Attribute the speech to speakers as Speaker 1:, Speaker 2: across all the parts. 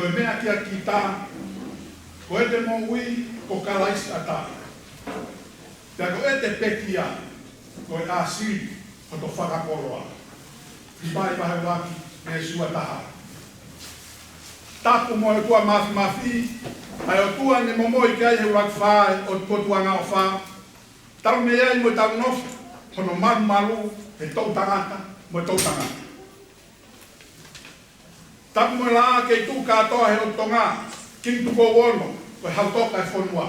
Speaker 1: koe mea kia ki tā, koe te mo ui ko kalais ata. Pea koe te pekia, koe a siri o to whakakoroa. Ipai pahe waki me sua taha. Tapu mo e tua mafi, ai o tua ni momoi ki ai he wak whae o potua ngao wha. Tau me ai mo tau nofu, hono maru he tau tangata, mo tau tangata. Tapu mo la ke tu katoa he o tonga, king tu ko wono, ko hautoka e whonua.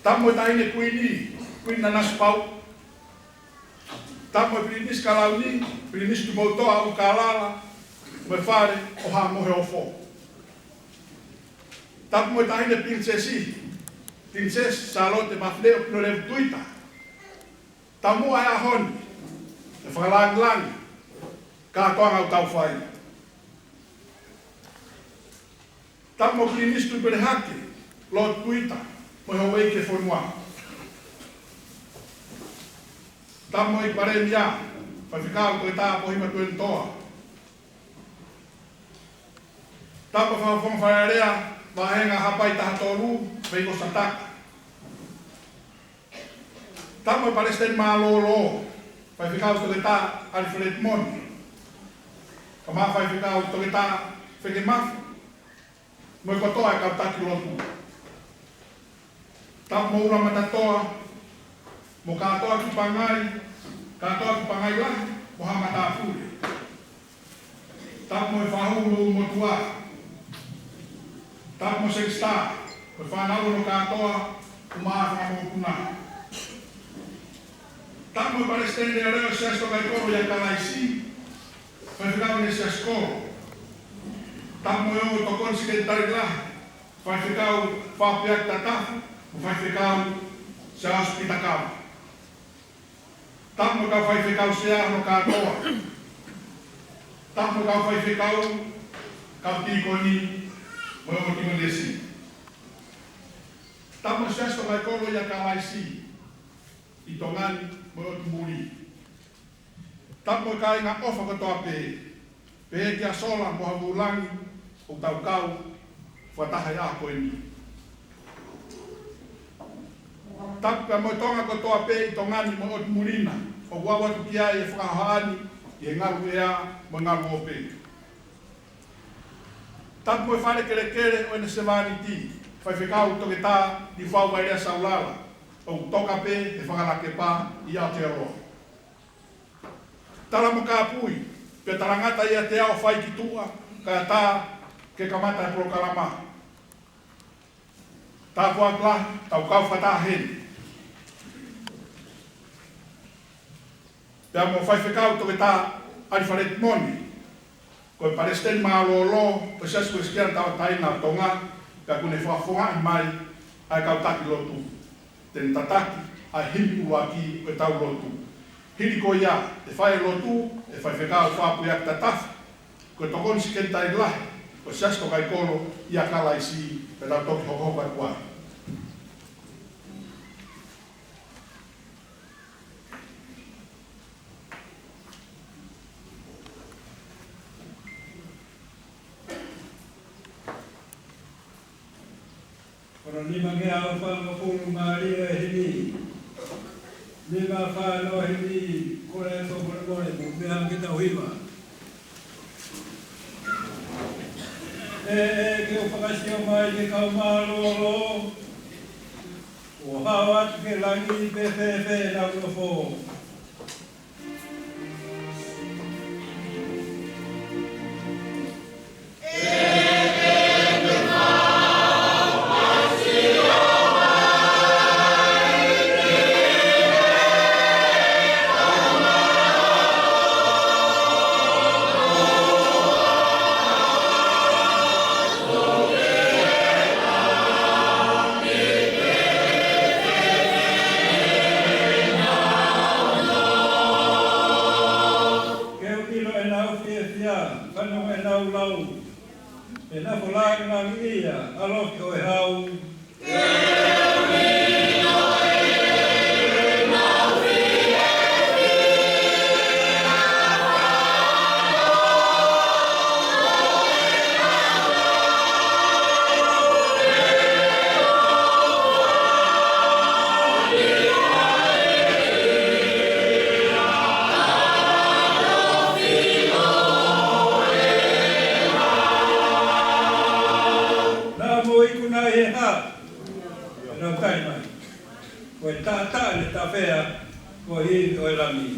Speaker 1: Tapu mo taine kuini nanas pau. Tapu mo pilinis kalau ni, pilinis tu mo toa u kalala, mo whare o ha mohe o fo. Tapu mo taine Princess Charlotte Mafleo no le tuita. Tamu ai ahon. E whakalang ka toanga o tau whai. Tapu mo pilinis tu pere hake, lo tuita, mo he wei ke whonua. Tamu i pare mia, whawhikau koe tā pohima tuen toa. Tapu whawhong whaerea, wahenga hapai taha toru, veiko sataka. Tamu i pare sten maa lolo, whawhikau koe tā Alfred Moni. Ka maa whawhikau koe tā wheke mafu, mo i kotoa e kau taki lotu. Tapu mo ura matatoa, mo katoa ki pangai lahi, mo hamata fure. Tapu mo e whahulu mo tua. Tapu mo sexta, mo e whanau no katoa, umaha mo kuna. Tapu mo e palestende areo sesto kai koro ya kalaisi, mo e whikau ne seaskoro. Tapu mo e o tokon sike tari lahi, mo e whikau whapiak tatafu, mo e whikau se hospitakau. Tapu mo kau whaiwhikau sea no katoa. Tapu mo kau whaiwhikau kau tikoni mo o timonesi. Tapu mo sesto kai koro ya kalaisi i tongani mo o tumuri. Tapu mo kai ngā ofa katoa pe kia sola mo havulangi o tau kau whataha ia koe ni. Tapu ka mo tonga katoa pe i tongani mo o tumurina. O wawatu ki ai e whakahoani i e ngaru ea mo ngaru o pe. Tapu mo e whare kere o ene se wani ti. Whaiwhikau toke tā di whau wairea saulala. O toka pe e whakalake pā i Aotearoa. Tala mo ka pui, pe tarangata ia te ao whai ki tua, ka tā ke kamata e prokalama. Tā puakla, tau kau whatā heni. Pea mo whaiwhikau toke tā Alfred Moni. Koe paresten maa lolo, o sasku e skia tau taina tonga, ka kune whawhonga i mai, ai kau taki lotu. Ten tataki, ai himi uaki o tau lotu. Hiri ko ia, e whae lotu, e whaiwhikau whapuiak tatafu. Koe tokon siken tai lahi, o sasku kai kolo, ia kalaisi, pe tau toki hokohokai kuai.
Speaker 2: Ora ni mange au whangapuru Maria e hini. Ni ma whano hini kore e tōkore kore mo mea ki tau hiwa. Ke o whakasio mai ke kau māroro. O hao atu ke langi pe whewhe na urofo. rau tai mai. Koe tā le tā whea, ko hi o e rami.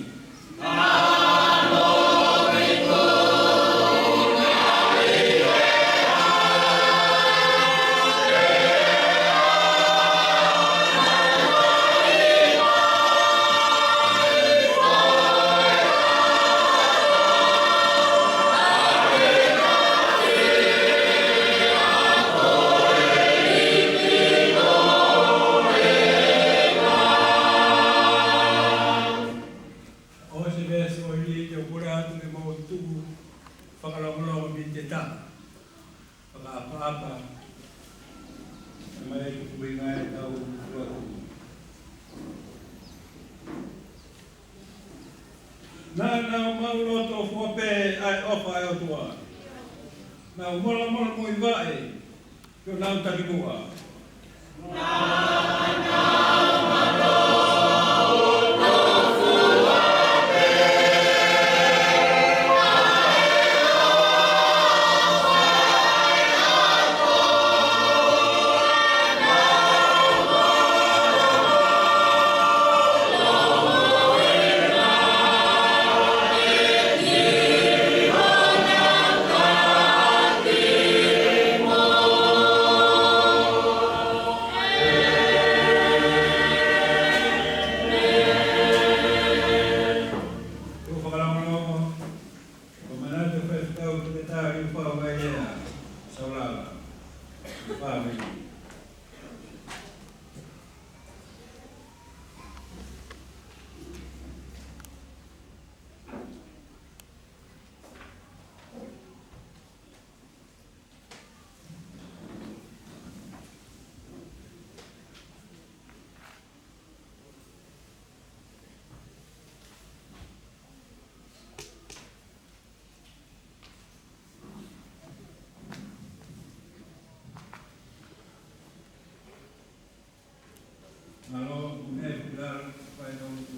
Speaker 2: Na mauloto fuape ai ofa ai otua. Na mola mui vai. Yo nau takimua. Malo unepular pai no tu.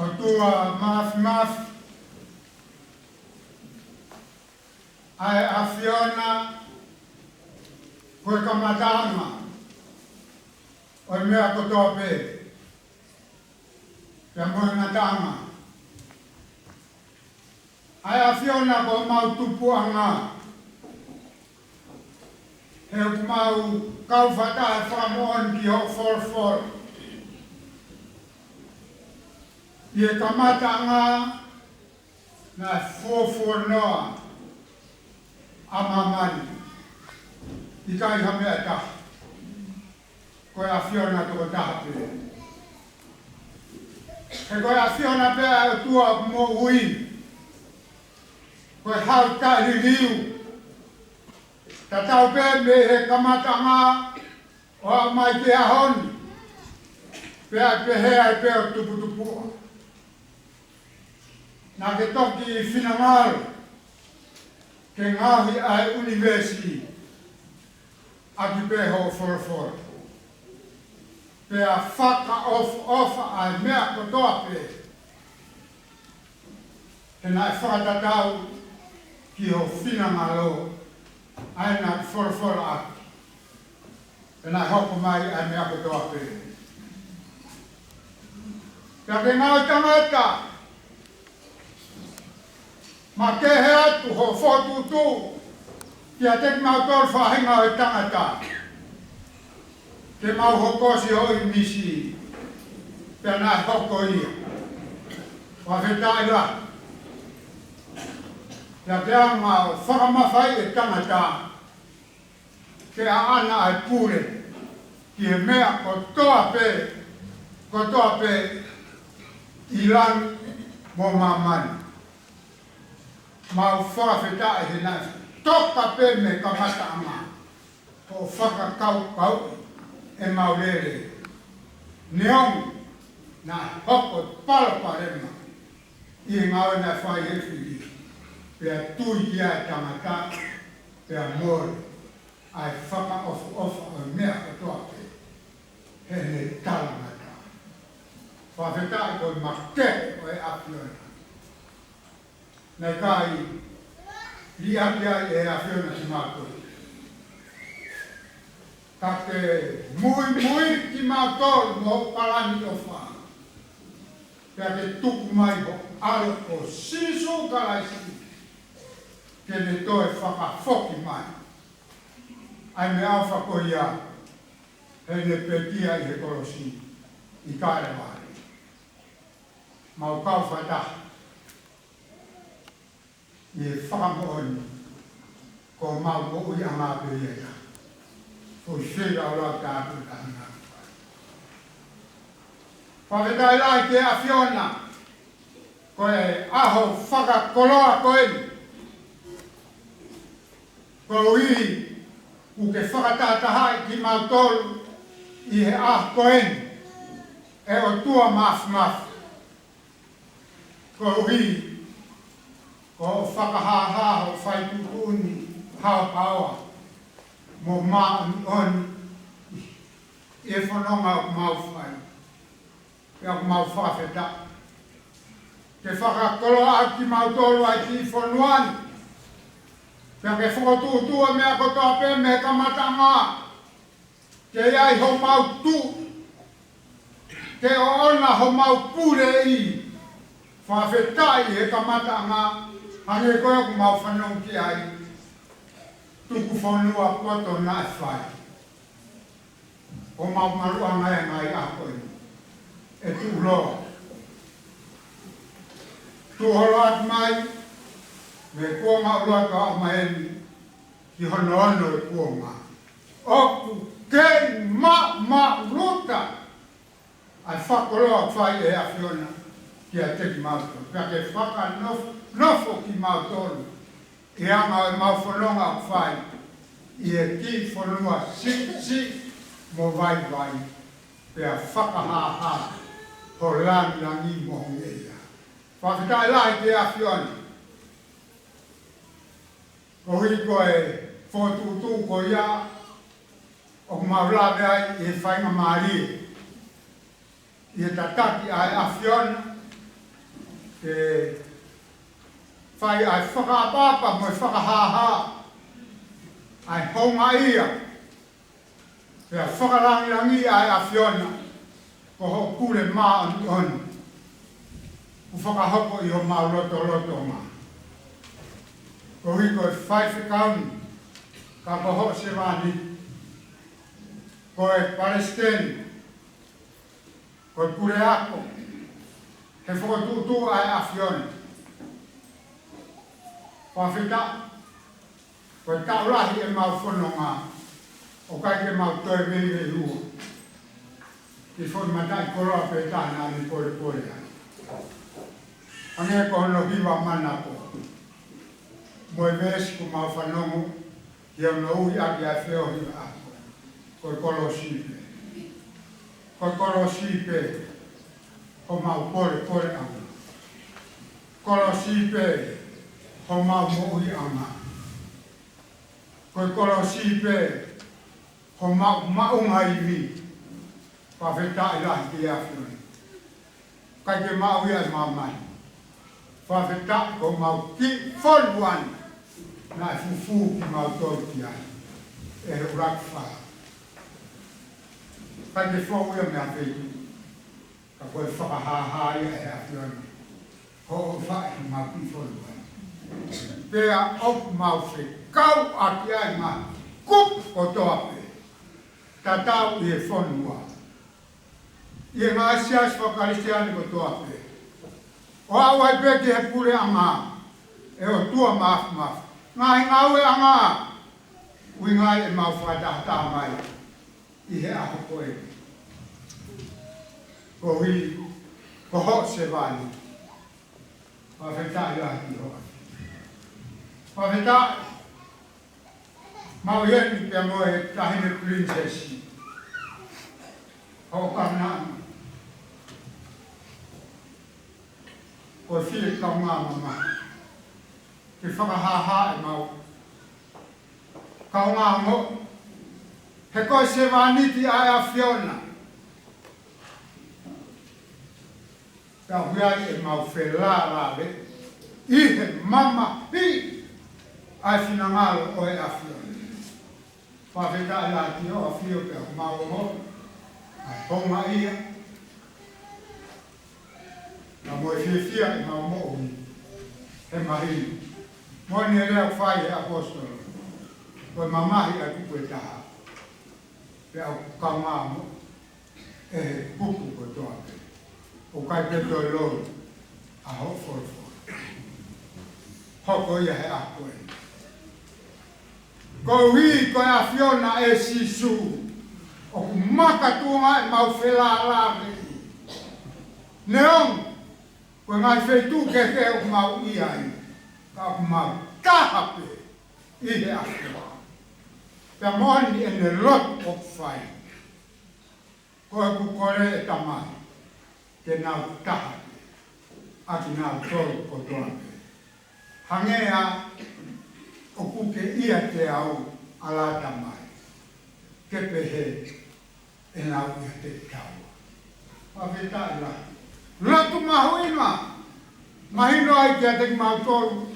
Speaker 3: Otua maaf ai afiona koe kamatama o mea kotope. Pea moe ngatama. Ai afiona ko mau tupuanga. He mau kau fata e whamon ki ho for. Ie kamatanga na for noa amamani. Ikai hamea ta. Koe afiona toko tahape. He koe afiona pea o tua mo ui. Koe hau ka hiriu. Tatau pe me he kamatanga o a mai pea honi. Pea pe hea pea o tupu. Na ke toki whinangaro. Ke ngahi ai university. Aki pe ho for. Pea whaka ofa ai mea kotoa pe. He nai whakatatau ki ho whinangaro ai nai for aki. He nai hoko mai ai mea kotoa pe. Pea ke ngau tangata. Ma ke he atu ho whotutu. Kia tek mau tol whahinga o tangata. Ke mau hokosi hoi misi. Pea nai hoko ia. Wa whetai la. Pea pea mau whakamawhai e tangata. Ke a ana ai pule. Ki he mea kotoa pe ilan mo mamani. Mau whakawhetai he nai. Toka pe me kamata ama. O whakakau e maurere. Neong na hoko palaparema. I ngau na whai e whiri. Pea tui kia tangata. Pea mori. Ai whaka ofa o mea katoa pe. He ne talangata. whawhetai koe make o e awhiona. Nei kai, li apia e awhiona si mātou. Ka te mui ki mātou mo palani o wha. Pea te tuku mai ho alo o siso kalaisi. Ke ne toe whakafoki mai. Ai me au whakoia, he ne petia i he kolosi, i kāre wāre. Mau kau whataha. I he whakamooni, ko mau mo ui a ngā pēieta. Ko whira o rau tātou tāna. Whaketai lai te a Fiona, ko e aho whakakoloa koe. Ko i u ke whakatātahai ki mautolu i he koen e o tua maf. Ko i ko whakahaha o whaitutuni hao mo maani oni e whanonga o mauwhai. E o mauwhawheta. Ke whakakoloa ki mautolu ai ki whanuani. Pea ke whakatūtua mea ko tōpe me kamatanga. Ke iai ho mau tū. Ke o ona ho mau pure i. Whawhetai he kamatanga. Hane koe ku mau whanau ki ai. Tuku whanua koto na e whai. O mau marua ngai a koe. E tū loa. Tū holo atu mai. Me kuonga ua ka o maeni ki hono ono e kuonga. Oku kei ma ruta ai whakoloa whai e a Fiona ki a teki mautoro. Pea ke whaka nofo ki mautoro i anga e mau whanonga o whai i e ki whanua si mo vai. Pea whakahaha ho langi mo ngeia. Whaketai lai te a Fiona. Ko hui koe whotūtū ko ia o maulawe ai e whainga maari. I e tataki ai a Fiona e whai ai whakapapa mo e whakahaha ai honga ia. Pea whakarangirangi ai a Fiona ko ho kure maa oni. Ku whakahoko i ho mauloto maa. Ko hui koe whaiwhikauni, ka koho se wāni, koe Palestine, koe Pureako, he whakatūtū ai a Fiona. Whawhita, koe taurahi e mau whanonga, o kai ke mau toi vei rua. Ki whanmatai koroa pe tāna ni pore ai. Ange ko hono hiwa mana ko. Mo e vesi ku mau whanongo, i au na ui aki a wheo hi a koe kolosipe. Koe kolosipe, ho mau pore anga. Kolosipe, ho mau mo ui anga. Koe kolosipe, ho mau maunga i mi, pa whetai lahi ki a wheo. Kai ke mau ia mau mai. Pa whetai ko mau ki whanuani. Na e fufu ki mau tōru ki ai, e he urak whaa. Kai te whau ia mea wheitu, ka koe whakahaha ia e a Fiona. Ho o whae ki mau ki whanu ai. Pea oku mau whekau a ki ai ma kup o toape. Ta tau i e whanua. I e ngā sias whakaristiani ko toape. O au ai peki he pure a ngā, e o tua mafu. Ngai ngau e anga, ui ngai e mau whakatahata mai i he aho koe. Ko hui, ko ho se wani, whawhetai lahi hoa. Whawhetai, mau heni pia moe tahine princesi. Ho karnaan. Ko while kaunga mama. Ke whakahaha e mau. Kaunga mo. He koe se wāniti ai a Fiona. ta huia e mau whela la le. I he mama hi ai finangalo o e afio. Whawheta e la ki o afio pe o mau mo. Ai honga ia. Na mo e fia e mau mo o he mahi. Mo ni leo whai e apostolo. Koe mamahi a kupu e taha. Pe au kaunga mo. E he pupu ko toa pe. O kai pe toi loi. A ho foro. Hoko ia he a koe. Ko hui koe a Fiona e sisu. O ku maka tuonga e mau whela lave. Neong. Koe ngai wheitu ke o mau iai. Ka ku mau tahape. I he a Fiona. Pea moni e ne lot o whai. Koe ku kore e tamai. Ke nau tahape. Aki nau tolu ko toape. Hangea o kuke ia te au ala tamai. Ke pehe e nau ia te tau. Whawheta e la. Latu mahuina. Mahino ai kia te mau tolu.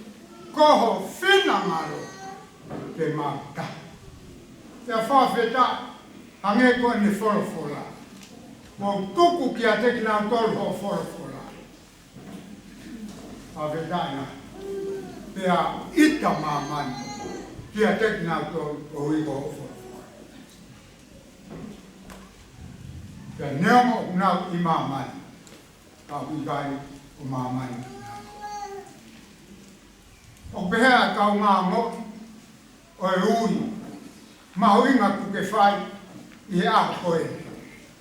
Speaker 3: Koho whina ngaro. Te mau ta. Te whawheta. Hange koe ni wholofola. Mo tuku kia te mau tolu ho wholofola. Whawheta e la. Pea ita mamani, kia teki nau tō o hui o whorofora. Pea neongo nau I mamani, ka huikai o mamani. O pehea kau ngā mo, o e ui, mahuinga kuke whai, I a koe,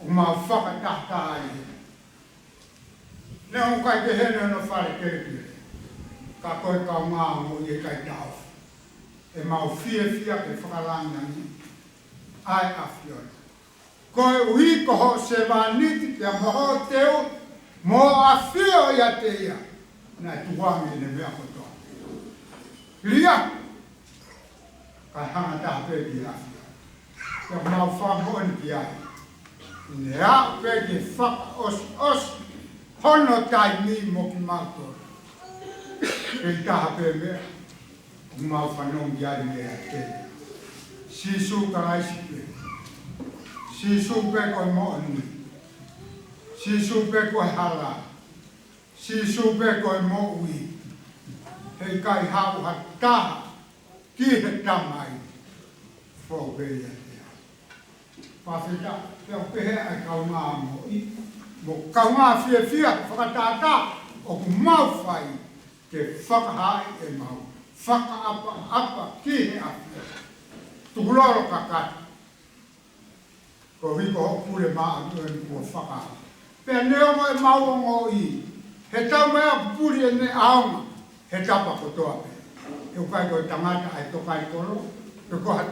Speaker 3: o mau whakatahta ai. Neongo kai pehene no whare kerepire. Ka koe kau ngā mo I e kai tau. E mau fia ke whakalanga ni. Ai a Fiona. Koe ui koho se wāniti kia moho teo. Mo a fio ia te ia. Nai tuwangi ne mea kotoa. Lia. Kai hanga taha peki a Fiona. Kia mau whangoni ki ai. Ne a peki whaka os. Hono tai mi mo ki mātua. E taha pe mea, o mau whanong iari mea te. Sisu ka raisi pe. Sisu pe koe mo'oni. Sisu pe koe hala. Sisu pe koe mo'ui. Hei kai hau ha taha. Ki he tamai. Fo pe ia tea. Whawheta, peo pehe ai kau ngā mo'i. Mo kau ngā fia, whakatata. O ku mau whai. Ke whakahai e mau, whakaapa ki he apia. Tukuloro kakata. Ko hiko hokure maa uen kua whakaha. Pea neongo e mauongo I. He tau mea puri e ne aonga. He tapa kotoa pe. E ukai koe tangata ai tokai koro. Pe koha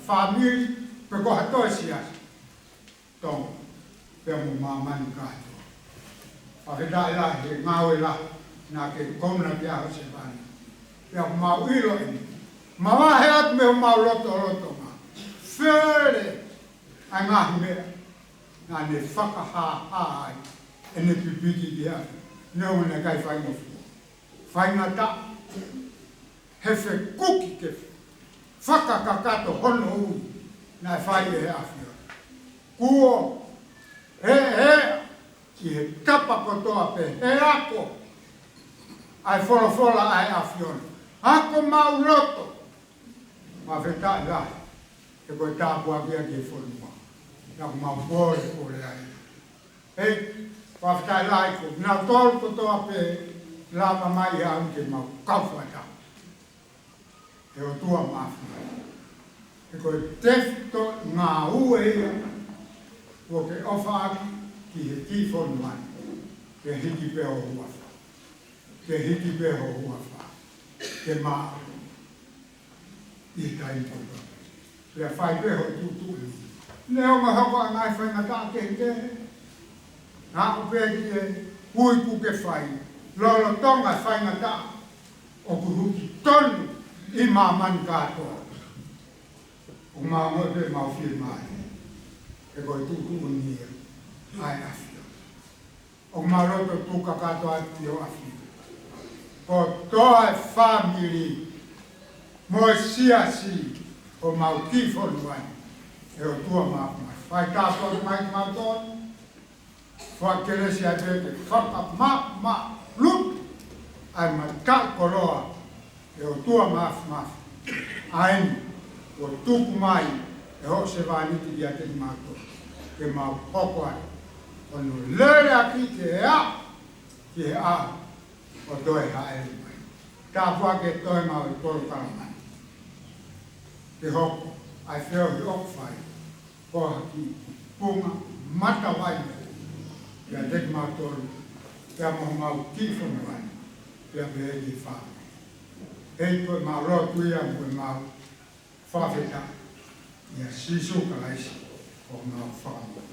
Speaker 3: whamiri, pe koha toi sias. Tongo. Pea mo mamani kātua. Whaketa e la, he ngau e la. Nā ke komna pia ho se vani. Pea mau ilo eni. Mawa he atu me ho mau loto ngā. Where ai ngāhi mea. Nā ne whakaha ai. E ne pipiki ki hau. Neu ne kai whainga fua. Whainga ta. He whe kuki ke whakakakato hono ui. Nā whai e he awhia. Kuo. He. Ki he tapa kotoa pe. He ako. Ai wholofola ai a Fiona. Ako mau roto. Ma wheta I lai. Te koe tāpua kia ki e wholumua. Nā ku mau bore kore ai. Hei, wa wheta I lai ko. Nā tolu kotoa pe lama mai a unke mau kauwhata. E o tua mawhina. Te koe tefto ngā ue ia. Ko ke ofa aki ki he ki wholumani. Ke hiki pe o huafa. Ke hiki peho huafa, ke maa, I tai poka. Lea whai peho tūtūni. Leo ma hoko a ngai whainga tā ke he. Nā o pēki e hui kuke whai. Lolo tonga whainga tā. O kuhuki tonu I mamani kātoa. O maa moe pe mau whir mai. E koe tūtūni ia. Ai awhia. o maroto tuka katoa tio afi. O toa family mo siasi o mau kifon wan e o tua mama. Fai tātou mai maton, fai kere si adete, whaka ma lut, ai ma tā koroa e o tua maf. Aini, o tuku mai e ho se vāniti dia te mato, ke mau hoko ai. O no lere aki ke a, o doe hae mai. Tā whake toi mau i toro karamai. Ke hoko, ai whio hi okwhai, koha ki punga mata wai, kia te mātoru, kia mau kifonu wai, kia pehe wha. Hei koe mau rotu ia koe mau whawheta, ia sisu ka laisi o mau whakamu.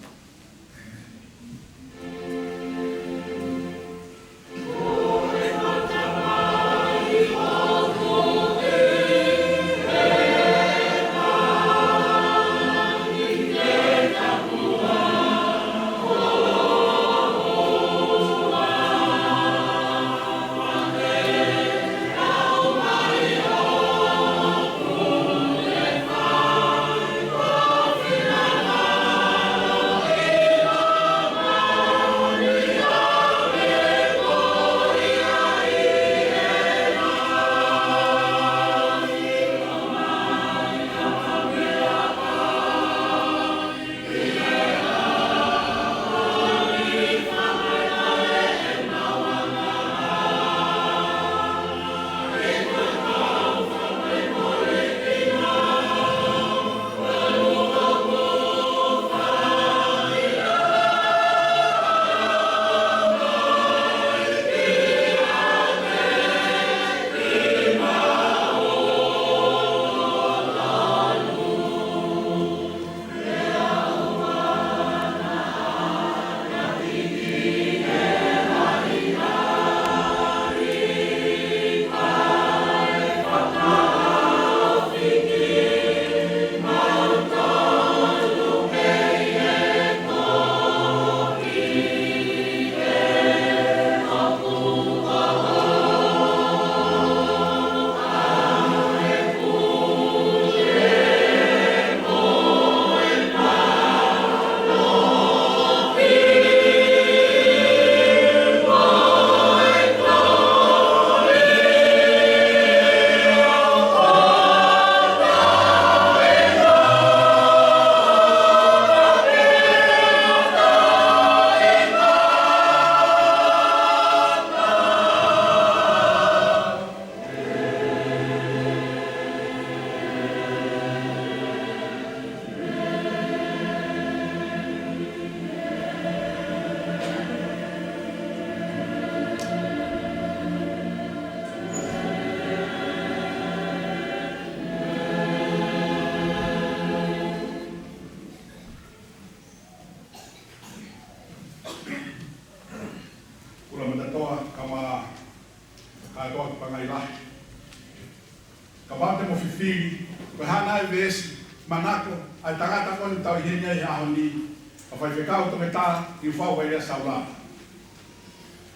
Speaker 1: Manako, ai tangata koni tau henia i ahoni, a whai whekau to me tā, i whau wai rea saula.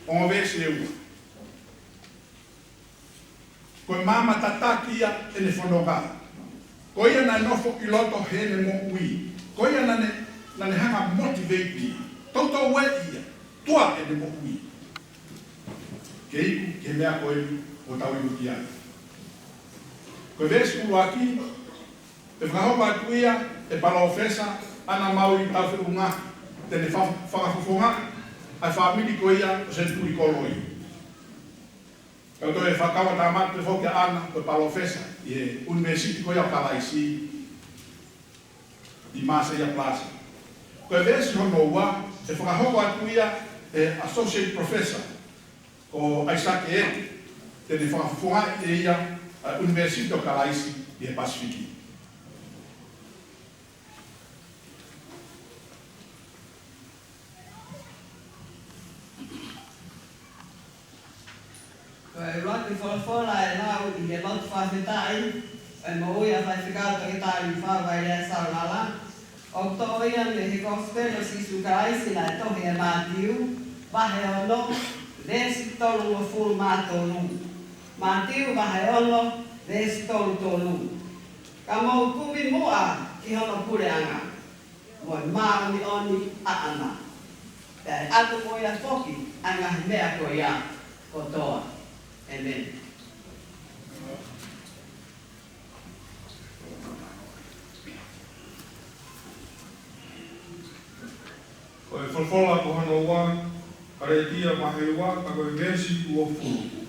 Speaker 1: Ongo vesi e ua. Koe mama tataki ia e ne whanonga. Koe ia nai nofo i loto hene mo ui. Koe ia nane hanga motivate ia. Toto ue ia, tua e ne mo ui. Ke iku, ke mea koe o tau i uki ai. Koe vesi ulu aki, e whakahopa atuia, e pala ofesa, ana mau i tau whiunga, tene whakafufonga, ai whamiri ko ia, o sen tui koloi. Kau toi e whakawa tā matu e whokia ana, ko pala ofesa, i e university ko ia kalaisi, i masa ia plasa. Ko e vesi hono ua, e whakahopa atuia, e associate professor, ko Isaac e, tene whakafufonga e ia, university o kalaisi, i e Pasifiki.
Speaker 4: Rocky Folfola e lau i e lotu whawhetai, e mo ia whaiwhikauta ki tāi i whawai rea saurala. O tō ia me he gospel o sisu karaisi la e tohi e mātiu, vahe ono, lesi tolu o fulu mātolu. Mātiu vahe ono, lesi tolu tolu. Ka mau kubi mua ki hono pureanga. Moi mauni oni aana. Tai atu mo ia toki, anga mea ko ia kotoa. Amen.
Speaker 1: Koe whalwhala ko hano wā, kare tia mahe wā, ka koe gesi ua furu.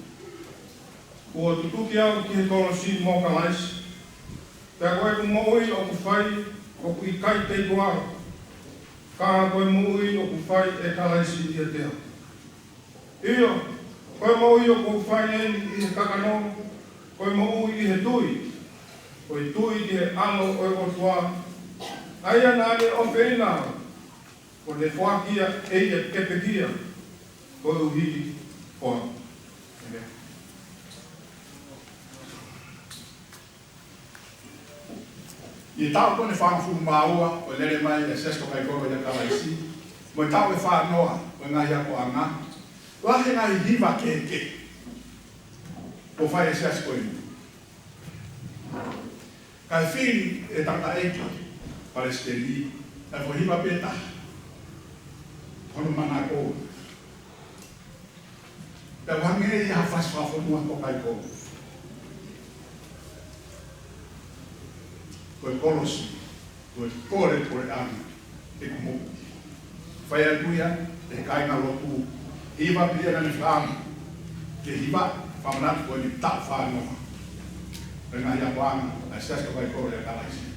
Speaker 1: Kua tutuki au ki he tolo si mō ka laisi. Pea koe ku moui o ku whai, o ku i kai teiku aro. Ka koe moui o ku whai e ka laisi i a tea. Iyo, koe moui o ku whai eni i he kakano, koe moui i he tui. Koe tui i he ano o e o tua. Aia nāne o whenao. Ko ne whakia eia kepekia, ko uhi wha. I tau kone whangafu maua, o lere mai e sesto kai koro ia kalaisi, mo i tau e whanoa, o ngai ako anga, wahe ngai hiva keke, o whai e sesto inu. Kai whini e tata eki, palesteli, e fo hiva peta, kono mana ko. Te wange i ha whaswhafo mua ko kai ko. Koe kolosi, koe kore ana, e kumo. Whai akuia, e kainga lopu, hiva pia na ni whaama, ke hiva, whamanatu koe ni ta whanoa. Renga ia wanga, a siasko kai kore a kalaisi.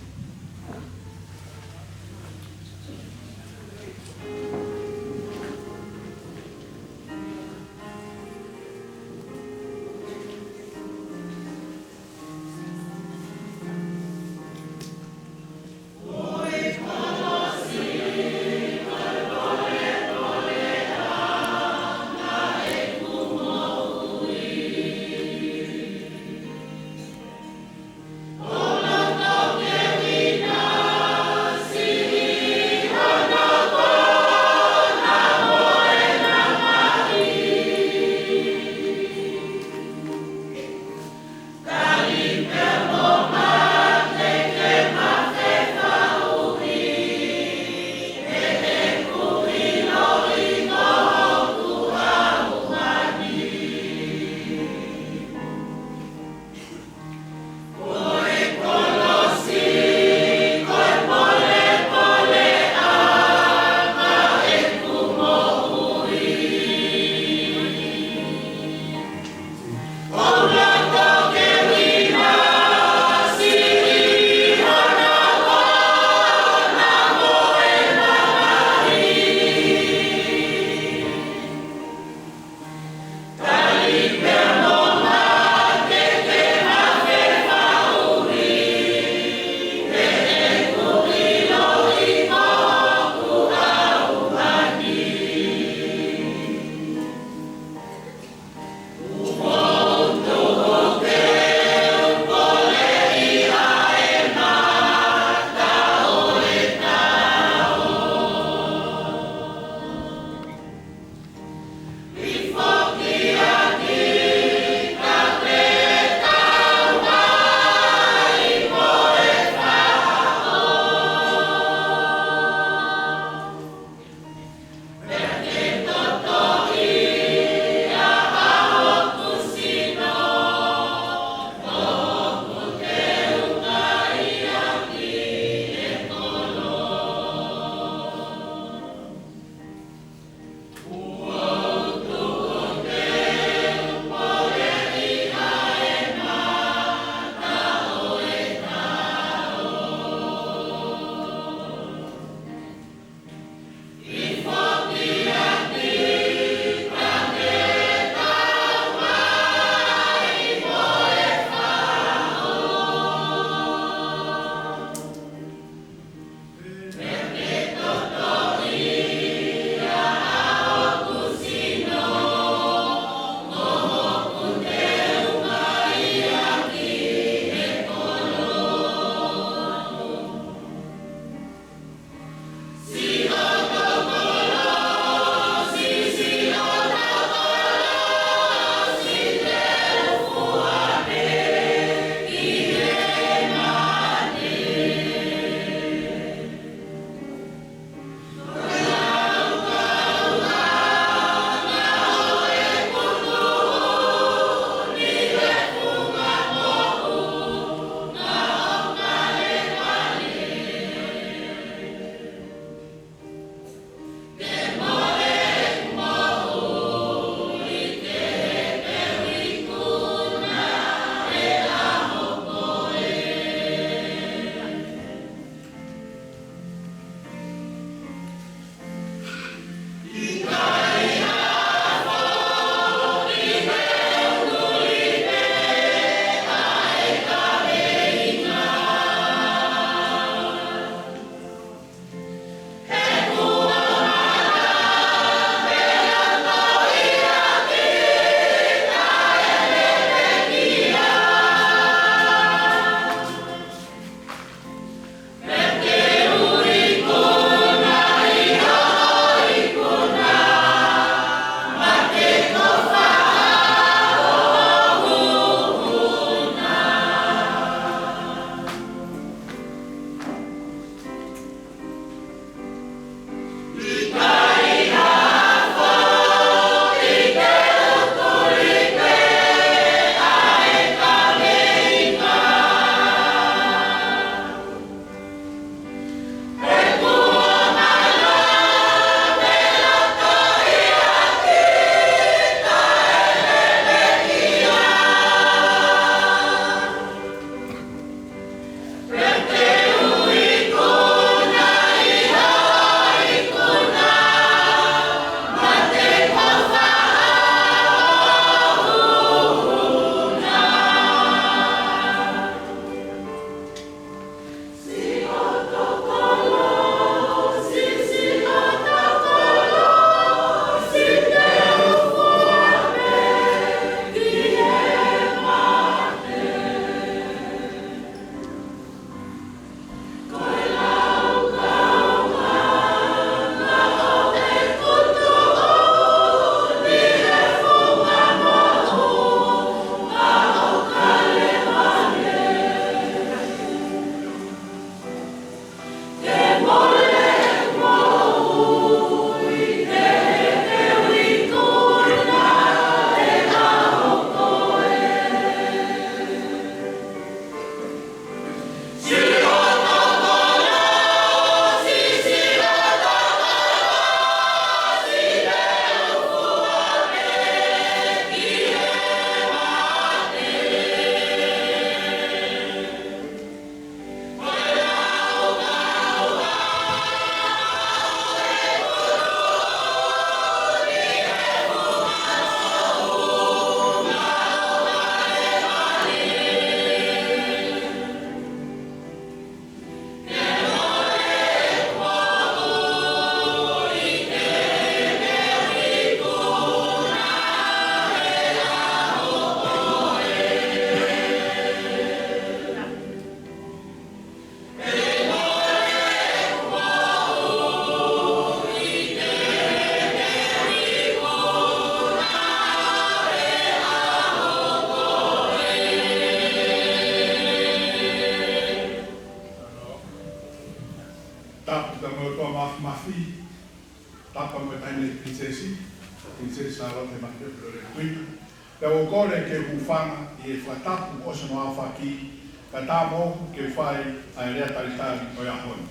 Speaker 1: princesi Charlotte Macleod Queen. Pero kore ke ufanga I whatapu o se noa whaki, ka tā mōku ke whai a rea taritari o ia honi.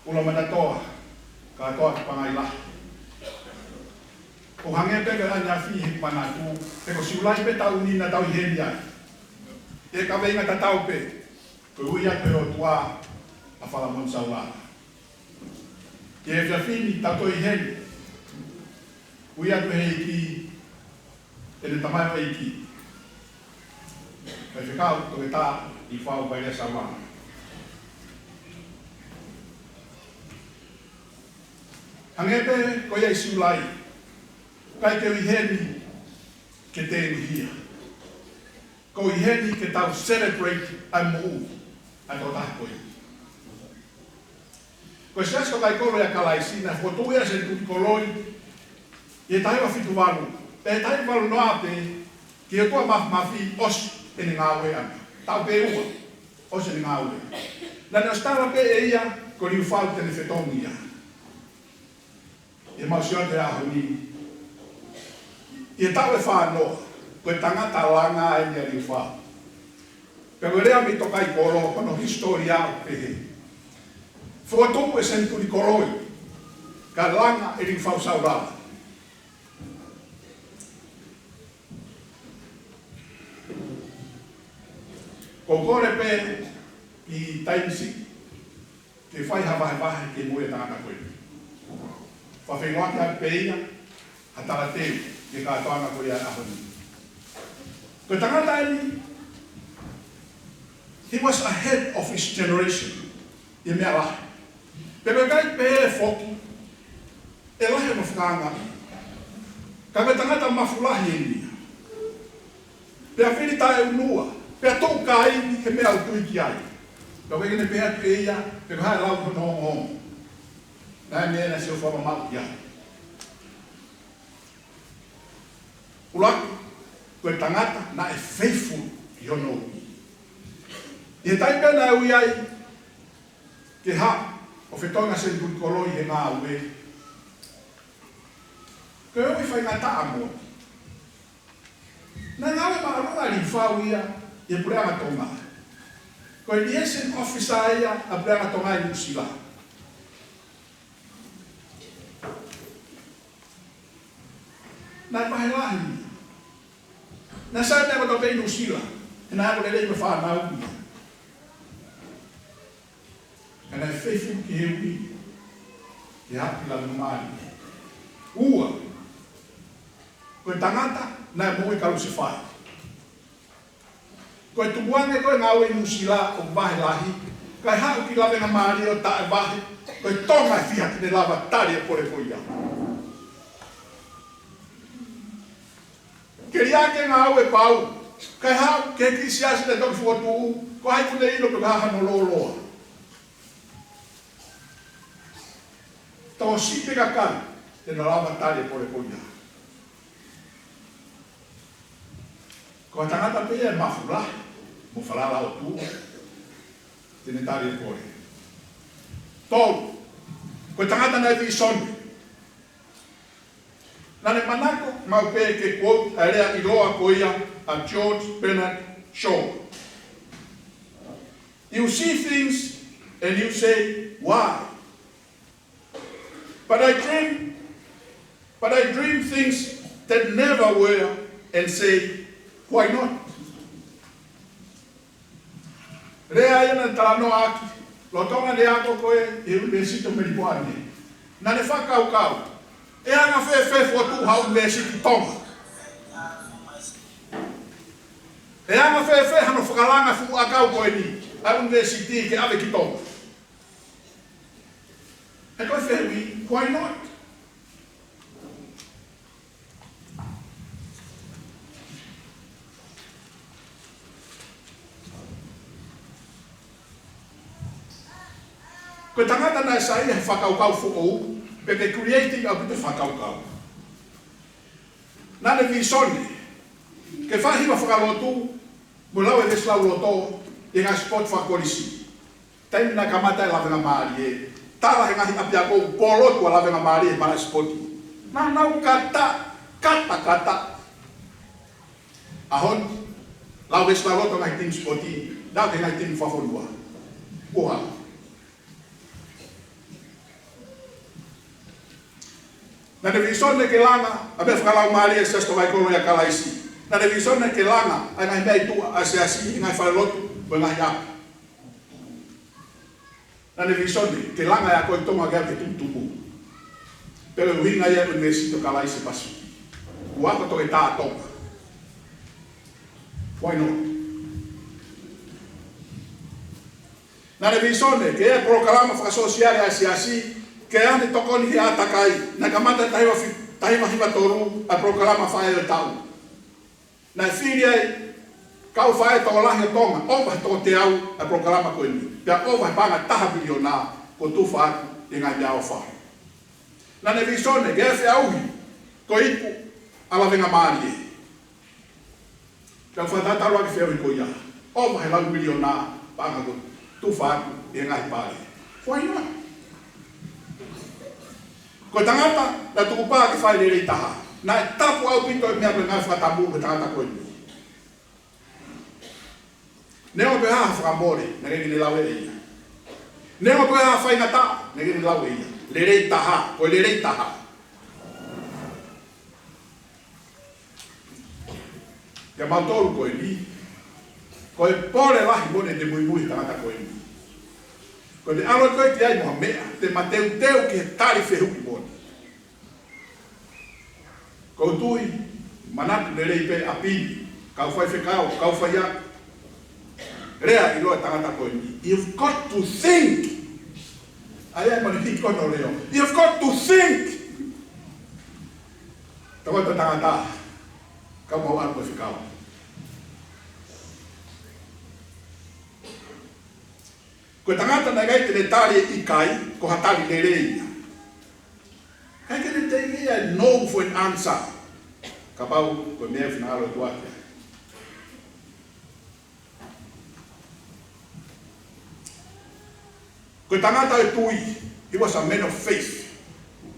Speaker 1: Ula matatoa, ka toa ki pangai lahi. O hange peke a nia fihi manatu, te ko siulai pe tau nina tau I heni ai. E ka venga ta tau pe, ko ui atu o tua a whalamon saulana. E e whiawhini tau toi heni, ui atu hei ki, e ne tamai o eiki. Kai whikau to e tā I whao pai rea saulana. Hangepe ko iai siulai, kai te iheni ke te hia. Ko iheni ke tau celebrate ai muu, ai tau tahi koi. Ko sias ko kai kolo ia kalaisina, ko tuia sen tuki koloi, e tahi wa fitu walu. E tahi walu noa pe, ki e tua mafi os e ni ngāwe ana. Tau pe ua, os e ni ngāwe. Nane o stara pe e ia, ko ni ufau te ne whetongi ia. E mausion te aho ni. I e tau e whānoa, ko e tangata langa e ni a ni ufau. Pero rea mi tokai kolo, kono historia o pe he. Whuatopu e sen turi koroi, ka langa e ni ufau saurala. Ko kore pe I taimisi, ke whai hawahe ke mue tāna koe. Whawhengoa kia peia, ha tala teu, ke kā tāna koe a ahoni. Ko tangata eni, he was ahead of his generation, I mea lahe. Pero kai pēle whoki, e lahe no whakanga. Ka me tangata mafulahi enia. Pea whiri tae unua, pea tō kāini he mea utui ki ai. Ka wegene pēha tu eia, pe ko hae lau kono hongo. Nai mea na se o whama mau ki ai. Ulaku, koe tangata na e faithful I hono ui. I he taipea na ui ai, ke ha, o whetonga se tui koloi he ngā ue. Koe oi whai ngā taa mo. Na ngā ue maarunga li whau ia, I e pureanga tonga. Koe ni esen officer ia, a pureanga tonga I Nusila. Na pahe lahi. Na sa te ko pe Nusila. Na ko le me fa na u. Ana faithful ki he ui. Ki hapi la numari. Ua. Koe tangata, na mo I kalusi whai. Koe tubuange koe ngā ue Nusila o wahe lahi. Kai hau ki lawe ngā maari o tae wahe. Koe tonga I whiha ki ne lawa tari e pore koe ia. Ke riake ngā ue pau. Kai hau ke kisiasi le toki fuotu. Ko hai kune ilo pe kaha no loloa. Tau sipe kakai. Te na lawa tari e pore koe ia. Ko tangata pe e mafula, mo falala o tu, tene tari e kore. Tolu, ko tangata na e visoni. Nane manako, mau pe ke quote a rea I loa koia a George Bernard Shaw. You see things and you say, why? But I dream things that never were and say, why not? Rea ia na tāno aki, lo tonga le ako koe, e universito meripoane. Na ne whakau kau, e anga whewhe whotu hau universiti tonga. E anga whewhe hano whakalanga fu akau koe ni, a universiti ke ave ki tonga. E koe whewi, why not? Ko tangata na sa ia whakaukau fukou, pe ke creating a bit whakaukau. Nane visoni, ke whahiwa whakalotu, mo lau e deslau loto, I ngā spot whakolisi. Taimi na kamata e lawenga maari e, tala he ngahi apia ko polo tu ala venga mari para spoti na nau kata ahon lau wes lau to ngai tim spoti da ngai tim fafonua oha na divisone ke langa abe fala mari sesto vai kolo ya kalaisi na divisone ke langa ai ngai mai tu asiasi ngai fala lotu ngai ya na divisone ke langa ya ko tonga ga ke tumu pero winga ya universito kalaisi pasu wako to eta tonga why not na divisone ke e programa fa sociale asiasi que ande tokoni hi atakai na kamata taiwa hiva toru a proclama fae o tau na firia kau fae to lahi tonga ova to te au a proclama ko ni pia ova banga taha biliona ko tu fa inga dia ofa na ne visone gefe au ko ipu ala venga mari ka fa data lo ke fe ko ya ova hela biliona banga ko tu fa inga pare foi não ko tangata na tukupa ki fai le taha na tapu au pinto me ape nga fa tabu ko tangata ko ni ne o be ha fra mori na ngi ni lawe ia ne o be ha fai na ta na ngi ni lawe ia le taha ko le taha ya matol ko ni ko e pole la hibone de muy tangata ko ni ko de alo ko ti ai mo me te mateu teu que tari fehu ki bon ko tui manat le rei pe api ka foi fekao ka foi ya rea ilo tangata ko ni you've got to think ai mo ni ko no leo you've got to think tawa tangata ka mo an ko fekao ko tangata na gai te tali ikai ko hatali le reia kai ke te ia no for an answer ka pau ko me finalo tu ake ko tangata e tui he was a man of faith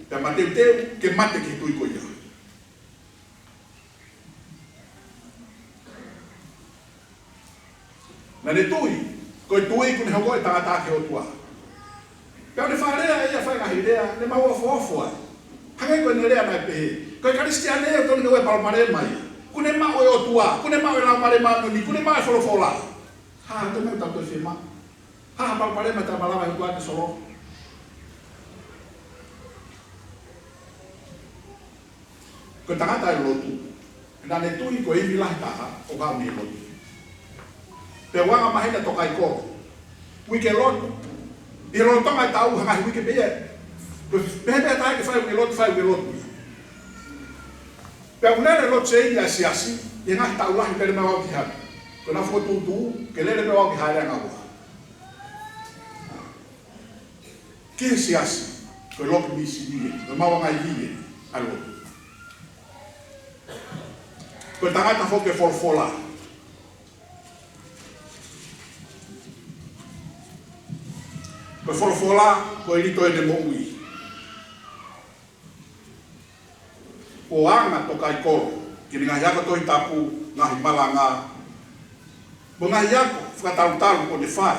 Speaker 1: te mate teu ke mate ki tui ko ia na le tui ko tui kun ho ko tangata ke o tua pe ne farea ia fa ga idea ne ma wo fo hangai ko ne rea na pe ko kristiane e to ne we palmare mai kune ma o tua kune ma la mare ma no ni kune ma fo fola ha to me ta to firma ha palmare ma trabalhava em guarda solo ko tangata e lotu na ne tui ko e vila ta o ga me lotu pe wanga mahina to kai ko we ke lot e lo tonga tau hanga we ke be bebe ta ke fai we lot pe unere lot sei ya siasi e na tau la ke me wa ki ha ko na foto tu ke le me wa ki ha ya ngawa ke siasi ko lot mi si ni no ma wa ngai ni alo ko tangata fo ke forfola ko forfola ko elito e de mongui o anga to kai ko ki nga yako to itapu nga himalanga bo nga yako fatautalu ko de fa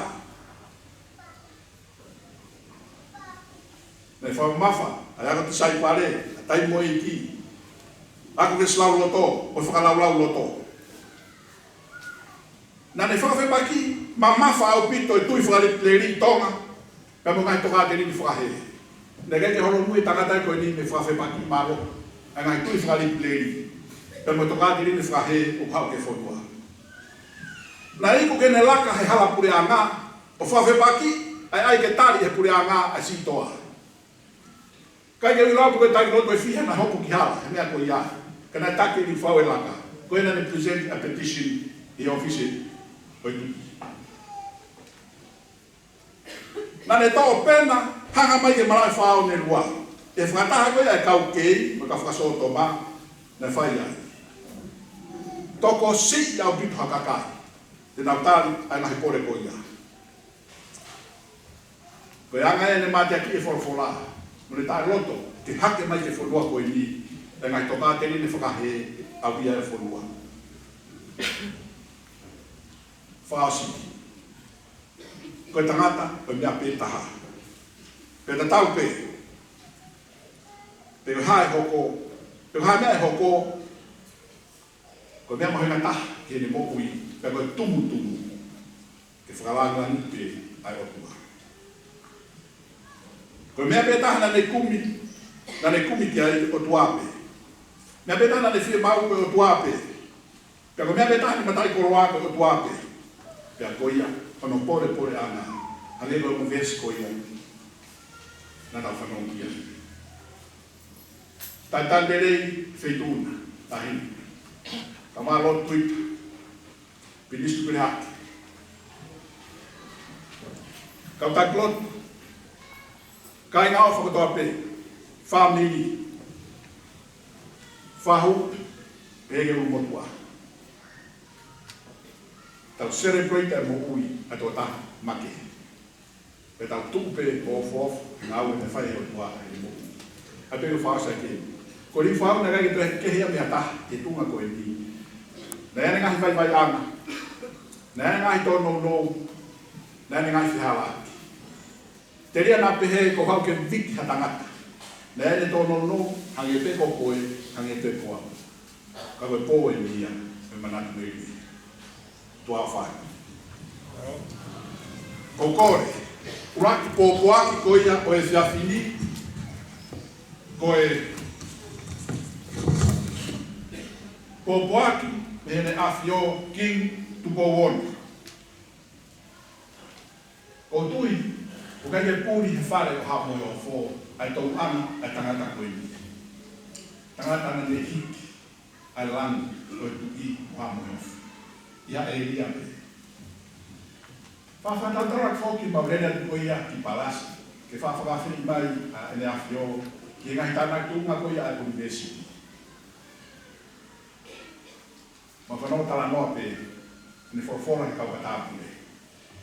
Speaker 1: ne fa mafa ayako to sai pare tai mo iki aku ke slau loto o fa lau loto na ne fa fe baki mama fa o pito e tu fa le ri tonga kamo ngai toka te ni frahe nega ke holo mui tangata ko ni me frahe pa ki malo ngai tu frali pleri kamo toka te ni frahe o pa ke fonwa na iko ke ne laka he hala pure anga o frahe pa ki ai ke tari e pure anga asi toa kai ke ilo ko tai no to fi na hopo ki hala me ko ya kana take ni fawe laka ko ena ne present a petition e office o na ne tau pena hanga mai ke mara fao ne lua e fata ha ko ya kau ke mo ka faso to ma na faia toko si ya bit hakaka de natal ai na pore ko ya Koe anga e ne mate aki e wholofola. Mune tae loto, te hake mai te wholua koe ni. E ngai toka te ni whakahe au ia e wholua. Whaasiki. Koe tangata, koe mea pētaha. Pēta tau pē. Pe hae hoko, pe hae mea hoko, koe mea mohenga taha, ke ne mokui, pe koe tumu. Ke whakalanga nipe ai otua. Koe mea pētaha na ne kumi ki ai otuape. Mea pētaha na ne whie mau koe otuape. Pe koe mea pētaha ni matai koroa koe otuape. Pe a koia, whano pore ana, halelo mo vesi koia, na tau whanongia. Tai tanderei feituna, tahini. Ka maa lot tuitu, pinistu pene haki. Kau tai plot, kai ngā o whakatoa pe, whamiri, whahu, pege u motua. Tau celebrate e mo ui a tō taha make. E tau tupe o off, ngā ue te whae o tua e mo ui. A pēru whaasa ke. Ko ri whau na gai te kehea mea taha, ke tunga koe ni. Na ene ngahi vai anga. Na ene ngahi tō nou. Na ene ngahi whihalaki. Te ria nā pehe ko hau ke viki hatangata. Na ene tō nou, hange peko koe, hange te koa. Ka koe pō e mia, me manatu me ui. Tua whai. Kokore, uraki pōpuaki koia o e whiawhini, koe pōpuaki me hene awhio King Tupouono. O tui, o kai e pūri he whare o hapoi o fō, ai tau ana ai tangata koe ni. Tangata na ne hiki, ai langi koe tui o hapoi o fō. Ia e ria pe. Whawhantatara whoki maurena ko ia ki palasi. Ke whawhakawhiri mai ene awhio ki e ngahi tāna tunga ko ia e university. Ma whanau tala noa pe ne whorofora he kauka tāpune.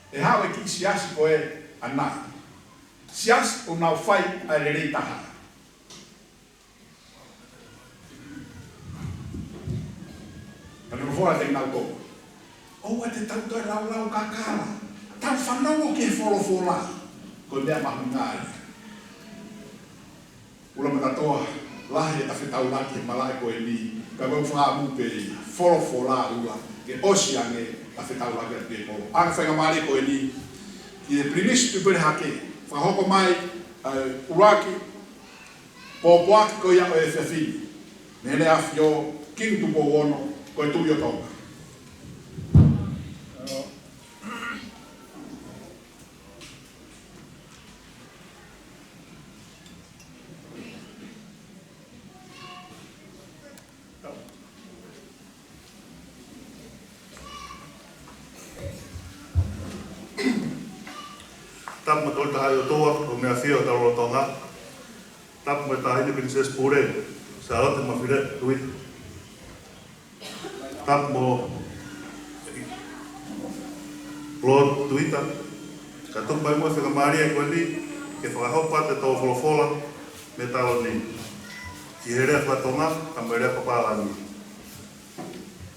Speaker 1: E hao e ki siasi ko e anā. Siasi o nau whai a rerei taha. Pane whorofora te nau tō. O te tau toi lau kakara. Tau whanau ke wholofola. Ko mea mahu ngāi. Ula matatoa, lahi e tawhi tau laki e malai ko e ni. Ka wau whaamu pe wholofola ula. Ke osi ange tawhi tau laki e te polo. Anga whainga maari ko e ni. Ki e primistu pere hake. Whahoko mai uraki. Pōpuaki ko ia o e whiawhini. Nene awhio King Tupouono ko e tui o tonga.
Speaker 5: Tapu mo tolta hayo toa o mea whio taro tonga. Tapu mo tahini Princess Pure, sa alote ma whire tuit. Tapu mo Lord tuita. Ka tupai mo whika maria e koe ni, ke whakahopa te tau wholofola me talo ni. Ki he rea whatonga, ka me rea papalangi.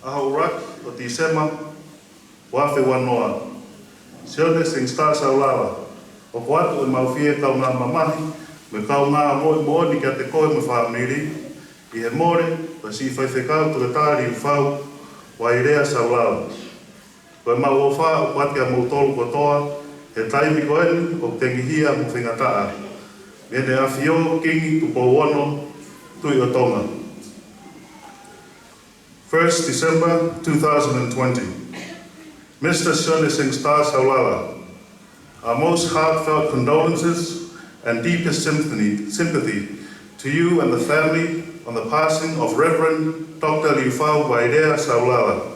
Speaker 5: Aha urak o ti sema, wafe wanoa. Sione sing star sa ulawa. O ko atu e mauwhie kau ngā mamahi, me kau ngā mooni kia te koe me whaamiri, i he more, pa si whaiwhekau tu e tāri u whau, wa i rea sa ulawa. Koe mau o wha o pati a mautolu kotoa, he taimi koeni o tengihia mo whingataa. Mene a whio King Tupouono, tui o tonga. 1st December 2020. Mr. Sione Singh Star Saulala, our most heartfelt condolences and deepest sympathy to you and the family on the passing of Reverend Dr. Liufau Wairea Saulala.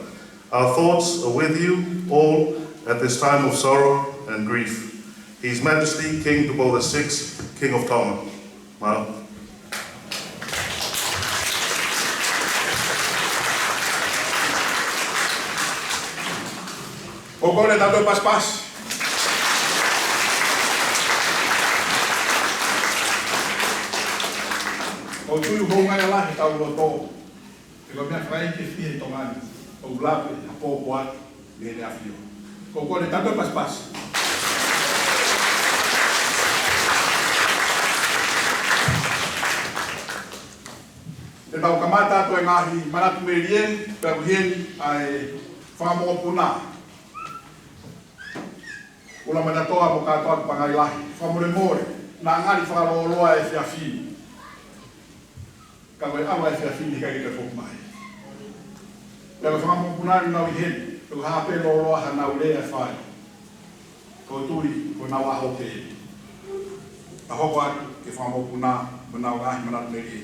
Speaker 5: Our thoughts are with you all at this time of sorrow and grief. His Majesty King Tupou VI, King of Tonga. Mao.
Speaker 1: O kore tato pas. Ko tui ho ngai la tau loto. E ko mea whai ke whihe tongani. O ulape, a pōpua, me ne awhio. Ko kore tanto pas. E tau kamata ato e ngahi manatu me rie, pēku hieni ai whakamoa puna. Ula manatoa mo katoa ku pangai lahi. Whamore more, nā ngari whakaroloa e whiawhini. Ka koe awa e whiawhini kai ke whoku mai. Pēku whakamoa puna ni nau i heni, pēku hape loloa ha nau lea e whai. Ko tui, ko nau aho ke heni. A hoko atu ke whakamoa puna, mo nau ngahi manatu me rie.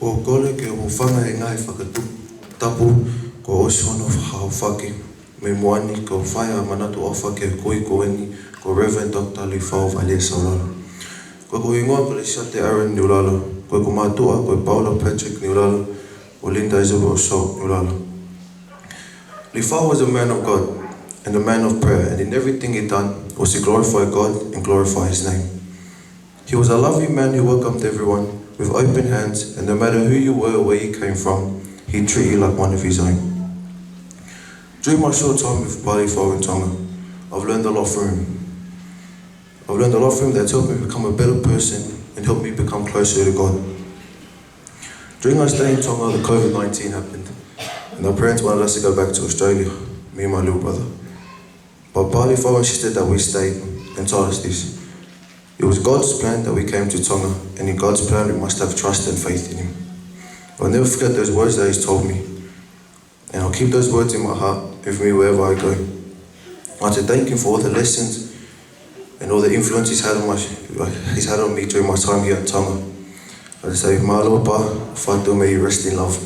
Speaker 6: Ko kole ke o whanga e ngai whakatapu ko osono whahau whake me moani ko whaia manatu o whake koi ko eni ko Reverend Dr. Lifao Valia Saulalo. Ko ingoa ko le Siate Aaron Niulalo, ko mātua ko Paula Patrick Niulalo, o Linda Isabel Salt Niulalo. Lifao was a man of God and a man of prayer, and in everything he done was to glorify God and glorify his name. He was a loving man who welcomed everyone with open hands, and no matter who you were or where you came from, he'd treat you like one of his own. During my short time with Pali Whau in Tonga, I've learned a lot from him. I've learned a lot from him that's helped me become a better person and helped me become closer to God. During our stay in Tonga, the COVID-19 happened, and our parents wanted us to go back to Australia, me and my little brother. But Pali Whau insisted that we stayed and told us this. It was God's plan that we came to Tonga, and in God's plan we must have trust and faith in Him. I'll never forget those words that He's told me, and I'll keep those words in my heart with me wherever I go. I want to thank Him for all the lessons and all the influence He's had on me during my time here in Tonga. I just say, Mālo pa, whātua, may you rest in love.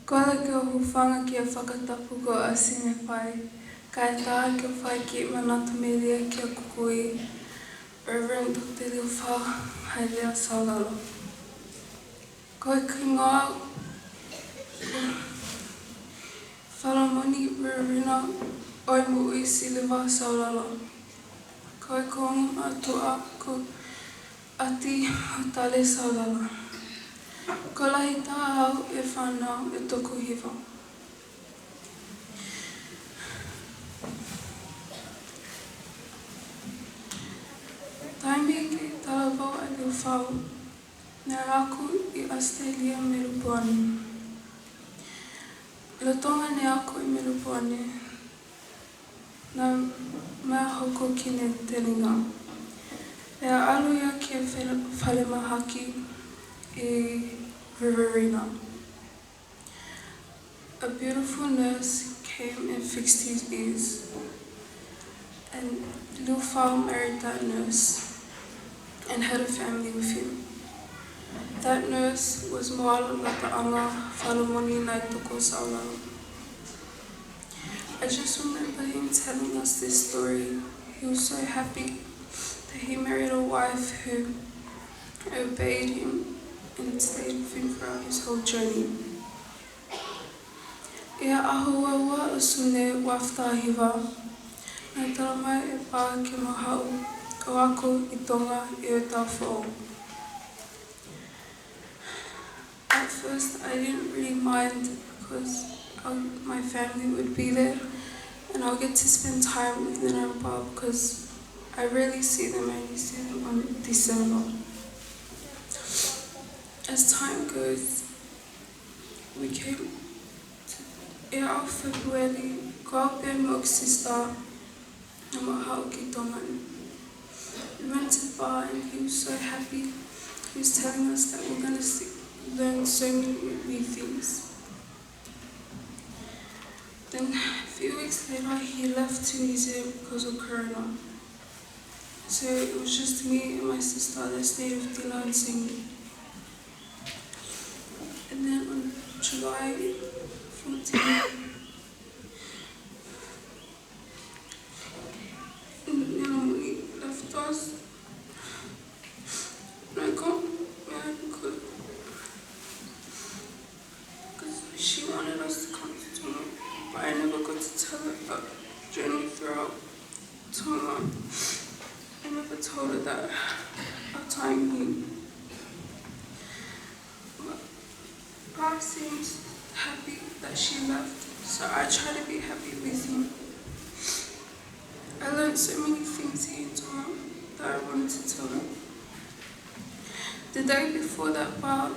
Speaker 7: Koala ke o whanga ki a whakatapu ko a sine whai. Kai tā ke whai ki manatu me ria ki a kukui. Reverend Dr. Lifao Valia Saulalo. Ko ki ngā wharamoni rurina oi mu isi Lifao Saulalo. Ko ngā atua ko ati o tale Saulalo. Ko lahi tā au e whanau e toku hiwa. Taimi ke talawau a Lifao, nā aku i Australia me Rupuani. Le tonga ne aku i me Rupuani, nā mea hoko ki ne telinga. E alu ia ki e whale mahaki i Riverina. A beautiful nurse came and fixed his ears, and Lifao married that nurse and had a family with him. That nurse was Moala Lata'anga Whalamoni Nai Toko Saulalo. I just remember him telling us this story. He was so happy that he married a wife who obeyed him and stayed with him throughout his whole journey. Ia ahuaua o sune waftahiwa, nā taramai e pā ke mahau o ako i Tonga i o tawhao. At first I didn't really mind because my family would be there and I'll get to spend time with Nirapa because I rarely see them, I only see them on December. As time goes, we came to our February, ko au pe moke sister, na mahau ki Tongan. We went to the bar and he was so happy. He was telling us that we're going to learn so many new things. Then a few weeks later, he left to New Zealand because of Corona. So it was just me and my sister that stayed with Dila and singing. And then on July 14th, we left us. And I got mad because she wanted us to come to Tonga, but I never got to tell her about the journey throughout Tonga. I never told her that our time here. Pa seemed happy that she left, so I tried to be happy with him. I learned so many things here in Tonga that I wanted to tell her. The day before that Pa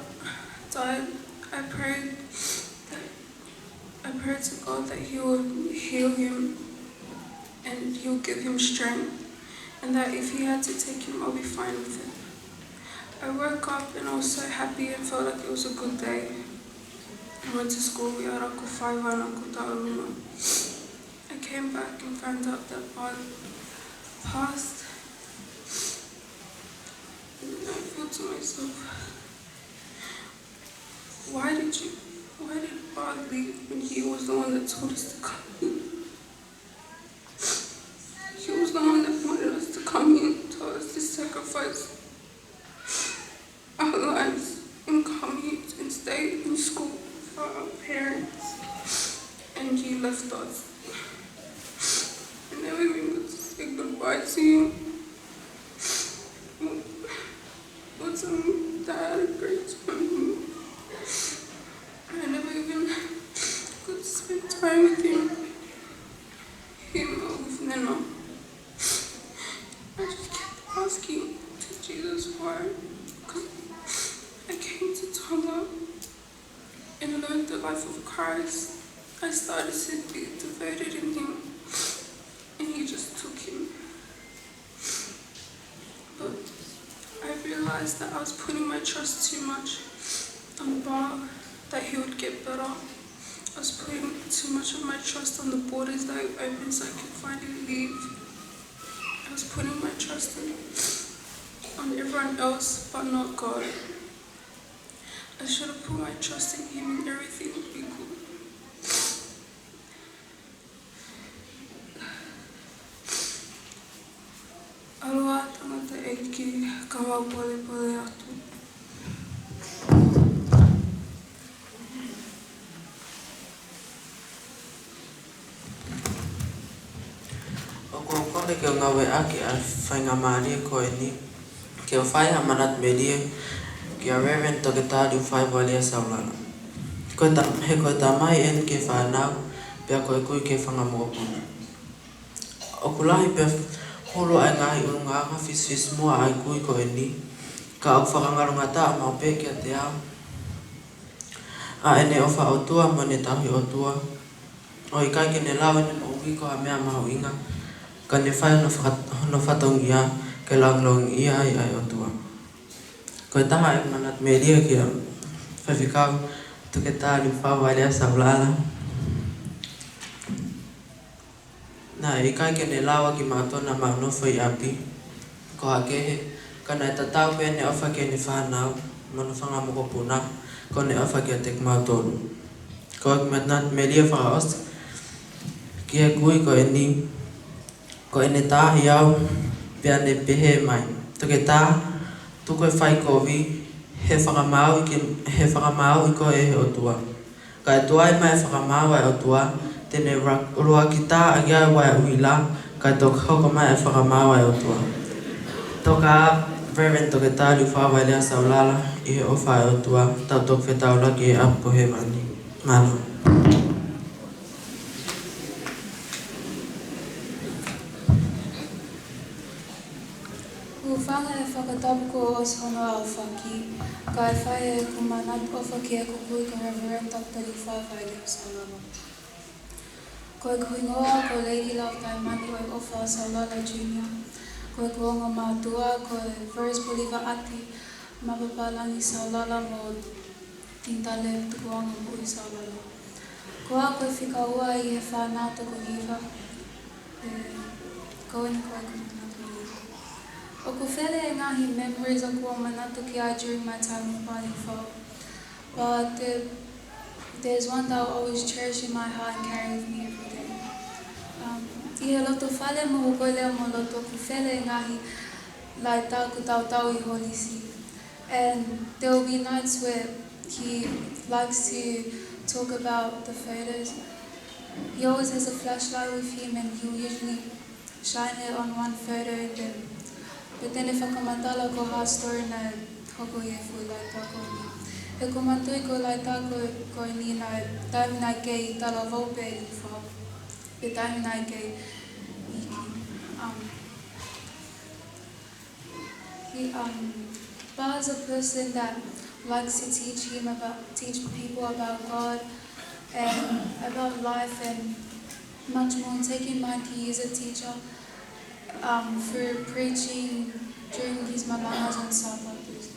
Speaker 7: died, I prayed to God that He would heal him and He would give him strength, and that if He had to take him, I'll be fine with it. I woke up and I was so happy and felt like it was a good day. I went to school, we had Uncle Faiva and Uncle Tauruma. I came back and found out that Pa passed. And I thought to myself, why did Pa leave when he was the one that told us to come here? He was the one that wanted us to come here and told us to sacrifice our lives and come here and stay in school for our parents. And he left us. And then we were able to say goodbye to him. But Dad had a great time here. I never even could spend time with him or with Nana. I just kept asking to Jesus why. I came to Tonga and learned the life of Christ. I started to be devoted in Him, and He just took him. But I realized that I was putting my trust too much on Pa, that he would get better. I was putting too much of my trust on the borders that would open so I could finally leave. I was putting my trust on everyone else but not God. I should have put my trust in Him and everything would be good. Aloha tangata eki kawa pole pole atu.
Speaker 8: Kole ke ngawe aki a whainga maari ko e ni. Ke o whai ha manat media ki a Reverend Toketari whai walia saulala. He koe ta mai en ke whanau pia koe kui ke whangamopuna. O kulahi pia holo ai ngahi urunga anga fis mua ai kui ko e ni. Ka au whakangarunga ta mau pe ki a te au. A ene o wha otua mo ne tahi otua. O i kai ke ne lau ene mo uki ko a mea mahu inga. Ka ne whai no whatongi a ke langlong ia ai otua. Koe taha e manat media ki a whawhikau Toketari whai walia saulala. Na i kai ke ne lawa ki mātona maunofo i api. Ko hakehe, ka nai tatau pe ne ofa ke ne whanau, manu whangamoko puna, ko ne ofa ki a tek mātonu. Ko ak manat media whakaos, ki he kui ko e ni, ko e ne tāhi au, pia ne pehe mai. Toketā, tuko e whai kovi, he whakamau I ko e he otua. Ka e tuai mai whakamau ai otua, tene rua ki tā a gia wai uila, ka e tok hoko mai e whakamau ai otua. Toka Reverend Toketari whai walia saulala, I he ofa ai otua, tau tok whetau laki e apo he mani. Mana.
Speaker 7: Whanga e whakatapu ko o hono au whaki, ka e whai e kumanat o whaki e kukui ka Reverend Dr. Whai walia saulala. Ko e kuhingoa ko Lady Love Taimani o e ofa saulala Junior. Ko e kuonga mātua ko e First Believer Ati, mapapalangi saulala mo tintale tukuanga mo I saulala. Ko a ko e whikaua I he whanau toko hiva, ko e kumanat O ko whele e ngahi memories o kua manatu ki ai during my time with Bali Fo. But there's one that I'll always cherish in my heart and carry with me every day. I he loto whale mo hoko leo mo loto ku whele e ngahi lai tāku tau I Holisi. And there will be nights where he likes to talk about the photos. He always has a flashlight with him and he'll usually shine it on one photo and then but then if whakamatala ko ha story na hoko I e fui lai tāko ni. E ko matui ko lai tāko ko ni na taimi nai kei tala vaupe I whao. Pe taimi nai kei Ba is a person that likes to teach people about God and about life and much more. And take in mind he is a teacher for preaching during his malangas and stuff like this.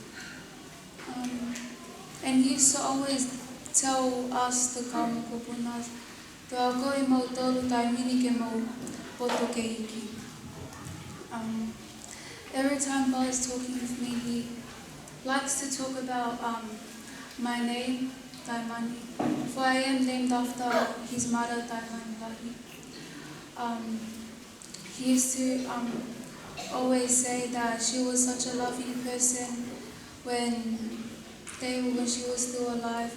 Speaker 7: And he used to always tell us the kamu kupunas, te au koe mau tolu tai mini ke mau poto ke hiki. Every time Ba is talking with me, he likes to talk about my name, Taimani, for I am named after his mother, Taimani Lahi. He used to always say that she was such a loving person when she was still alive,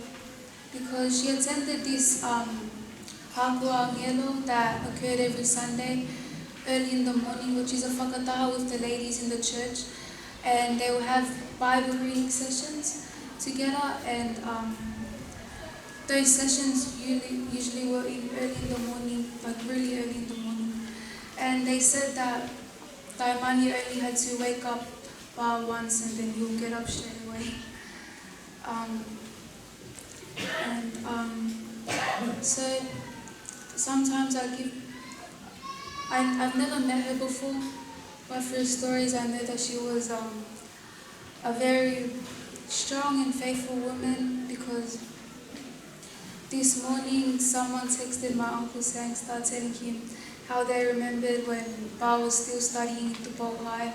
Speaker 7: because she attended this Hakua Angelo that occurred every Sunday early in the morning, which is a whakataha with the ladies in the church, and they will have Bible reading sessions together, and those sessions usually were early in the morning, like really early in the morning. And they said that Taimani only had to wake up once and then he'll get up straight away. So sometimes I've never met her before, but through stories I know that she was a very strong and faithful woman, because this morning someone texted my uncle saying, start telling him how they remembered when Ba was still studying at the Tupou High.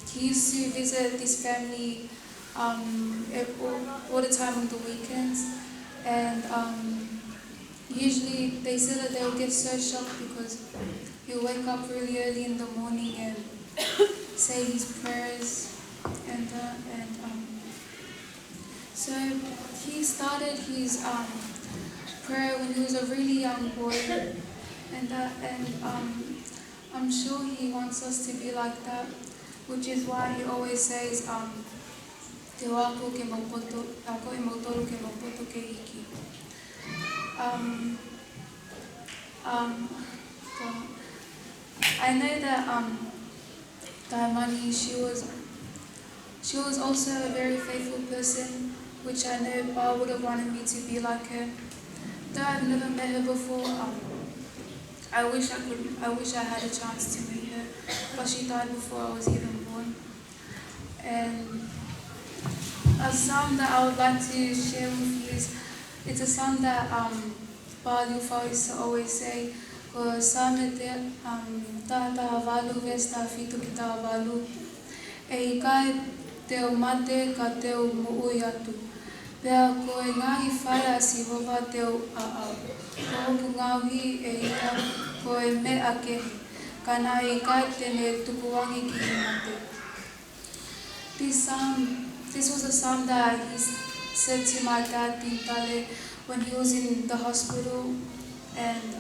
Speaker 7: He used to visit this family all the time on the weekends, and usually they said that they would get so shocked because he would wake up really early in the morning and say his prayers and so he started his prayer when he was a really young boy, and I'm sure he wants us to be like that, which is why he always says Te wako ke maupoto, ako e mautoro ke maupoto ke hiki. I know that Taimani, she was also a very faithful person, which I know Ba would have wanted me to be like her. Though I've never met her before, I wish I had a chance to meet her, but she died before I was even born. And a song that I would like to share with you is, it's a song that Ba Liufau used to always say, ko same te tata valu vesta fitu ki ta valu, e kai teo mate ka teo muui atu, pea ko e ngahi whaia si hova teo aau, ko hopu ngauhi e ika ko e mea kehi, kana e kai tene tukuwangi ki mate. This was a psalm that he said to my dad, Tintale, when he was in the hospital, and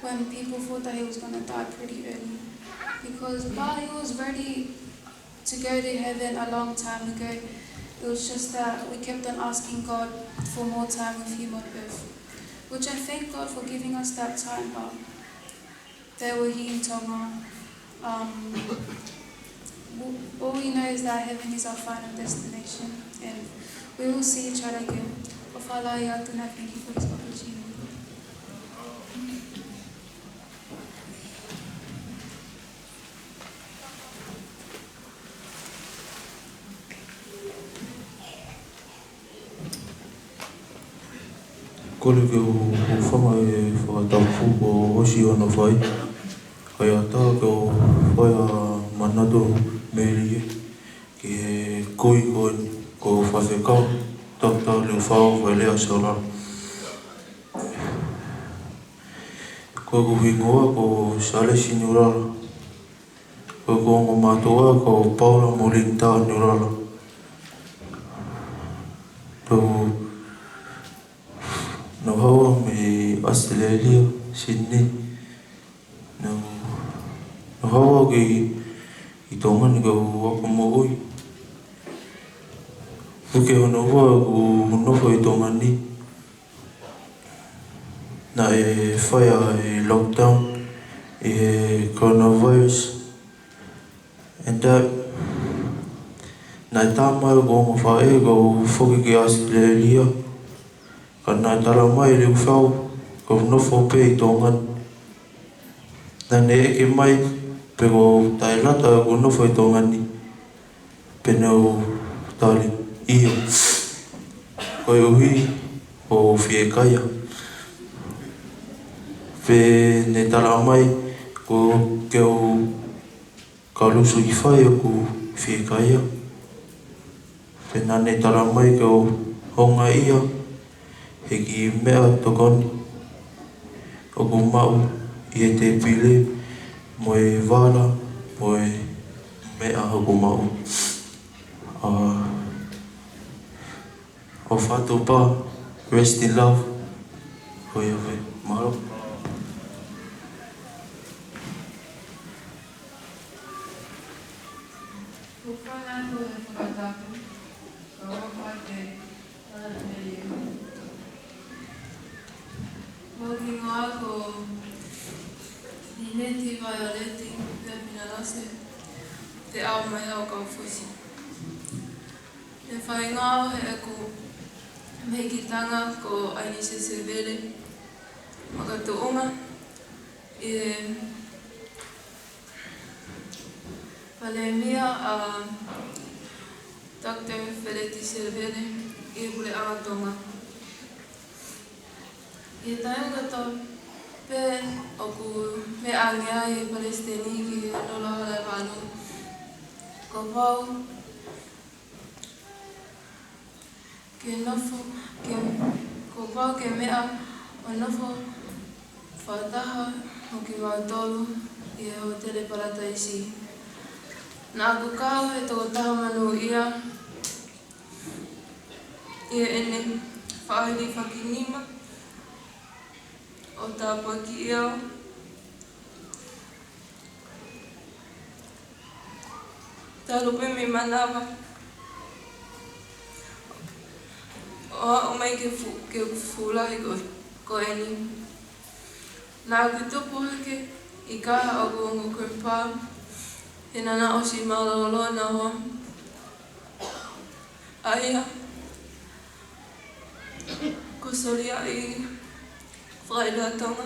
Speaker 7: when people thought that he was going to die pretty early. Because while he was ready to go to heaven a long time ago, it was just that we kept on asking God for more time with him on earth. Which I thank God for giving us that time, but there were he in Tonga. All we know is that heaven is our final destination, and we will see each other again. Thank you for this opportunity.
Speaker 6: Kole ke o whanga e whakataupu o osi ona whai. Kai ata ke o whaia mātou meri ki he kui ko whawhekau, Dr. Leofau vai lea saurara. Ko kuhingoa ko Salesi Nurala. Ko ngō mātua ko Paula Molinta Nurala. Tō no hawa me Australia, Sydney. No hawa ki i tōngani ka waka mo'oi. Puke hono hoa ku nofo i tōngani. Na e whaia e lockdown, e coronavirus. And that, na e tāmai ko ngā whae ko whoki ki Australia. Ka nā tara mai reu whau, ko nofo pe i tōngani. Na ne eke mai, pe ko tai rata ko nofo i tōngani. Pe nau tari iyo. Ko e uhi o Whiekaia. Pe ne tara mai ko keo ka lusu i whai o ku Whiekaia. Pe nā ne tara mai keo honga ia, he ki mea tokoni. O ku mau i e te pile, mo e wala, mo e mea o ku mau. O whātou pā, rest in love, hoi awe, mahalo.
Speaker 7: Walking out or Nineti Violeti, Pinalase, te ao mai au kau fusi. E whai ngāo he aku mehikitanga ko Ainise Severe, Makatuunga, e Palemia a Dr. Feleti Severe, e hule angatonga. I taio kato pe o ku me angia i Palestini ki lola hale wānu. Ko pau ke nofo, ko pau ke mea o nofo whataha o ki Mautolu i e hotele Parataisi. Nā ku kāu e toko taha manu ia i e ene whaahiri whakinima o tā paki iau. Tā lupe mi manawa. O mai ke fulahi ko eni. Nā ku tupu hake i kaha o ku ongo kurpa. He nana o si maulolo na hoa. Aia. Ko soria i whailatonga.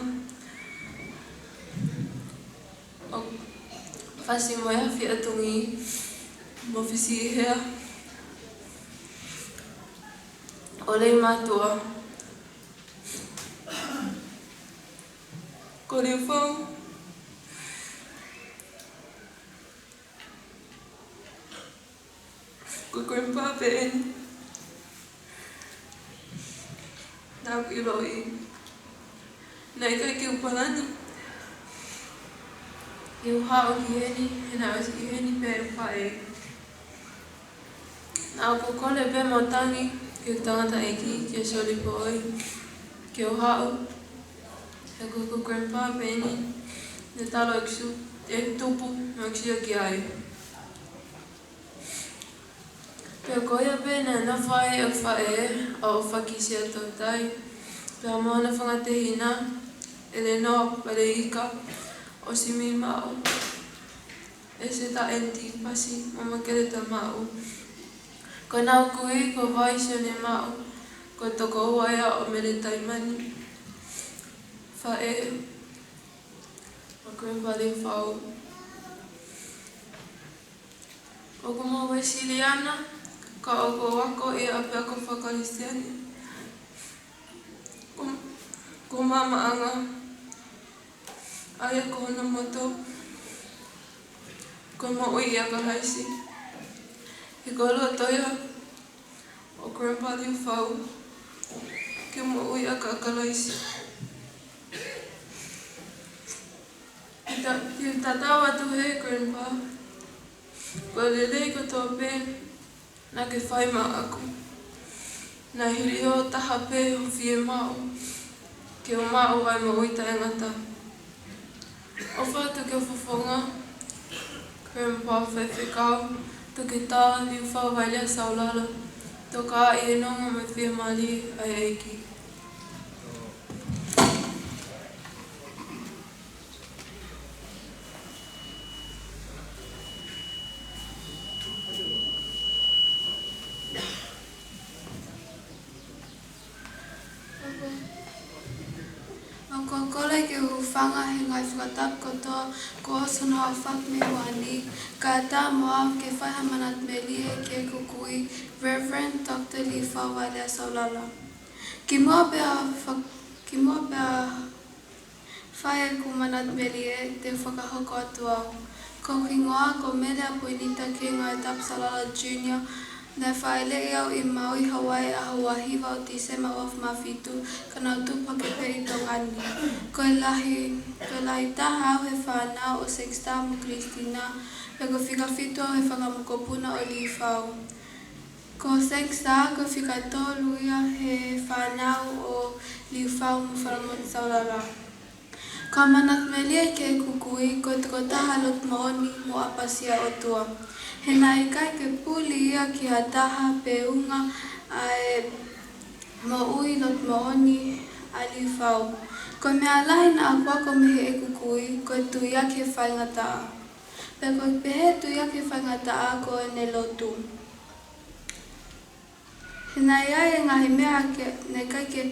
Speaker 7: O whasi mai hawhi atungi mo whisi i hea. O rei mātua. Ko reo whau. Ko grandpa pe eni. Nā ku i roi. Nei kai ki upalani. I uhao ki eni, he nā osi ki eni pe whae. Nā ku kole pe motangi, ki u tangata eki, ki a soli po oi. Ki uhao. He ku grandpa pe eni. Ne talo eksu, e tupu, no eksia ki ai. Pea koia pe nā na whae o whae, o whakisi a tau tai. Pea moana whangatehina, ele no pare ika, o si mi mao. E se ta enti pasi, mama kere ta mao. Ko nau kui, ko vaisio ne mao, ko toko huaia o mere taimani. Whae, o grandpa le whau. O ko mo Wesiliana, ka o ko wako e a pea ko whakaristiani. Ko mama anga, aia ko hana moto. Ko mo ui a kalaisi. He ko loa toia o Grandpa Liu Fau. Ke mo ui a kalaisi. He tatau atu he Grandpa. Ko lelei ko tō pē na ke whai mā aku. Na hiri o taha pē o whie mao. Ke o mao ai mo ui taengata. O whātu ke whawhonga. Grandpa whewhekau. To ke tā Liu Fau vai lea saulala. To ka i e nonga me whie mali ai eiki. Kole ke whanga he ngai whakatap kotoa ko osona hao whak me wani. Ka tā moa ke whaiha manat me lie ke kukui Reverend Dr. Liu Fau vai lea saulala. Ki mua pēa whaia ku manat me lie te whakahoko atu au. Ko kingoa ko melea poinita ke ngai tap salala junior. Na whaelei au I Maui Hawaii a Hawahiwa o Tisema of Mafitu kana o tupa ke pe I tongani. Koe lahi taha au he whanau o Sexta mo Christina pe ko whikawhitu au he whangamukopuna o Liu Fau. Ko Sexta ko whikatolu ia he whanau o Liu Fau mo wharamoni saurara. Ka manat me lia ke kukui ko te ko taha lot maoni mo apasia o tua. He nai kai ke puli ia ki ha taha pe unga ai mo ui lot maoni a Liu Fau. Ko mea lahi na akua ko mehe e kukui ko tu ia ke whaingata a. Pe ko pehe tu ia ke whaingata a ko e ne lotu. He nai ai e ngahi mea ne kai ke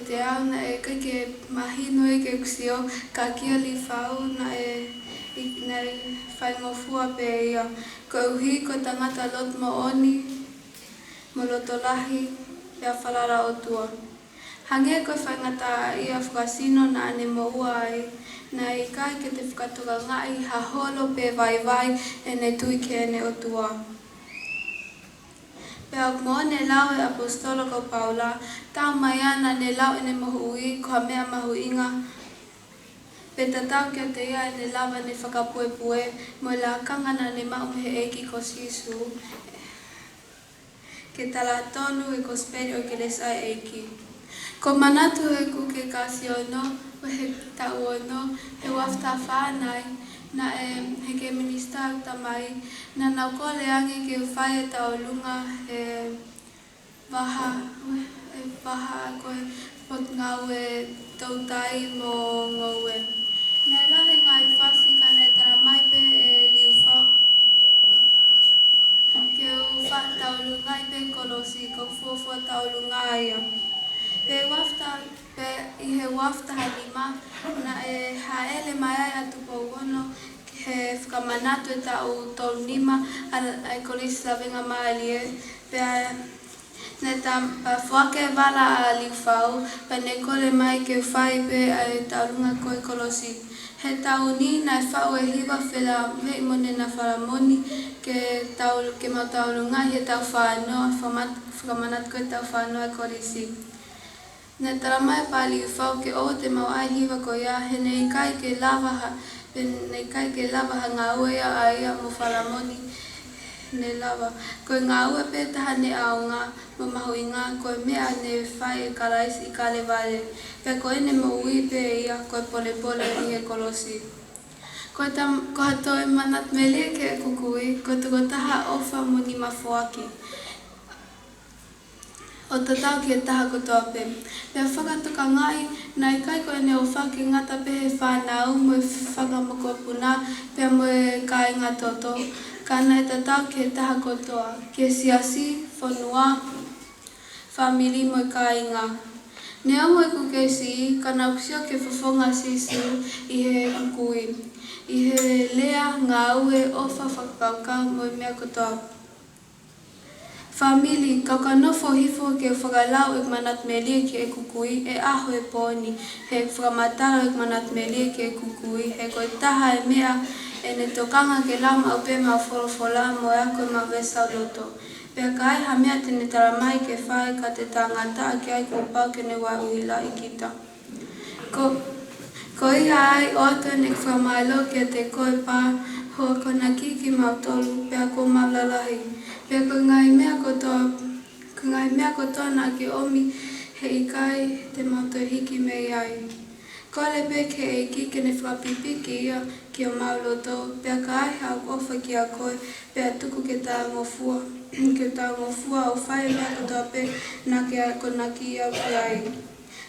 Speaker 7: te au na e kai ke mahino e ke kusio ka kia Liu Fau na e whaingofua pe ia. Ko uhi ko tangata lot maoni mo loto lahi pea whalara o tua. Hange ko whaingata ia whakasino na ane mo ua ai. Na I kai ke te whakatoka ngai ha holo pe vai e ne tui ke ene o tua. Pea mo ne lau e apostolo ko Paula, tau mai ana ne lau ene mahu ui ko ha mea mahu inga. Pe tatau kia te ia ne lawa ne whakapuepue mo la kangana ne mau he eiki ko sisu. Ke tala tonu e ko speri o ke lesai eiki. Ko manatu e ku ke kasi ono, o he tau ono, he wafta whanai, na he ke minista tamai, na nau ko leangi ke whai e tau lunga he waha koe pot ngau e tautai mo ngoue. Nai lahi ngai whasi ka nei tara mai pe e Liu Fau. Ke u wha taulungai pe kolosi ko fuafua taulungai ia. Pe wafta pe I he wafta halima na e haele mai ai atu paugono he whakamanatu e tau tolnima ai kolisi la venga mai lie. Pe ne ta whake wala a Liu Fau pe ne kole mai ke whai pe ai taulunga koe kolosi. He tau ni nai whau e hiwa whila vei mone na wharamoni ke mau taulunga he tau whanoa, whakamanat koe tau whanoa e kolisi. Ne taramai pa Liu Fau ke o te mau ai hiwa ko ia he nei kai ke lava ha ngā ue ia a ia mo wharamoni ne lava. Koe ngā ue pe taha ne aunga mo mahu inga koe mea ne whai e karaisi I kale vale. Pe koe ne mo ui pe ia koe pole I he kolosi. Ko hatoe manat me lie ke kukui ko tuko taha ofa mo ni mafuaki. O tatau ki taha kotoa pe. Pea whakatoka ngai, nai kai koe ne o whaki ngata pe he whanau mo e whakamokopuna pea mo e kai ngatoto. Kana e tatau ki taha kotoa. Ke siasi, whanua, whamiri mo e kai ngā. Ne ongo e kukesi, kana uksio ke whawhonga sisi I he kukui. I he lea ngā ue ofa whakaukau mo I mea kotoa. Famili, kauka nofo hifo ke whakalau e manat me lie ki e kukui e aho e pōni. He whakamataro e manat me lie ki e kukui. He koe taha e mea e ne tokanga ke lama au pe ma wholofola mo ea koe ma vesa loto. Pea ka ai hamea tene taramai ke whae ka te tangata ki ai ko pau ke ne wai uila i kita. Ko ia ai o atu ne whamailo ki te koe pā hoa kona kiki mautolu pea ko maulalahi. Pea ko ngai mea kotoa na ki omi he ikai te mautoi hiki me iai. Ko le pe ke e kike ne whapipiki ia ki o mauloto pea ka ai hau ofa ki a koe pea tuku ke tā ngofua. Ke tā ngofua o whae mea kotoa pe na ke a kona ki au ki ai.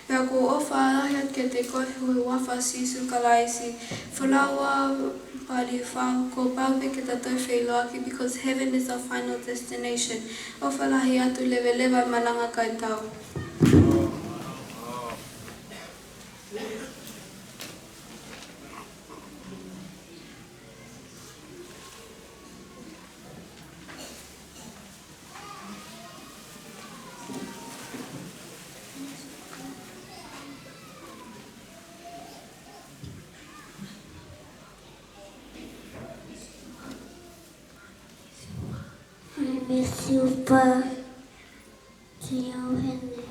Speaker 7: Pea ko ofa alahiat ke te koe hui wafa sisu kalaisi. Whalaua pari whau ko pau pe ke tatoi whailoaki because heaven is our final destination. Ofa lahi atu lewe lewa malanga kai tau.
Speaker 9: Siupa te au hene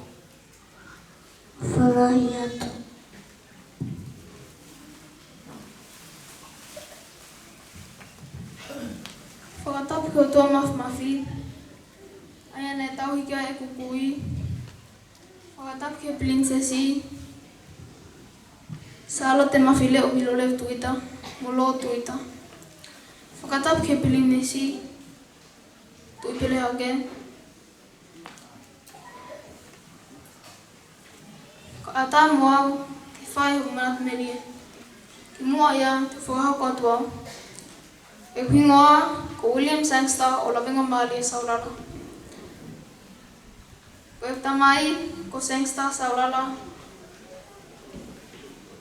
Speaker 9: whalahi atu.
Speaker 10: Whakatapu ko toa mafi. Aia ne tauhiki ai e kukui. Whakatapu ke princesi. Salo te mafi leo milo leo tuita. Molo tuita. Whakatapu ke princesi. Tui pele hauke. Ka ata moau ke whae hu manat merie. Ki mua ia te whakahau katoa. E huingoa ko William Sangster o Lavenga Mali e Saurala. Ko e tamai ko Sangster Saurala.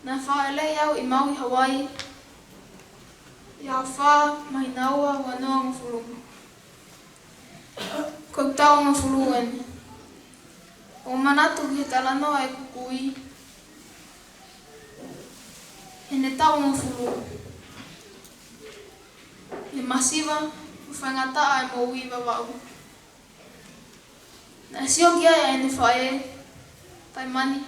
Speaker 10: Na whae le iau I Maui Hawaii. Ia wha mahinaua wanoa ngafulungu. Ko tau ngafuluen. O manatu ki talanoa e kukui. E ne tau ngafulu. E masiva whangata ai mo wiwa wau. Na sio ki ai ne whae tai mani.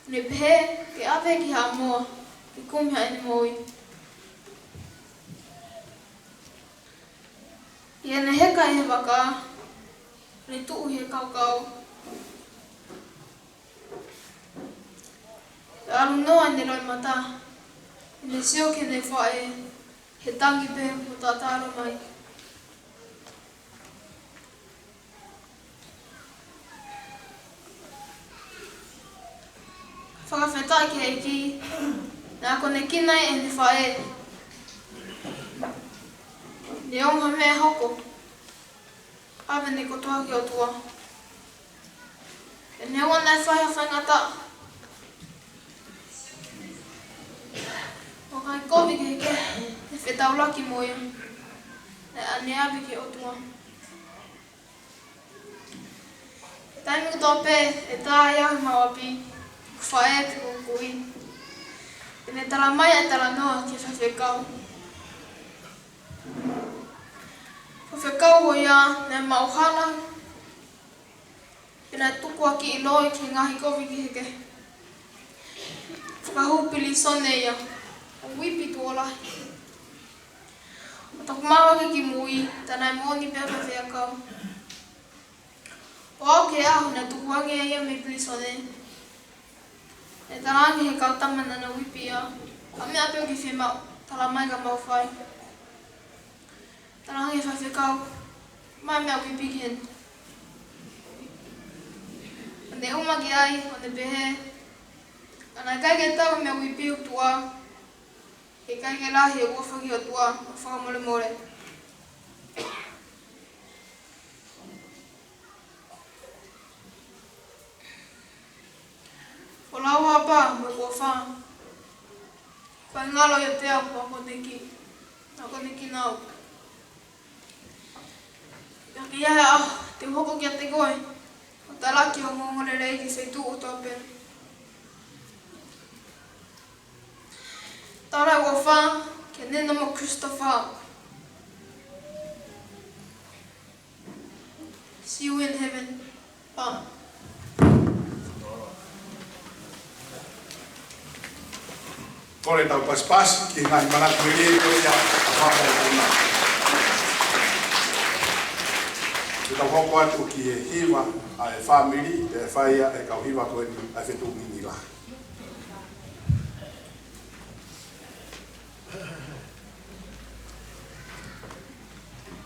Speaker 10: Ne pehe ke ape ki ha moa. Ki kumia e moi. Ia ne heka e waka, ne tuu he kaukau. E alu noa ne roi mata, ne sio ke ne whae, he tangi pe mo tātaro mai. Whakawhetai ki heiki, nā kone kinai e ne whae. Ne onga mea hoko. Awe ne kotoa ki o tua. E ne onga nai whaia whaingata. O kai kovi ke heke, ne whetaulaki moia. Ne awe ki o tua. Taimi kutoa pe, e tā iahi mawapi, whae te kukui. E ne tala mai e tala noa ki whawhekau. Whawhekau o ia, ne mauhala. E nei tuku aki I loi ki ngahi kovi ki heke. Whakahupili sone ia, o wipi tuolahi. O taku mawake ki mui, tanai moni pia whawhekau. O au ke ahu ne tuku ange ia me pili sone. E tarangi he kau tamana na wipi ia. A mea peo ki whemau, tala mai ka mau whai. Tarangi whawhekau, mai mea wipi ki hen. O ne umaki ai, o ne pehe. Ana kai ke tau mea wipi o tua. He kai ke lahi e uawhaki o tua, o whakamole more. O lau hapa, me kua wha. Whai ngalo i o te au, wako neki. Wako neki nau. Ki iahe ah, te hoko ki a te koe. O talaki o ngongore rei ki sei tu o tō pēr. Tārai ua wha, Ke nena mo Christopher. See you in heaven. Bye.
Speaker 1: Kore tau pas ki ngai manat mili ko ya apa puna. Kita hoko atu ki e hiwa a e family e faia e kau hiwa ko ni a fetu minila.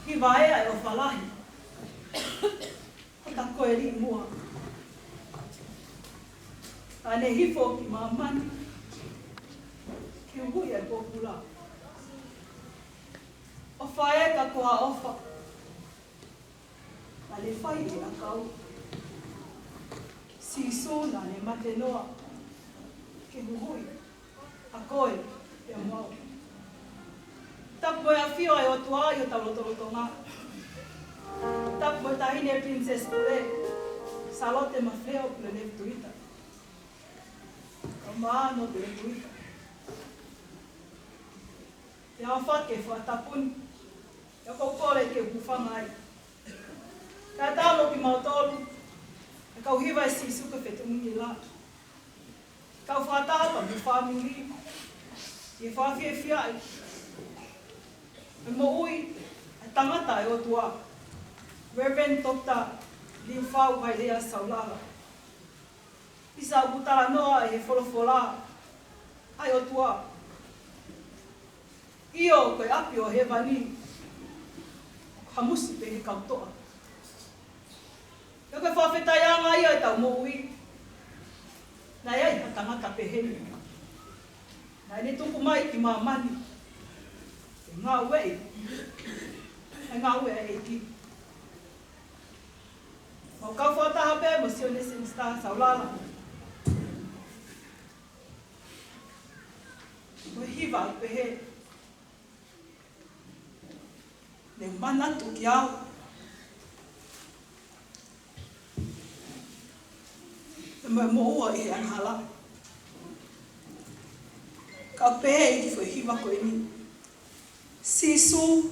Speaker 11: Hiwa e o falahi. Hota koe ri mua. Ane hifo ki mamani. Ki hui e popula. O whae ka kua ofa. Na le whai e a kau. Si sona ne mate noa. Ki hui. A koe e mau. Tapo e a whio e o tua i o tauloto ngā. Tapo e tahine Princess Pule. Salote mawheo pule le tuita. Ka maano te le tuita. Te hao whake whaatapuni. E kou kore ke hufanga ai. Ka tālo ki mautolu. E kau hiwa e sisuka whetungi la. Kau whaatapa mi whamiri. I whawhia whia ai. E mo ui, e tangata e o tua. Reverend Dr. Liu Fau Haidea Saulala. Isa utara noa e wholofola. Ai o tua. Io koe api o he wani. Hamusi pe he kautoa. Io koe whawhetai anga ia e tau mo ui. Na iai ha tangata pe heni. Na ene tuku mai ki mamani. E ngā wei. E ngā wei e ki. Mau kau whataha pe mo sione Singstar Saulala. Koe hiwa pe he. Le manatu ki au. E mai moua e anhala. Ka pehe i ki fwe hiwa koe ni. Sisu,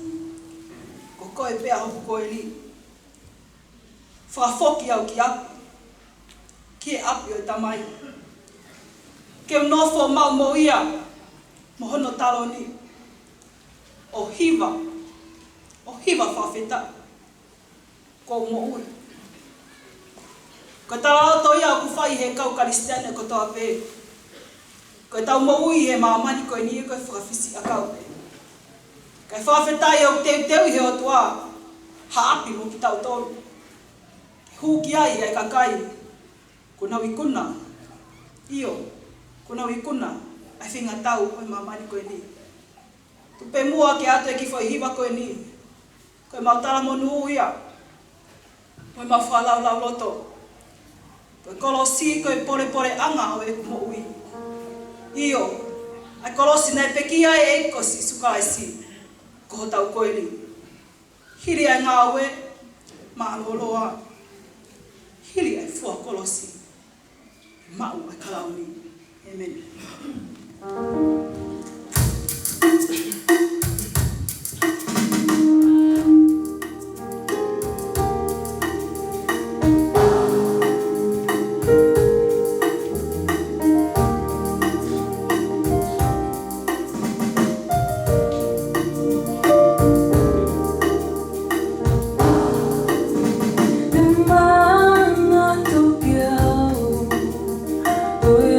Speaker 11: ko koe pea hoku koe ni. Whaafoki au ki api. Ki e api o tamai. Ke unofo mau mo ia. Mohono talo ni. O hiwa. O hiwa whawheta. Ko mo ui. Ko tala to ia ku whai he kau karistiane ko toa pē. Ko tau mo ui he mamani koe ni koe whakawhisi a kau pē. Kai whawhetai au teu he o tua. Ha api mo ki tau tolu. Huki ai e kakai. Kuna wikuna. Io. Kuna wikuna. Ai whinga tau koe mamani koe ni. Tupe mua ke ato e ki whai hiwa koe ni. Koe mautara monu ia. Koe mawhalau lau loto. Koe kolosi koe pore anga o e kumo ui. Io. Ai kolosi nei pekia e eikosi sukaisi. Ko tau koe ni. Hiri ai ngā ue. Maaloloa. Hiri ai fua kolosi. Mau ai kalauni. Amen.
Speaker 12: Tôi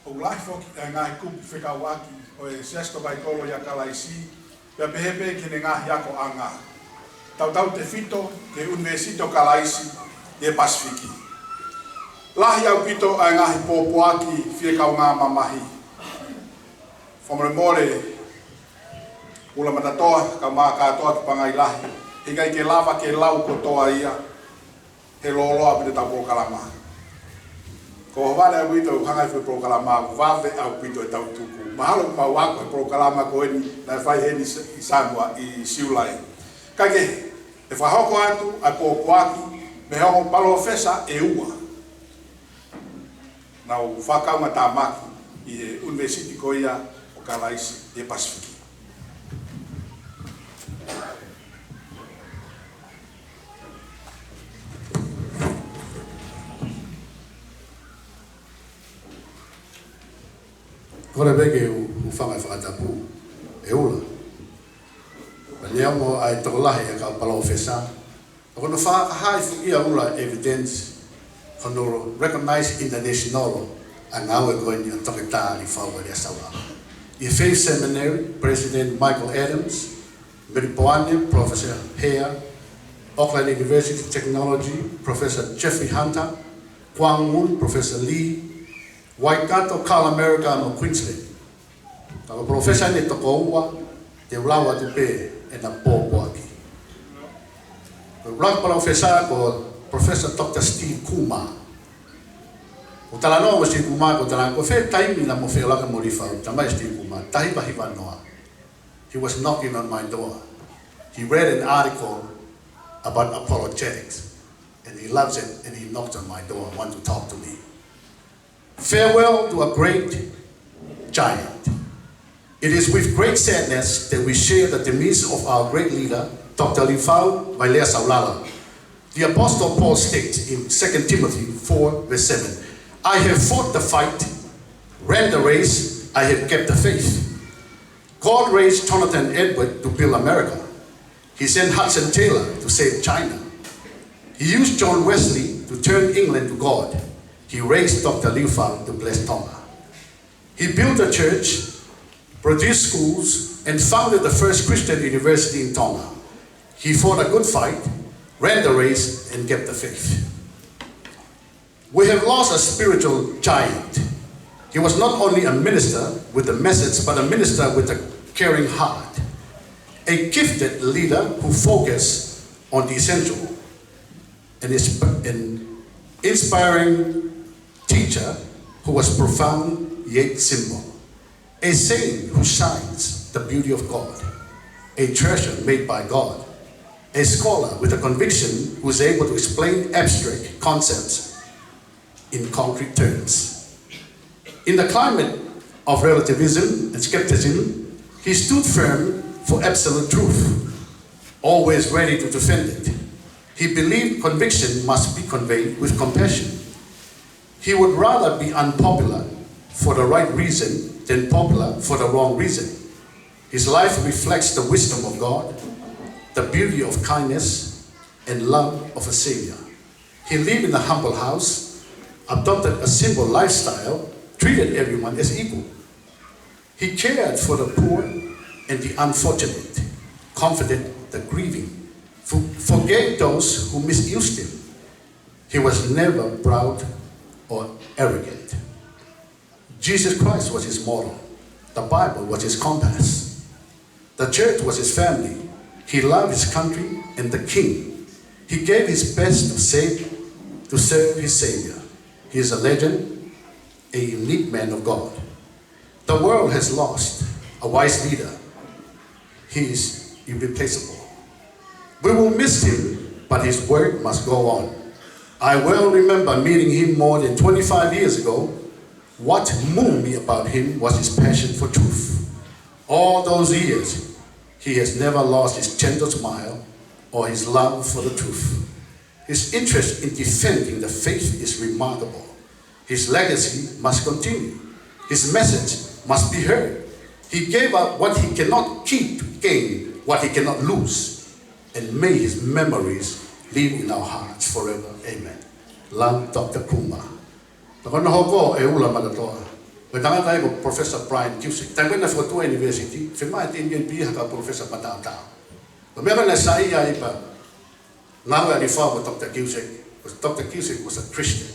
Speaker 1: Ulahi foki ngai kupi whekawaki o e sesto vai kolo ya kalaisi ya pehepe ki ngahi yako anga. Tau te fito ke Universito Kalaisi e Pasifiki. Lahi au pito a ngahi pōpoaki whiekau ngā mamahi. Whamare more ula matatoa ka mā katoa ki pangai lahi. Hikai ke lava ke lau kotoa ia he loloa pite tau pōkalama. Ko hawale au pito hangai whi pōkalama vave au pito e tau tuku. Mahalo ma wako he pōkalama ko eni na whai heni i Sanua i Siulai. Kake e whahoko atu a pōpoaki me hongo palo fesa e ua. Na o whakaunga tā maki i e University ko ia o Kalaisi e Pasifiki.
Speaker 12: Kore beke u whangai whakatapu e ula. Ma lea mo ai tokolahi e ka palo fesa. Kono whakahai whukia ula evidence kono recognize international Angau e koe ni a toke tā li whau e sawa. I Faith Seminary, President Michael Adams, Meripoane, Professor Hare, Auckland University Technology, Professor Jeffrey Hunter, Kwang Moon, Professor Lee, Waikato, Kala America, no Queensland. Taka professor ni toko ua, te ulawa te pe e na pōpua ki. Rak professor ko Professor Dr. Steve Kumar. O tala noa mo Steve Kumar ko tala ko fe taimi na mo fe laka mo rifau, tamai Steve Kumar, tahi hiva noa. He was knocking on my door. He read an article about apologetics, and he loves it, and he knocked on my door, want to talk to me. Farewell to a great giant. It is with great sadness that we share the demise of our great leader, Dr. Lifau Vailea Saulala. The Apostle Paul states in 2 Timothy 4, verse 7, I have fought the fight, ran the race, I have kept the faith. God raised Jonathan Edward to build America. He sent Hudson Taylor to save China. He used John Wesley to turn England to God. He raised Dr. Liu Fang to bless Tonga. He built a church, produced schools, and founded the first Christian university in Tonga. He fought a good fight, ran the race, and kept the faith. We have lost a spiritual giant. He was not only a minister with a message, but a minister with a caring heart. A gifted leader who focused on the essential. An inspiring teacher who was profound yet simple. A saint who shines the beauty of God. A treasure made by God. A scholar with a conviction who is able to explain abstract concepts in concrete terms. In the climate of relativism and skepticism, he stood firm for absolute truth, always ready to defend it. He believed conviction must be conveyed with compassion. He would rather be unpopular for the right reason than popular for the wrong reason. His life reflects the wisdom of God, the beauty of kindness, and love of a Savior. He lived in a humble house, adopted a simple lifestyle, treated everyone as equal. He cared for the poor and the unfortunate, comforted the grieving, forgave those who misused him. He was never proud or arrogant. Jesus Christ was his model. The Bible was his compass. The church was his family. He loved his country and the king. He gave his best to serve his Savior. He is a legend, a unique man of God. The world has lost a wise leader. He is irreplaceable. We will miss him, but his work must go on. I well remember meeting him more than 25 years ago. What moved me about him was his passion for truth. All those years, he has never lost his gentle smile or his love for the truth. His interest in defending the faith is remarkable. His legacy must continue. His message must be heard. He gave up what he cannot keep to gain what he cannot lose. And may his memories live in our hearts forever. Amen. Lang Dr. Kumar. Nakono hoko e ula magatoa. Wetanga tayo Professor Brian Cusick. Tayo na Futua University. Firma iti Indian piha ka Professor Matata. Meron na sa iya ipa. Ngawa alifaw ko Dr. Cusick. Dr. Cusick was a Christian.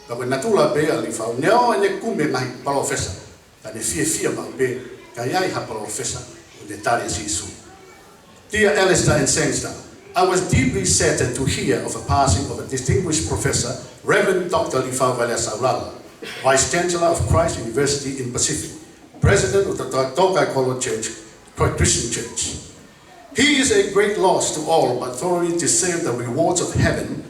Speaker 12: Kapag natula be alifaw. Neo ane kumbe na Professor. Kani fia ma be. Kaya iha Professor. Detalhe sisu. Dear Alistair and Sangster, I was deeply saddened to hear of the passing of a distinguished professor, Reverend Dr. Lifau Vailea Saulala, Vice Chancellor of Christ University in Pacific, President of the Tokai Kolo Church, Christian Church. He is a great loss to all but thoroughly deserve the rewards of heaven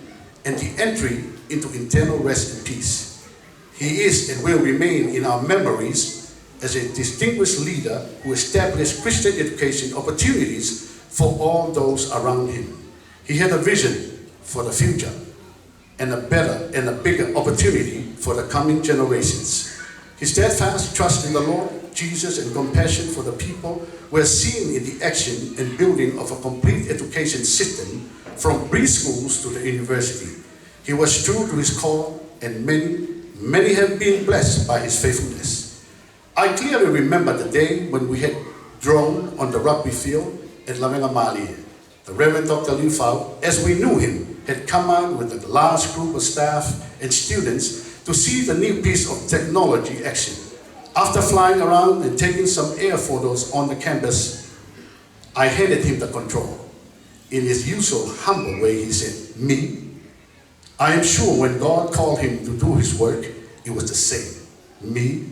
Speaker 12: and the entry into eternal rest and peace. He is and will remain in our memories as a distinguished leader who established Christian education opportunities for all those around him. He had a vision for the future and a better and a bigger opportunity for the coming generations. His steadfast trust in the Lord Jesus and compassion for the people were seen in the action and building of a complete education system from preschools to the university. He was true to his call, and many Many have been blessed by his faithfulness. I clearly remember the day when we had drawn on the rugby field at Lavenga Mali. The Reverend Dr. Liu Fao, as we knew him, had come out with a large group of staff and students to see the new piece of technology action. After flying around and taking some air photos on the campus, I handed him the control. In his usual humble way, he said, "Me? I am sure when God called him to do his work, it was the same. Me?"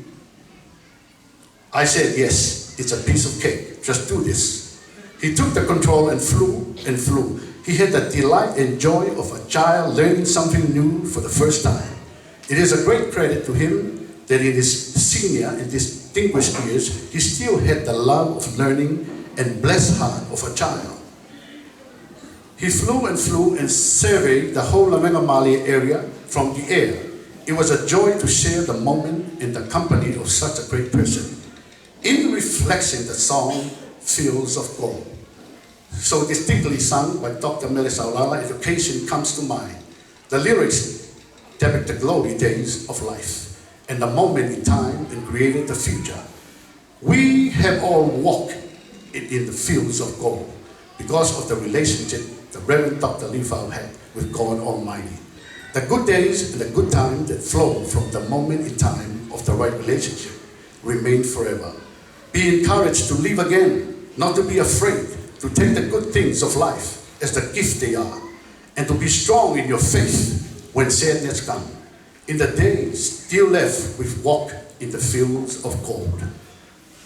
Speaker 12: I said, "Yes, it's a piece of cake. Just do this." He took the control and flew and flew. He had the delight and joy of a child learning something new for the first time. It is a great credit to him that in his senior and distinguished years, he still had the love of learning and blessed heart of a child. He flew and surveyed the whole Lavenga Mali area from the air. It was a joy to share the moment in the company of such a great person. In reflection, the song Fields of Gold, so distinctly sung by Dr. Melissa Olala, Education comes to mind. The lyrics depict the glory days of life and the moment in time and created the future. We have all walked in the fields of gold because of the relationship the Reverend Dr. Liu Fao had with God Almighty. The good days and the good times that flow from the moment in time of the right relationship remain forever. Be encouraged to live again, not to be afraid, to take the good things of life as the gift they are, and to be strong in your faith when sadness comes. In the days still left, we walk in the fields of gold.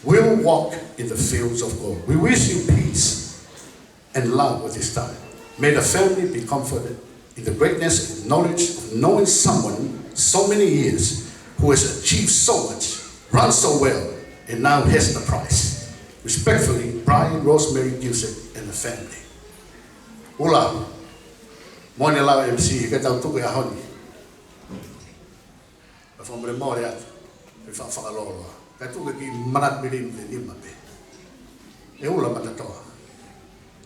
Speaker 12: We'll walk in the fields of gold. We wish you peace and love at this time. May the family be comforted in the greatness and knowledge of knowing someone so many years who has achieved so much, run so well, and now has the prize. Respectfully, Brian Rosemary Giussett and the family. Ula, mone lau MC, ka tau tuku a honi. Ka whamre mōre atu, e whawhakaloloa. Ka tuku ki manat mirin te nima pe. E ula matatoa.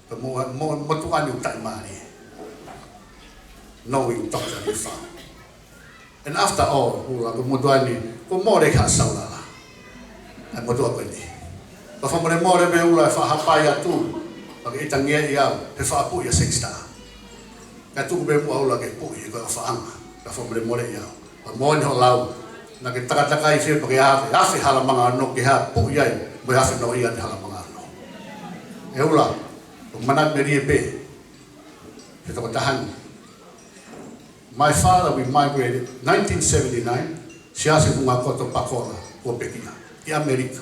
Speaker 12: Ka mo tuani utai maani. Knowing Dr. Liu Fao. And after all, ula ka mo tuani, ko mōre ka saulala. Ai mo tua koe ni. Ka whamre mōre me ula e whahapai atu. Pag itangia i au, he whaapu ia sengstar. Ka tuku me mua ula ke pui i koe whaanga. Ka whamre mōre i au. Pa mōni ho lau. Na ke takataka i whia pake hawe. Awhi hala mga anō ke hea pui ai. Mo awhi no ia te hala mga anō. E ula, o manat me rie pe. He toko tahani. My father, we migrated 1979. Siasi kunga koto pakola. Ko Pekina. I Amerika.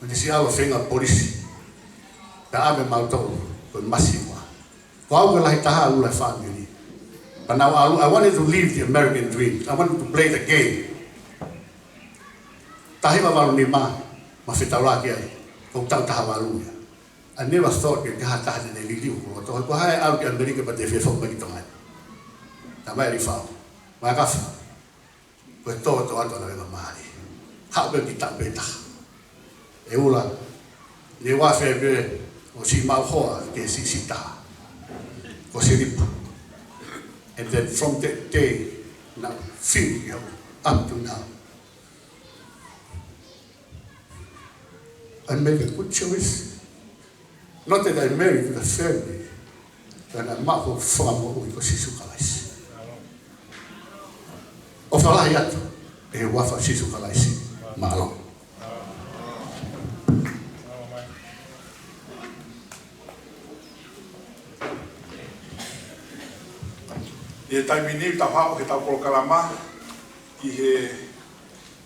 Speaker 12: Mani si awa whenga polisi. Ta ame mautoro. Ko masiwa. Ko au lahi taha ula family. But now I wanted to live the American dream. I wanted to play the game. Tahiwa walu ni ma whitauraki ai. Ko tau taha walu ia. I never thought that kaha taha ne liliu. Ko hae au ki Amerika pa te whewhok maki tongai. Ta mai rifao. Mai kafa. Ko e tō to ato na wenga maari. Hape ki tape taha. E ula. Ne wawhe be o si mau hoa ke si si taha. Ko si ripa. And then from that day, now, feel up to now, I make a good choice. Not that I married with a family, but I'm not a farmer who is Sisukalais. Of Alayat, a wafa Sisukalais, Malon.
Speaker 1: E taimini tau hao he tau kolokalama i he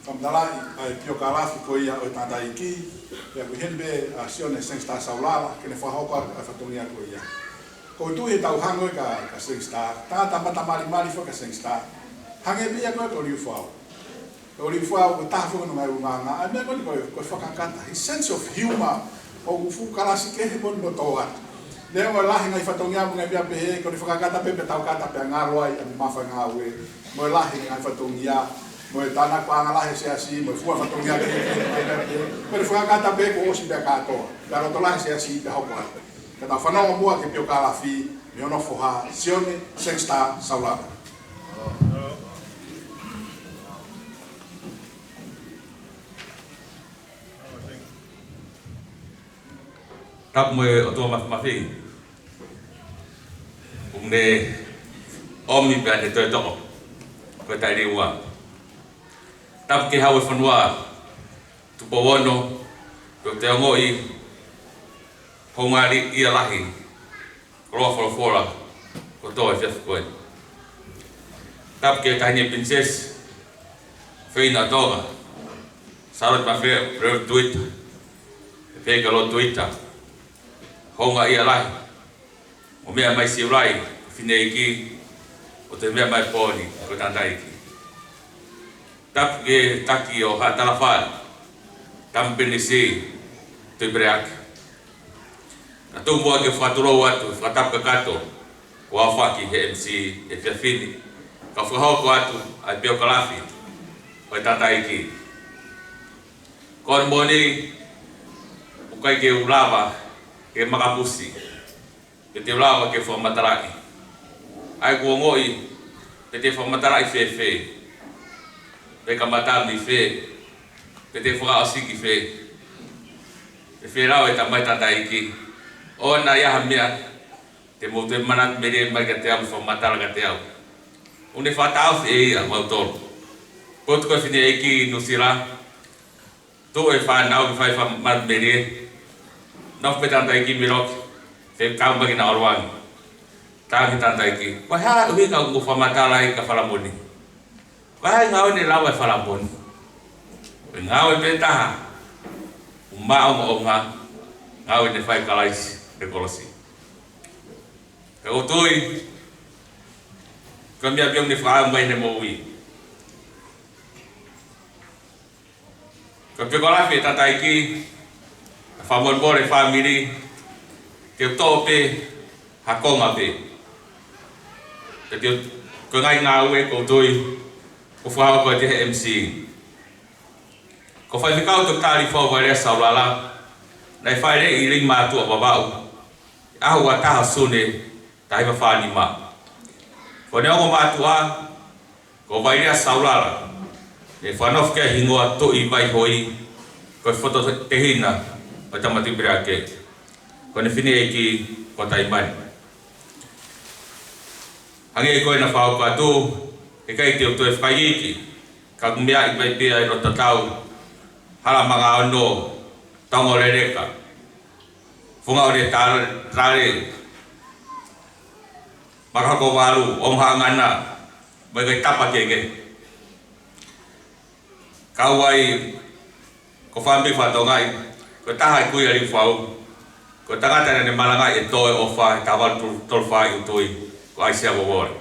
Speaker 1: whamdalai ai pio kalafi ko ia o tata iki e aku henbe a sione Sengstar Saulala kene whahoka a whatongia ko ia. Ko tu he tau hango ka Sengstar, tata matamari mari fo ka Sengstar. Hange bia koe ko Liu Fao. Ko Liu Fao ko tafu no mai umanga, a mea ko whakakata. His sense of humor o ufu kalasi ke he mon botoat. Leo lahi ngai whatongia mga bia pehe, ko ni whakakata pepe tau kata pe ngaroai a mi mawha ngawe. Mo lahi ngai whatongia, mo e tana kwa ngalahi se asi, mo fua whatongia ke mo ni whakakata pe ko osi pe katoa. Pero to lahi se asi pe haupa. Kata whanonga mua ke pio kalafi, mi ono foha, sione, Sengstar Saulala.
Speaker 13: tap mo o to mafi ne omi ba de to ko tai riwa tap ke hawe fanwa tu powono ko te ngoi hongari ia lahi ko fora ko to e ko tap ke tanya princess feina toga sarat ma fe tweet fe galo twitter honga ia lahi o mea mai siurai fineki o te mea mai poni ko tandai ki tap ke taki o ha talafa kampeni si te break na tu mo ke faturo watu fatap ka kato wa fa ki MC e fini ka fu ho ko atu a pio kalafi o tandai ki kon moni o kai ke ulava ke makapusi ke te ulava ke fo mataraki ai ko ngoi ke te fo mataraki fe pe kamatami fe ke te fo asiki fe e fe rao e tamai tandai ki o na ya hamia te mo te manat mere mai ke te am fo matara ke te au une fatau fe a motor pot ko fini e ki no sira to e fa nau fa mat mere no pe tandai ki mirok fe ka bagi na orwan ta ki tandai ki wa ha wi ka mo fa matara ka fala moni wa ngau ni lawa fala moni ngau e pe ta ma o nga ngau ni fa kalais de kolosi ka o toi ka mi abiong ni fa mai ne mo wi ka pe kola fe tandai ki fa bon bore family ke tope hakonga pe ke ko ngai ngau e ko toi ko fa ko te MC ko fa fikau to tari fo va re saulala nai fa re i ring ma tu babau a wa ta sune tai va fa ni ma ko ne o ma tu a ko va re saulala e fa no ke hingo to i vai hoi ko foto te hina o tamati brake ko ne fini e ki ko tai mai hange ko na fa ko tu e kai te to e fa ki ka kumia i vai pe ai ro tatau hala mga ano tango rereka funga ore tare maka ko walu om hangana bagai tapa kege kawai ko fambi fatongai ko tahai ku yari fau ko tangata ne malanga e toe ofa tawal tol fa i toi ko ai sia bobor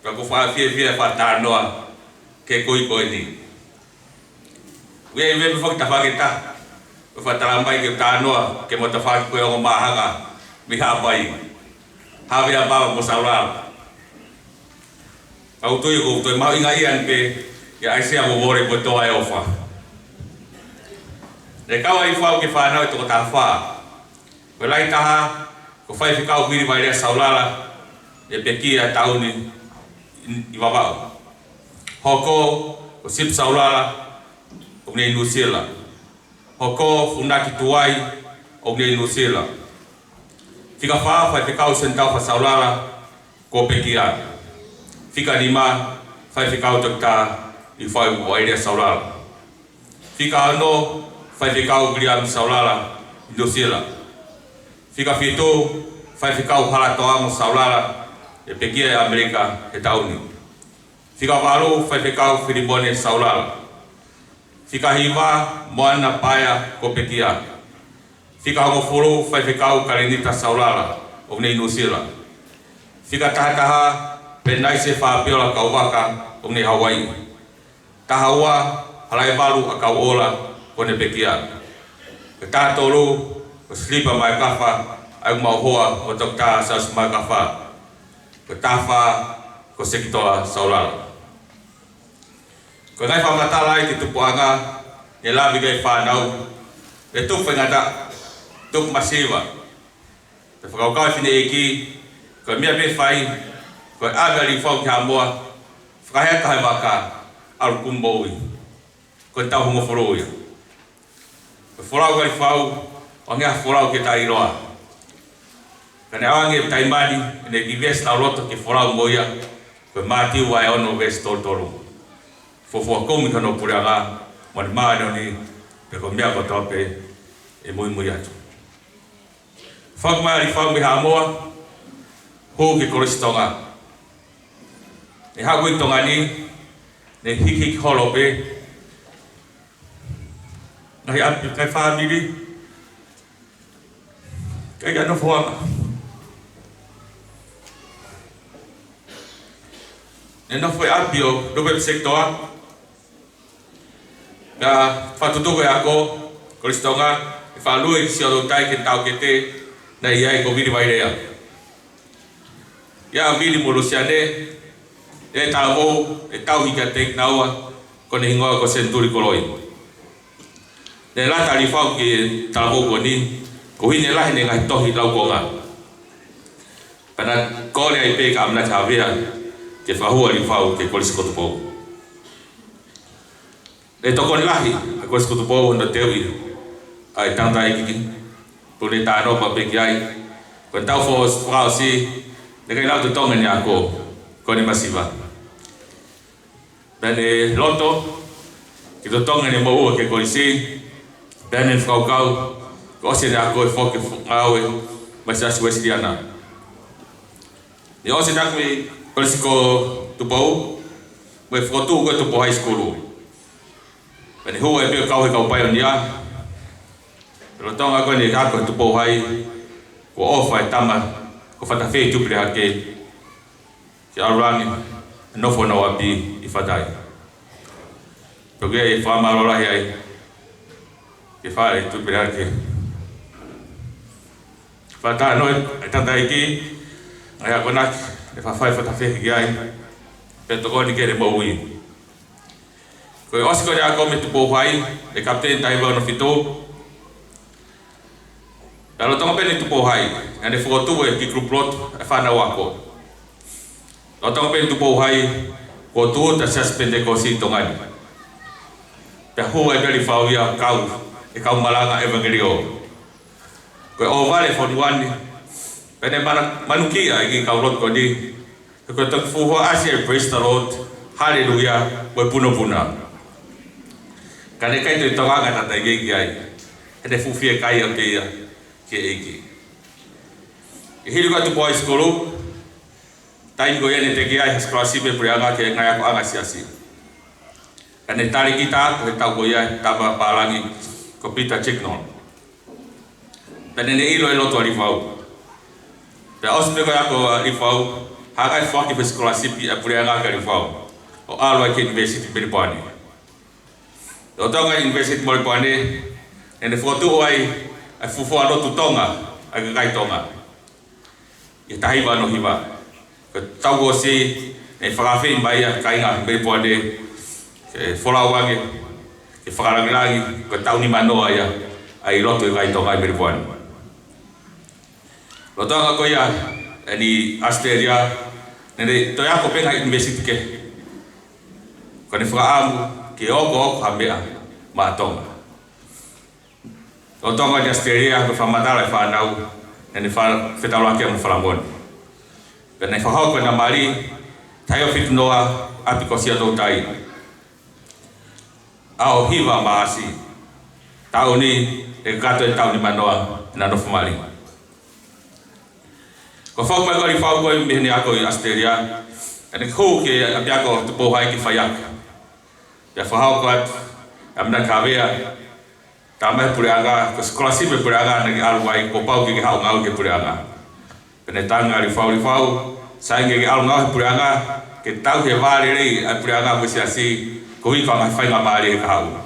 Speaker 13: ko fa fie fa tanoa ke koi ni we fo ta fa kita fa talambai ke tanoa ke mo ta fa ko o mahanga mi ha pai ha via ba mo saura au to yo to ma inga ian pe ya ai sia mo bore po to ai ofa de ka wai fa ke fa na to ta fa ko lai ta ha ko fa fi ka o vi vai saulala e pe ki a tauni i baba hoko ko sip saulala o nei nusela hoko funaki tuai o nei nusela fika fa fika o sentau fa saulala ko pekia fika lima fika o dokta i fa o area saulala fika no fika o griam saulala nusela fika fito fika o halatoa mo saulala e pekia Amerika e tauni fika valo fika o filibone saulala fika hiva moana paya ko pekia fika ho folo fai fikau kalenita saulala o nei nusila fika taha penai se fa piola kaubaka o nei Hawaii tahawa halai valu akauola ko ne pekia ta tolu ko slipa mai kafa ai mau hoa o dokta sas mai kafa ko tafa ko sekitoa saulala ko ngai fa matala i tu puanga e la bigai fa nau e tu fa ngata tu masiva te fa ka fine eki ko mia be fai ko aga li fa ka mo fa ha ka baka al kumbo ko ta ho mo foro ya ko fora ga fa o ngea folau ke tai roa. Kane awange tai mani, ne kives na loto ke folau moia, koe mātiu wai ono ves tolu. Fofua komi kano pureanga, mani maano ni, pe ko mea ko tope, e mui atu. Whakmaari whakmi hamoa, hou ke koristonga. E hagui tonga ni, ne hiki holope, ngai api kai whamiri, kai ano whuanga. Ne nofo e api o rupe sektoa, nga whatutuko e ako, koristonga, e whalui si o tai ke tau ke te, na iai ko viri vairea. Ia viri mulusiane, e tāwou, e tau hika teik naua, kone hingoa ko senturi koroi. Ne lata li whau ki tāwou ko ni, ko hine lahi ne ngai tohi lau konga. Pana kore ai peka amna tāwea, ke whahua li whau ke kolisi kotupou. E toko ni lahi, a kolisi kotupou honda teui, ai tangta e kiki, pune tāno pa peki ai, ko tau whao si, ne kai lau te tonga ni ako, kone masiva. Bene loto, ki to tonga ni maua ke kolisi, bene whakau, ko ose ni ako e whoke ngau e, masiasi wesiriana. Ni ose nak mi kolisi ko tupau, me whotu ko tupo high school. Bene hua e pio kau he kau pai o nia, pero tonga ko ni ako tupo hai, ko ofa e tama, ko whatawhi tupire hake, ki arurangi, nofo no api i whatai. Toge e whamarolahi ai, ki whae tupire hake. Whatai noi, e tanta iki, ai ako nak, e whawhai whatawhi ki ai, pe toko ni kere maui. Ko e osi ko ni ako me tupo hai, e kapten taiwa no fito, Kalau tonga pene tupo hai, ane fotu e ki gruplot e whana wako. Kalau tonga pene tupo hai, ko tu ta suspende ko si tongani. Pe hua e peri whau ia kau, e kau malanga evangelio. Ko e o vale fonuani, pene manukia e ki kau lot ko di, ko tok fuhua asia praise the Lord, hallelujah, ko e puna. Kane kai tu tonga ngata ta gegi ai, ene fufie kai a peia. Ke eki. E hiri kwa tupo high school, taimi ko iene te ki ai hasklasipe prianga ke ngai ako anga siasi. Kane tari kita ko he tau ko ia taba palangi ko Peter Chiknon. Pene ne ilo e loto a rifau. Pe osme ko ako rifau, hakai whaki pe sklasipe a prianga ke rifau. O alo ke University Meripane. O tonga University Meripane, ene fotu ai ai fufua no tutonga ai kai tonga e tai va no hiva ko tau si e whakafi mai a kai nga me pode e fola wange e whakarangirangi ko tau ni manoa ia ai roto e kai tonga me pode lo tonga ko ia ni Australia ne to ya ko penga university ke ko ne whakaamu ke oko hamea ma tonga. O tonga ni Australia ko whamatara e whanau, e ni whetauloa kia mo whalamoni. Pena i whahau koe na mari, tai o whitu noa api ko sia tau tai. Ao hiva maasi, tau ni e kato e tau ni manoa na nofu mari. Ko whau mai kori whau koe mihini ako i Australia, e ni kou ke api ako tupo hai ki whaiaka. Pea whahau koe amna kawea, Tamai pureanga, ko skolasipe pureanga nagi alwai ko pau ki hau ngau ke pureanga. Pene tanga ri fau, sainge ki al ngau pureanga ke tau he vale rei a pureanga musiasi ko i ka mai fai ngamari ka hau.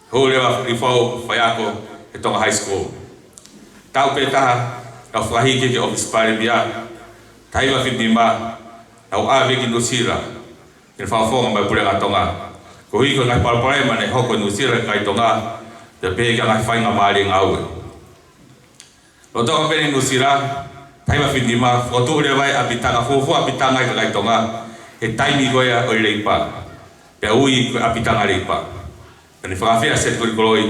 Speaker 13: Ho lewa ri fau faiako e tonga high school. Tau pe taha na whahi ke office pare bia. Taiwa fitima au ave ki nusira. Ke fau fonga mai pureanga tonga. Ko i ko ngai palpare mane hoko nusira kai tonga. Te pega ngai whai ngā maari ngau e. Lo toka pene nusira, taiwa whindima, whakatu ure wai apitanga, fufua apitanga i ka kaitonga, he taimi goia o i reipa. Pea ui apitanga reipa. Pene whakawhia set kuri koroi,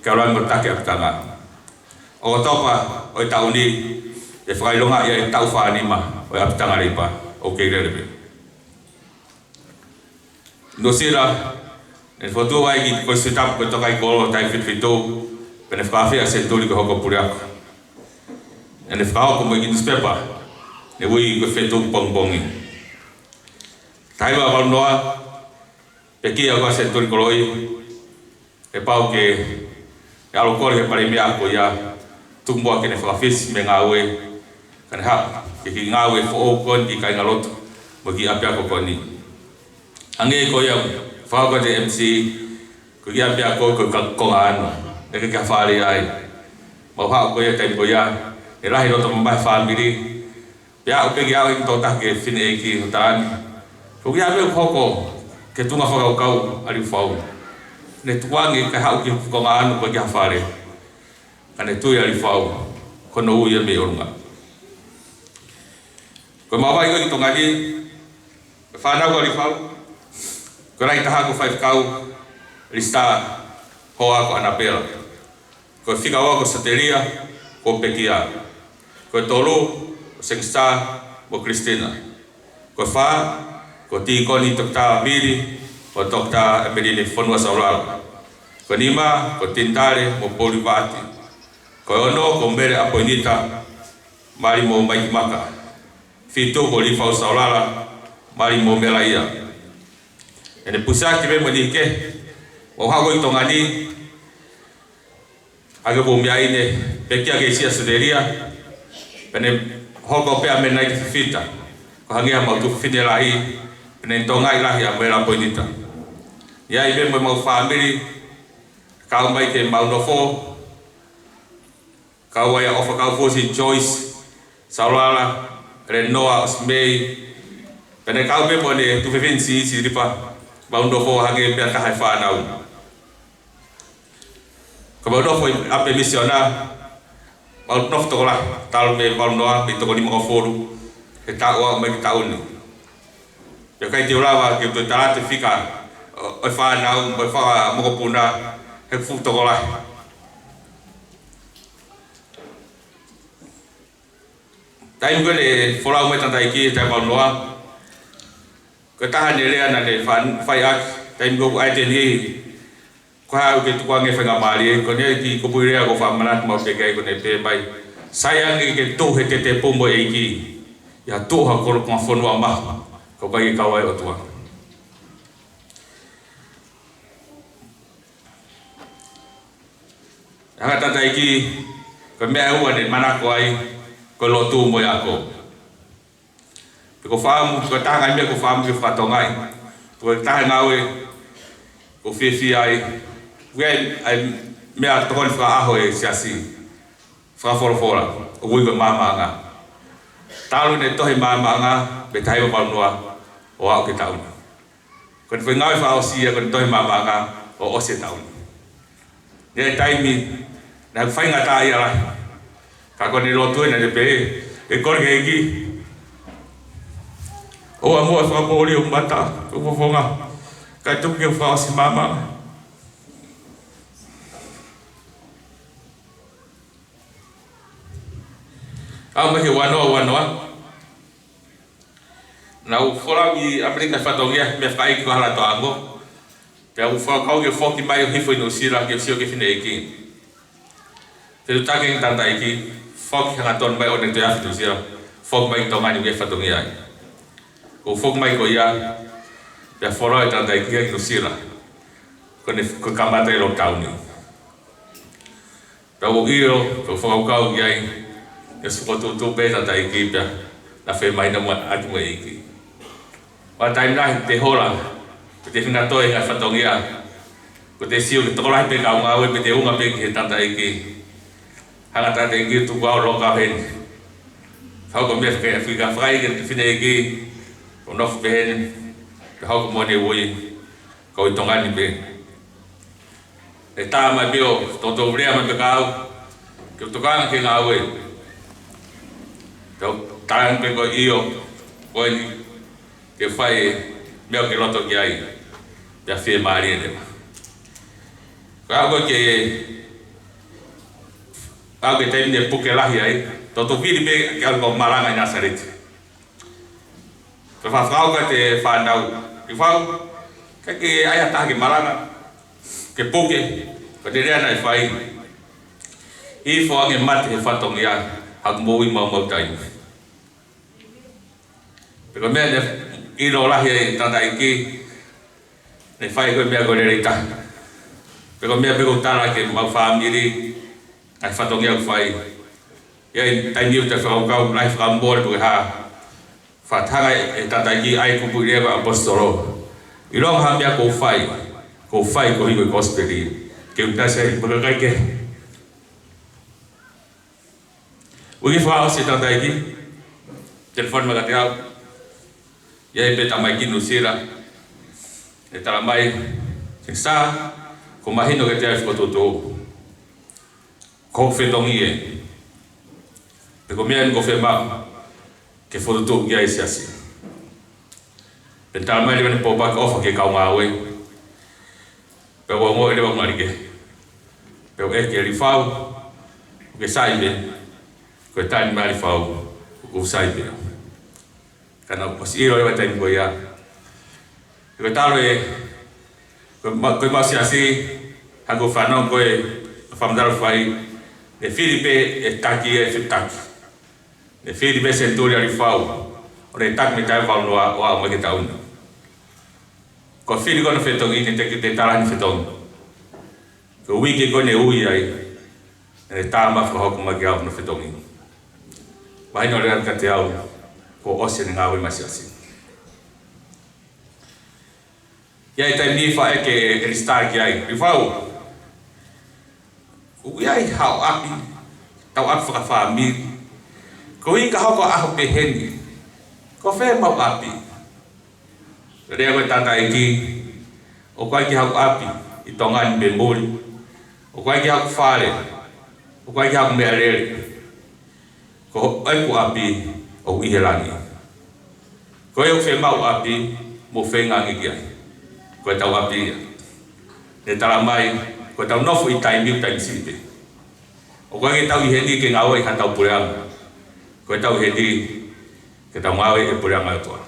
Speaker 13: kia rango take apitanga. o topa o tauni e whakailonga ia e tau whanima o e apitanga reipa o Keirelepe. No sira, e whatua ai ki koe sutapu koe tokai kolo tai whitwhitou pene whakawhia se tuli ko hoko puriako. E ne whakao ko mo i ki newspaper ne wui koe whetou pongbongi. Taiwa walonoa pe kia koe se tuli koloi e pau ke e alo kore he pare mea ko ia tumbua ke ne whakawhisi me ngā ue kane ha ke ki ngā ue who kon i kai ngaloto mo ki apia ko koni. Ange ko ia whakao ko te MC ko ki apia ko konga ano e ke whaare ai mau hao ko ia taimi ko ia e rahi roto mamai whaamiri pia o pegi au i tōta ke whine e ki o tāni ko ki apia koko ke tunga whakao kau ari whau ne tuangi ka hao ki konga ano ko ki whaare kane tui ari whau kono ui e me orunga ko mawai ko ki tongani whanau ko ari whau ko rai taha ko whaifkau rista hoa ko anapela ko whika oa ko Sateria ko Pekia ko tolu ko Sengsta ko Kristina ko wha ko Tikoni Tokta Miri ko Tokta Emeline Fonua Saurala ko Nima ko Tintare mo Polivati ko ono ko Mbere Apoinita mari mo Maikimaka Fitu ko Lifau Saurala mari mo Melaia ene pusaki me monike o hago i tongani aga bo mia ine pekia ke sia suderia pene hogo pe amena i fita ko hangia mau tu fidela i pene tonga i lahi a mera poinita ia i me mau family ka mai ke mau no fo ka wa ya ofa ka fo si Joyce Saurala Renoa Osmei pene ka me mone tu fevensi si ripa baundo fo hange pe ka haifa nau ko baundo fo ape misiona baundo to la tal me baundo a to ni mo foru e ta o me ta uni yo kai te ora ke to ta te fika o fa nau mo fa mo puna e fu to la tai ngole fo la mo tanta iki ta baundo a ko tahan ele ana le fan fai ak time go ai ten hi ko ha ke tu nge fanga mali ko ne ki ko puire ko fa manat mo pe kai ko ne pe bai sayang ke tu he te pombo e ki ya tu ha ko ko fon wa ma ko bai ka wai o tu anga tata iki ko me au ne mana ko ai ko lo tu mo ya ko ko famu ko tanga me ko famu ke fatongai ko tanga we ko fifi ai we ai me a tokon fra aho e siasi fra fora o we ko mama nga talu ne to he mama nga be tai ba noa o a ke taun ko fe ngai fa o sia ko to he mama nga o se taun ne tai mi na fa nga ta ia la ka ko ni lo tu ne pe e ko ke ki o amo fa poli o mata o fonga ka tu ke fa si mama ama ke wano na o fora mi Amerika fa tongia me fa ki hala to ango pe o fa ka ke foki mai o hifo no sira ke sio ke fine ki te ta ke tanta ki foki ha ton mai o de te afi sira fok mai to mai ke fa tongia o fok mai ko ia pe fora eta dai ki no sira ko kamata i lockdown ni pe o iro to fok ka o ia e so to beta dai ki pe la fe mai na mo atu mai ki wa time na te hola te fina to e fa tongia ko te sio to la pe ka nga we pe te unga pe ki tanta ki hanga tanta ki tu wa lo ka hen fa ko me ke Afrika frai ke fine ki o nof ben pe hau mo ne woi ko tongani be e ta ma bio to vrea ma be kau ke to kan ke nga we to tan pe ko io ko ni ke fai me ke loto ki ai ya fi mari de ka ko ke Au ke te ne puke lahi ai. Toto vili be ke alko maranga i Nasaret. Pe whawhau ka te whanau. I whau, ke aia taha ke maranga. Ke puke, ka te rea nai whai. I whange mate he whatongi a, hak mōi mau tai. Pe ko mea ne iro lahi ai tata iki, ne whai koe mea koe rei taha. Pe ko mea pe ko tala ke mau whamiri, ai whatongi au whai. Iai tai niu te whakau lai whakamore puke haa. Whatanga e tata iki ai kupu i rewa apostolo. I ronga ha mea kou whai ko higo i gospeli. Ke utasa i pukakai ke. Uki whao se tata iki, telefon magate au. Iai pe tamai kinu sira. E tala mai, sing sa, ko mahino ke te ai whakatoto. Ko whetongi e. Pe ko mea ni ko whema, ke whakatoto ki ai siasi. Pe tala mai lewane pōpaka ofa ke kau ngā oe. Pe o ngō ere wang marike. Pe o eke li whau, ke saibe, ko e tani mari whau, ko saibe. Kana pasi iro ewa taimi koe ia. Ko talo e, koe masi asi, hango whanau koe, whamdaro whai, ne Filipe e taki e whitaki. Ne Filipe senturia li whau, o ne tak me tai whau noa o au mai tauna. Ko Filipe kona whetongi ne te tarani whetongi. Ko wiki koe ne ui ai, ne tā mawha hoku maki au na whetongi. Mahino rea ka te au, ko ose ne ngāwe masi asi. Iai tai mi wha eke e star ki ai, i whau. Ui ai hao api, tau api whakawha miri. Ko i ka hoko aho pe heni, ko whē mau api. Rea koe tata iki, o koe ki hau api, i tongani be mori. O koe ki hau whare, o koe ki hau mea rere. Ko aiku api, o ihe langi. Ko e o whē mau api, mo whē ngangi ki ai. Ko e tau api ia. Ne tala mai, ko e tau nofu i tai miu tai misipe. O koe ke tau i heni ke ngāo i hatau pureanga. Ko e tau heni ke tau ngāo i pureanga o toa.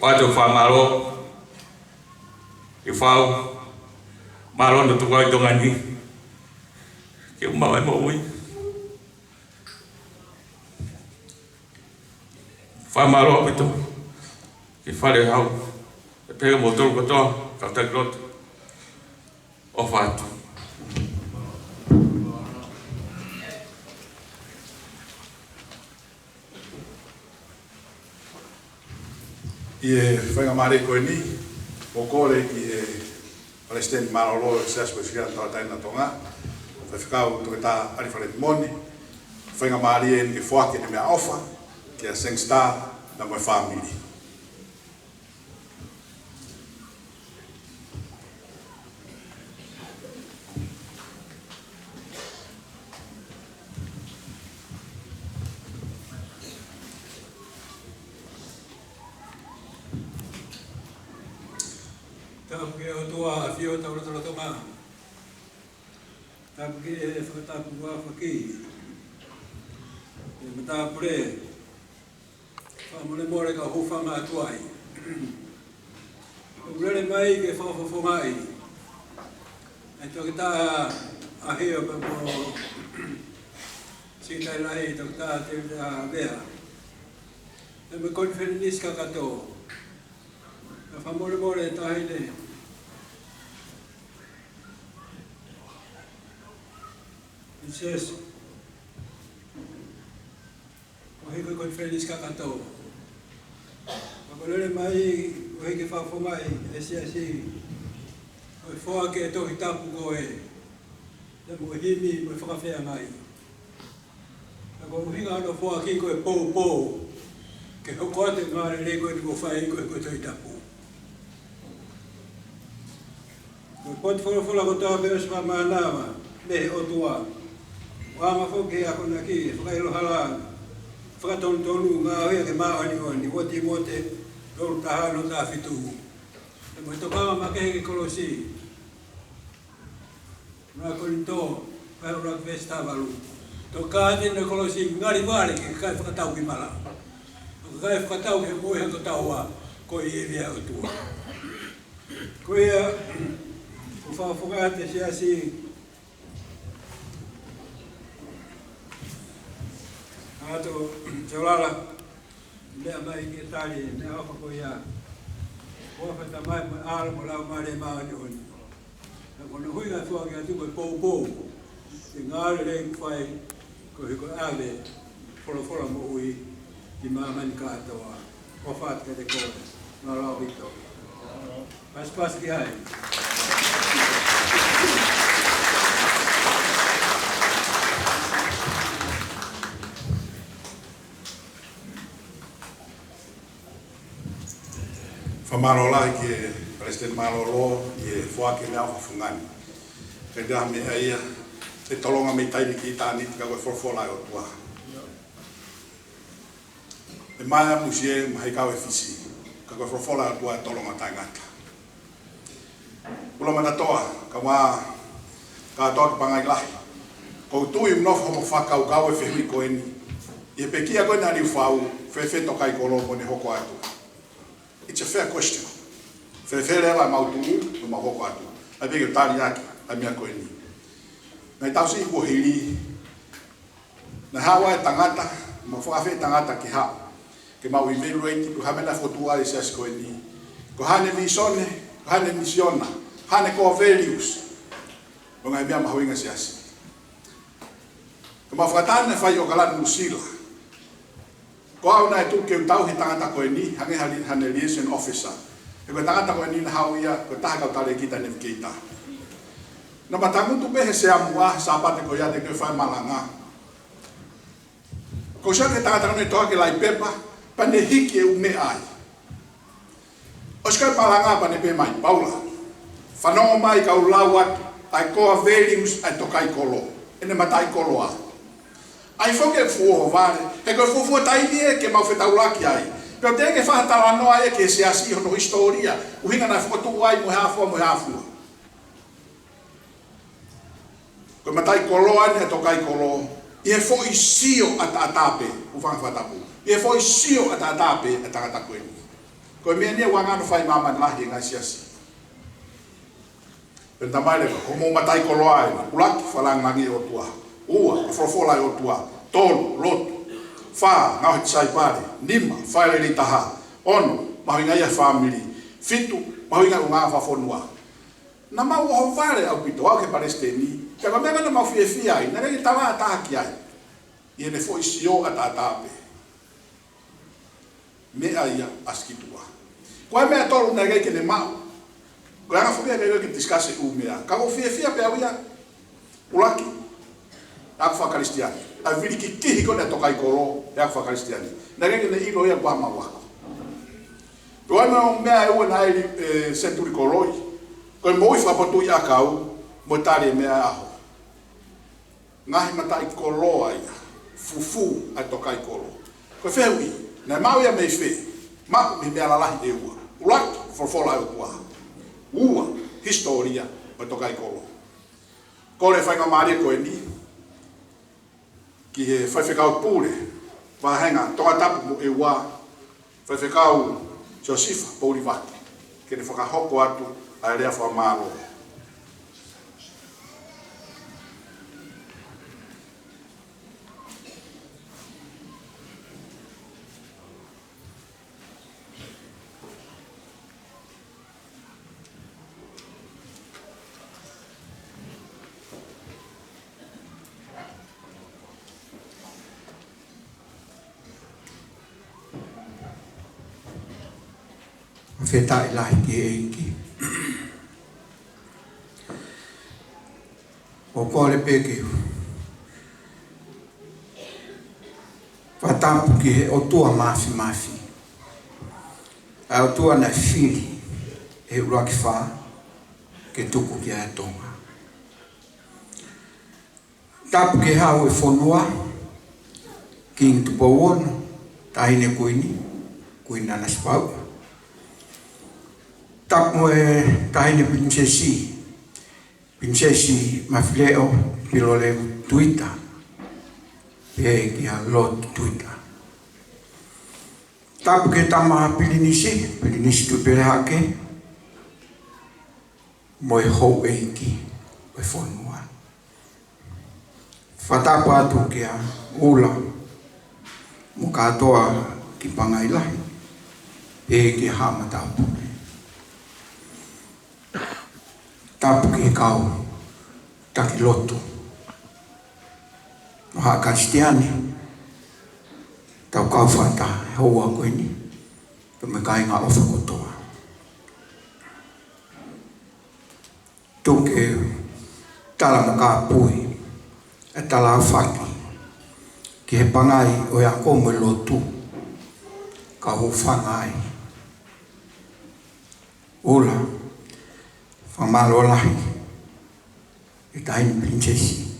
Speaker 13: O atu whamaro, i whau, maro no tuko i tongani. Ke umau e mo ui. Whamaro apito, ki whare hau, e pega motoru katoa, kautai kloto, o whātu.
Speaker 1: I e whainga mare koe ni, o kore i e Palestine Marolo e seas koe whia tau taina tonga, whai whikau tuke tā arifare moni, whainga mare e ni ke whake ni mea ofa, ki a Seng Star na moe whamiri.
Speaker 2: Tapu ke o toa a whio tau ratara tonga. Tapu ke e whakatapu wā whaki. E mata pure. Whamone more ka hofanga atuai. Urere mai ke whawhawhongai. E toki tā a heo pa mo sitai lahi toki tā te vea. E me konferenis ka kato. E whamone more tahi ne. It says, o hiko konferenis ka kato. Pakolere mai, o hiki whawhongai, e si, o whoa ke tohi tapu koe, te mo himi, mo whakawhea mai. Ako muhinga ano whoa ki koe pou, ke hoko ate ngāre re koe ni ko whai koe tohi tapu. Koe poti whorofula ko toa peos ma mānawa, me o tua. Wama whoke ako na ki, whakailo halanga. Whakatonu ngā hea ke māoni, wati mote, loro tahano tā whitu. E mo tokanga makehe ke kolosi. Ra korinto, kai ora festivalu. To ka te ne kolosi ngari vale ki kai whakatau ki mala. Kai whakatau ke koe hako taua ko i via o tua. Koe o whawhukate si asi ato Jaulala lea mai ki tali ne awha ko ia whawhata mai ala mo lau mare maa ni honi. Na kona hui ngā tua ki atu koe pou te ngāre rei kwhai ko hiko ave whora mo ui ki maa mani kātoa o whātka te kore ngā lau hito. Pas ki hai.
Speaker 1: Whamaro lai ki President Malolo i whaake mea whafungani. Kei rea mea ia, te tolonga mei taini ki tāni tika koe whorwhola o tua. E mai musie mahai kawe fisi, ka koe whorwhola o tua e tolonga taingata. Ula mana toa, ka wā, ka toa ki pangai lahi. Kou tui mnofu homo whakau kawe whehui koe ni. I e pekia koe nā riu whau, whewheto kai kolo mo ne hoko atu. It's a fair question. Whewhere la mautungu, no mahoko atu. Ai peke tari aki, ai mea koe ni. Nai tausi i kua hiri, na hawa e tangata, ma whakawhe tangata ki hao. Ke mau i veru eiti, ku hamena whotua e seas koe ni. Ko hane visone, ko hane misiona, hane core values. O ngai mea mahuinga seasi. Ko ma whakatane whai o kalani musila. Ko au na e tuke u tauhi tangata koe ni, hange hane liaison officer. E koe tangata koe ni na hau ia, koe taha kau tale kita ne wikeita. Na matangutu pehe se amua, sa apate koe iate koe whai malanga. Ko siake tangata koe toa ke lai pepa, pa ne hiki e ume ai. O sikai malanga pa ne pe mai, paula. Whanongo mai kau lauat, ai core values, ai tokai kolo. Ene matai kolo a. Ai foke fuo vale, e ko fuo taini e ke mau fetaulaki ai. Pero te ke fa tala no ai ke se asi no historia, u hinga na foto ai mo hafu. Ko matai kolo ai to kai kolo. E fo isio atape, u fa tapu. E fo isio atape atata ko ni. Ko me ne wanga no fai mama la hi ngai asi. Pero tamai le ko mo matai kolo ai, ulaki fala ngi o tua. Ua, whorwhola o tua, tolu, lotu, wha, ngau hiti sai pare, nima, whaere li taha, ono, mahuinga ia family, fitu, mahuinga o ngā whawhonua. Na mau o vare au pito, au ke Palestini, ka mea na mau fie ai, na rei tawa ataki ai, i ene fo isio atatape. Mea ia askitua. Koe mea tolu na rei ke ne mau, koe anga fubia rei ke diskase u mea, ka o fie pe au ia, ulaki, aku fa kristiani a vili ki kihi ko na tokai kolo e aku fa kristiani na ngeke ne ilo ia kwa mawa to ana mea e na i century koloi ko mo i fa potu ia kau mo tare mea aho ngahi mata i kolo ai fufu a tokai kolo ko fewi na mau ia me fe ma me mea la lahi e ua ulak for fola o tua ua historia o tokai kolo ko le fa ngamaria ko ni ki he whaiwhekau pūre, wahenga, tonga tapu mo e wā, whaiwhekau Josifa pōri waki, ke ne whakahoko atu a rea whamaro.
Speaker 3: Fetai lahi ki eiki. O kore peke. Whatapu ki he o tua mafi. A o tua na whiri e uraki wha ke tuku ki a tonga. Tapu ki hau e whonua ki ngitupa uono tahine kuini ana spau. Tak mo e tahine prinsesi Prinsesi Mafileo Pilole Tuita. Pe kia lot Tuita. Tapu ke tama pilinisi tu pere hake. Moi hou eiki,oi whanua. Whatapa atu kia ula, mo katoa ki pangailahi, e ki hama tapu. Tapu ki kau, taki lotu. No haa kastiani, tau kau whata, hoa koe ni, pe me kai ngā ofa kotoa. Tuke tala mo ka pui, e tala whaki, ki he pangai o ea komo lotu, ka ho whangai. Ula, whamalo lahi, e taini prinsesi.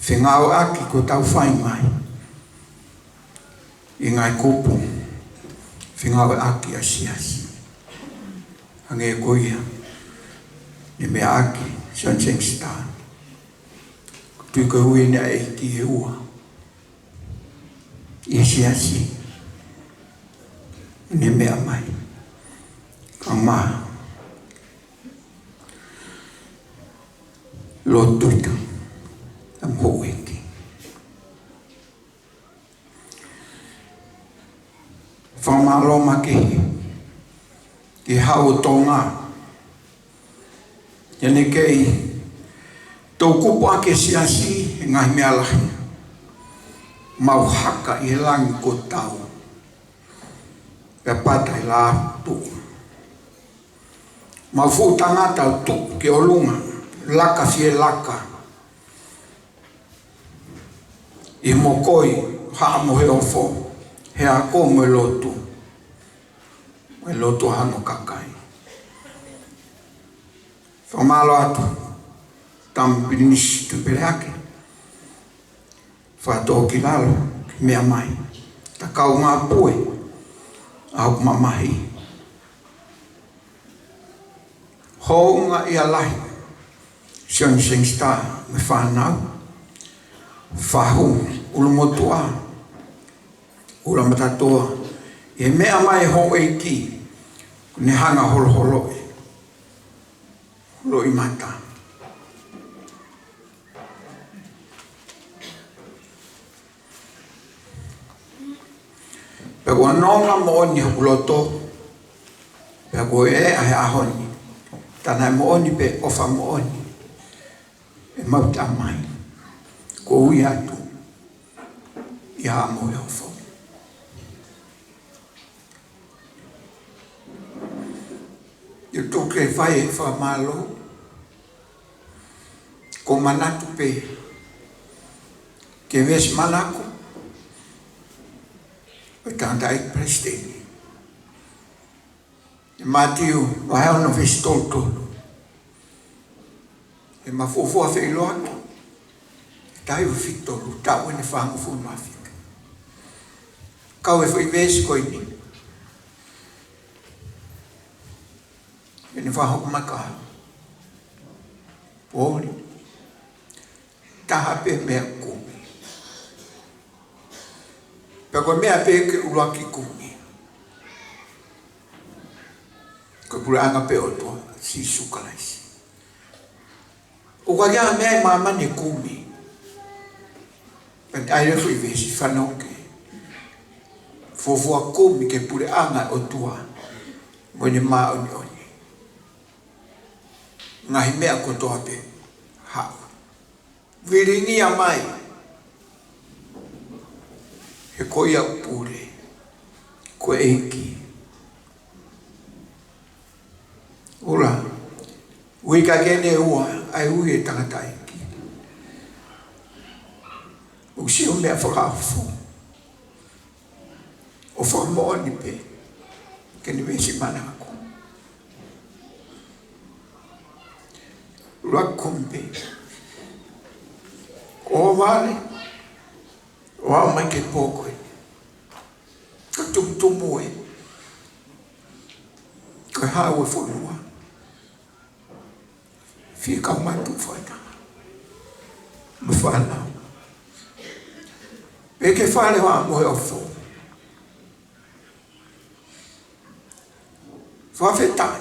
Speaker 3: Whengao aki ko tau whai mai, i ngai kupu, whengao aki asiasi. Hange koia, ni me aki, Sunshine Star. Tui koe ui nea e ki he ua. I asiasi. Ni mea mai. Ka maa. Lo tuita. Am ho eki. Whamalo makehi. Ki hau tonga. Yane kei tau kupu ake siasi ngai mea lahi. Mau haka i langi ko tau. Pe patai la tu. Mau fu tangata tu ke olunga. Laka fie laka. I mokoi haa mo he ofo. He ako mo lotu. Mo lotu hano kakai. Whamalo atu, tam pinis tu peleake. Whato ki lalo, ki mea mai. Ta kau ngā pue, au mamahi. Hounga ia lahi, Sunshine Star me whanau. Whahu, ulumotua, ulamatatua. E mea mai ho eiki, ne hanga holo holo. Lo imata. Pego nonga mooni huloto. Pego e ahe ahoni. Tana mooni pe ofa mooni. E mauta mai. Ko ui atu. Ia mo e ofo. Yo toke vai e wha malo. Ko manatu pe. Ke ves manako. O tanta e presteni. E matiu, vai ono ves toltolo. E mafofua fe iloaki. E tai u fitolu, tau ene whangu fu mafika. Kau e fai ves koi ni. Ene whahok maka. Pori. Taha pe mea kumi. Peko mea pe ke uruaki kumi. Ko pura anga pe otoa. Si sukalaisi. O kagia mea mama ni kumi. Pen aire fui vesi whanoke. Fofua kumi ke pura anga otoa. Mwene maa oni oni. Ngahi mea kotoa pe hau. Viringi a mai. He koia upure. Ko eiki. Ula. Uika kene ua. Ai ui e tangata eiki. Usi o mea whakawhu. O whakamooni pe. Kene vesi mana ako. Rakumpe. O vale. O au mai ke pōkoe. Ka tumtumu e. Ka hau e whanua. Fica uma tufada. Me fala. Porque fala o amor ao fogo. Vou afetar.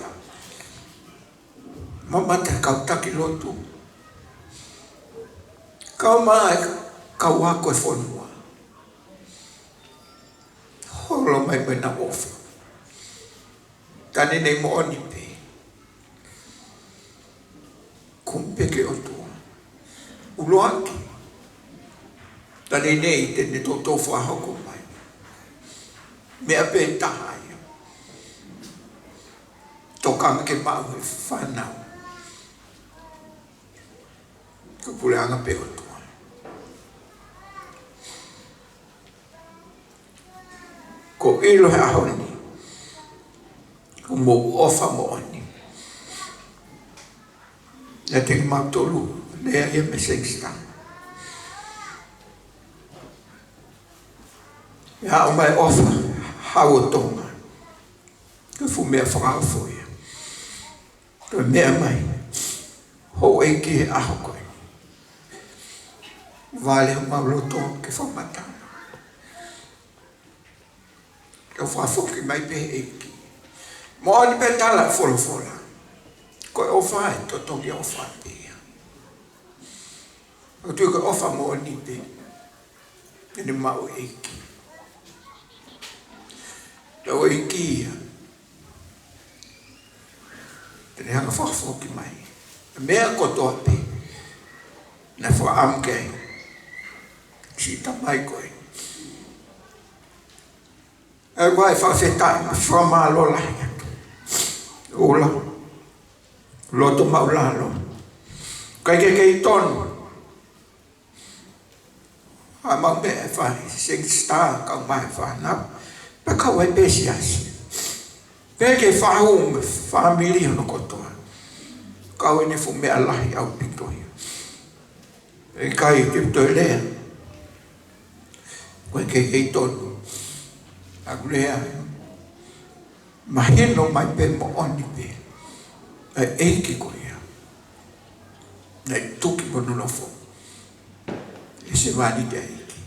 Speaker 3: Mamata kau taki lotu. Kau mai kau ako e fonua. Holo mai na ofa. Tani nei mo oni pe. Kumpeke o tua. Uloaki. Tani nei te ne to tofu a hoko mai. Mea pe tahai. Tokang ke mau e whanau. Ka puleanga pe o tua. Ko ilo he ahoni. Ko mo ofa mo oni. Ya te mau tolu. Lea ia me sengsta. Ya o mai ofa. Hau o tonga. Ka fu mea whakao fo ia. Ka mea mai. Ho e ki he aho koe. Vale o mau loto ke whamatanga. Ka whafoki mai pe e ki. Mo ani pe tala fola. Koe ofa e to tongi ofa pe ia. O tui koe ofa mo ani pe. Ene mau e ki. Tau e ki ia. Tene hanga whafoki mai. Mea kotoa pe. Na wha amkei. Si ta mai koe. E wai whawhetai ma whamalo lahi. Ola. Loto maulalo. Kai kei tonu. A mau me e whai. Sing star kau mai whanau. Pa kau e pesi asi. Pe ke whahum whamili hono kotoa. Kau ene fu mea lahi au pitoia. E kai te toi lea. Koe kei tonu. Aku lea. Mahino mai pe mo oni pe. E eiki koe ia. Nei tuki mo nunofo. E se wani te eiki.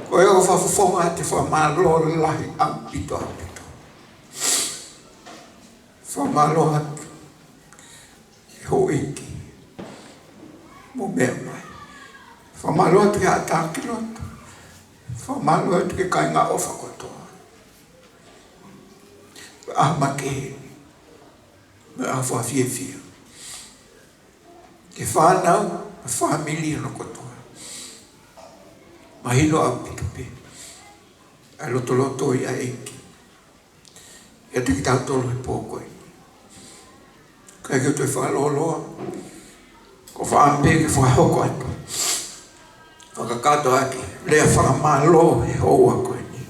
Speaker 3: Koe o whafufonga te whamalo lahi au pito. Whamalo atu. Ho eiki. Mo mea mai. Whamalo atu hea tāki loto. Whamalo atu ke kai ngā ofa kotoa. Ah ke me a fia. Ke whanau, a whamili no kotoa. Mahino au pitupe. A loto i a eiki. Ia te ki tau tolu he pōkoi. Kai ke tue whaloloa. Ko whaampe ke whahoko atu. Whakakato aki. Lea whakamalo he hoa koe ni.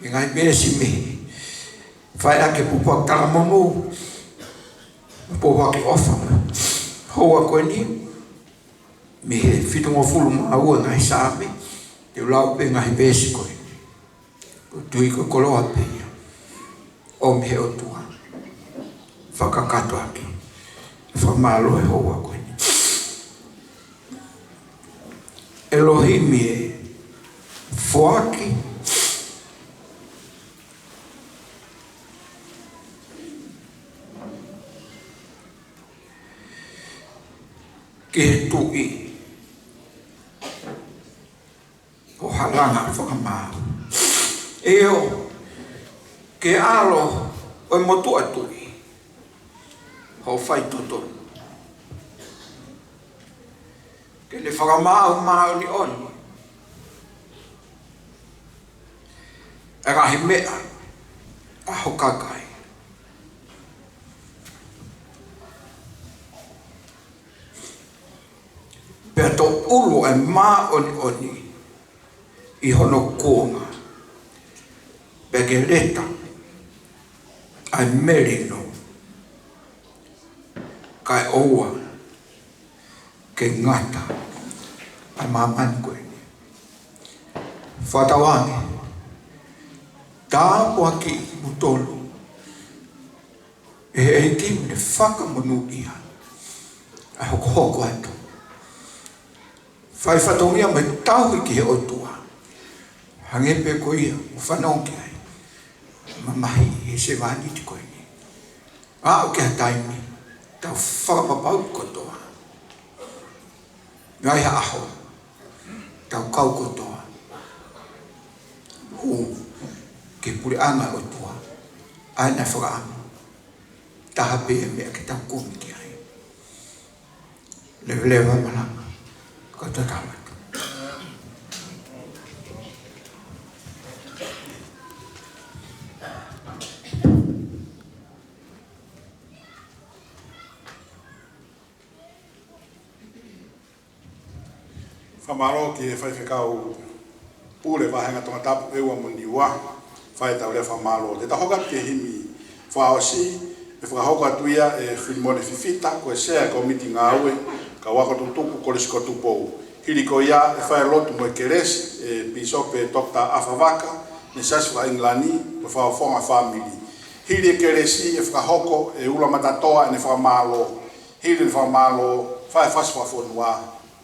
Speaker 3: I ngai mesi me. Whai ake pupak talamomu. Pupak ofa. Hoa koe ni. Me he whitungo fulu maua ngai sāme. Te lau pe ngai mesi koe. Tui ko koloa pe ia. O me he o tua. Whakakato aki. Whamalo e hoa koe ni. Elohim e whoaki. Ke tui. O halanga whakamau. Eo. Ke alo. O motu atui. Ho whai totonu. Ke le whakamau mau ni oni. E rahi mea. A hokakai. Pea to ulu e maa oni. I hono kuonga. Pea ke leta. Ai merino. Kai oua. Ke ngata. Ai mamani koe ni. Whatawangi. Tā poaki mutolu. e tim le whakamonu ia. A hoko hoko atu. Whai whatongia mai tau i ki he otua. Hangepe ko ia, whanau ki ai. Mamahi he se wani ti koe ni. A o ke hataimi, tau whakapapau kotoa. Ngai ha aho, tau kau kotoa. Hu, ke puri anga otua. Aina whakaamu. Taha pēa mea ki tau kumi ki ai. Lewa malanga. Kata tamat.
Speaker 1: Whamaro ki e whaiwhekau pule wahenga tonga tapu eua muni ua whai tau rea whamaro. Te tahoka ke himi whaosi e whakahoka atuia e whimone fifita ko e sea ko miti ngā ue ka wako tutupu korisiko tupou. Hiri ko ia e whae lotu mo e keresi e pisope Dr. Afavaka ne saswa Inglani mo whaofonga family. Hiri e keresi e whakahoko e ula matatoa e ne whamalo. Hiri ne whamalo whae whaswa whonua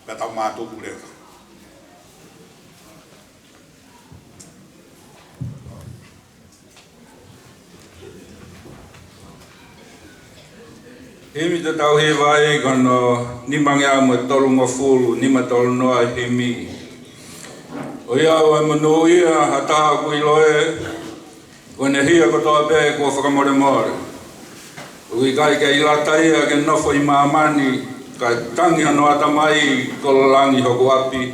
Speaker 1: me tau mātupu rewa.
Speaker 14: Hemi te tau he vai kono nimangi au mo tolu ngofulu, nima tolu noa hemi. O ia o e manu ia hataha kui loe, kone hia kotoa pē kua whakamore more. Ui kai ke ilata ia ke nofo i maamani, kai tangi hano atamai kololangi hoku api.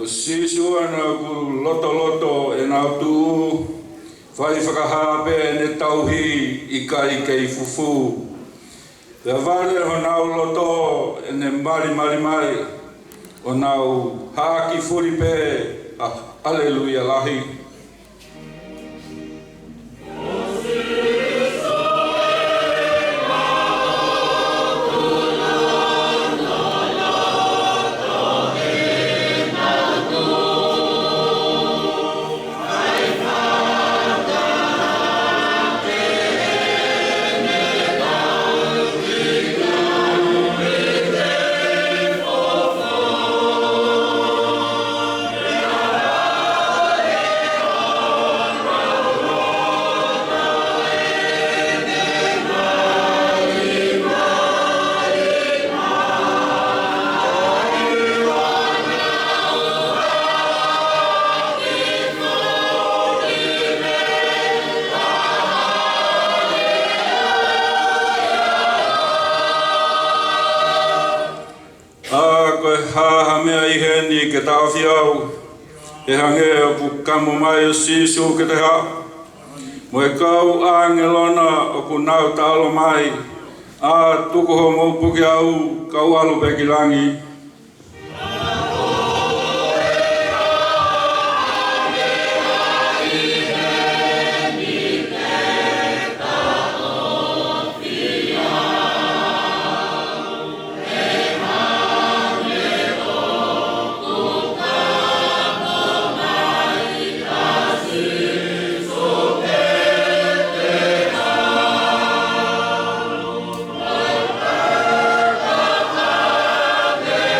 Speaker 14: Sisuana ku loto e nau tu whai whakahape ne tauhi i kai kei fufu. Pea vare ho nau loto e ne mari o nau haaki furi pe aleluia lahi. Ha mea I heni ke tawhi au, e hange o ku kamo mai o sisu ke te ha. Mo e kau angelona o ku nau talo mai, a tuku ho maupuki au kau alu peki langi.
Speaker 15: Yeah.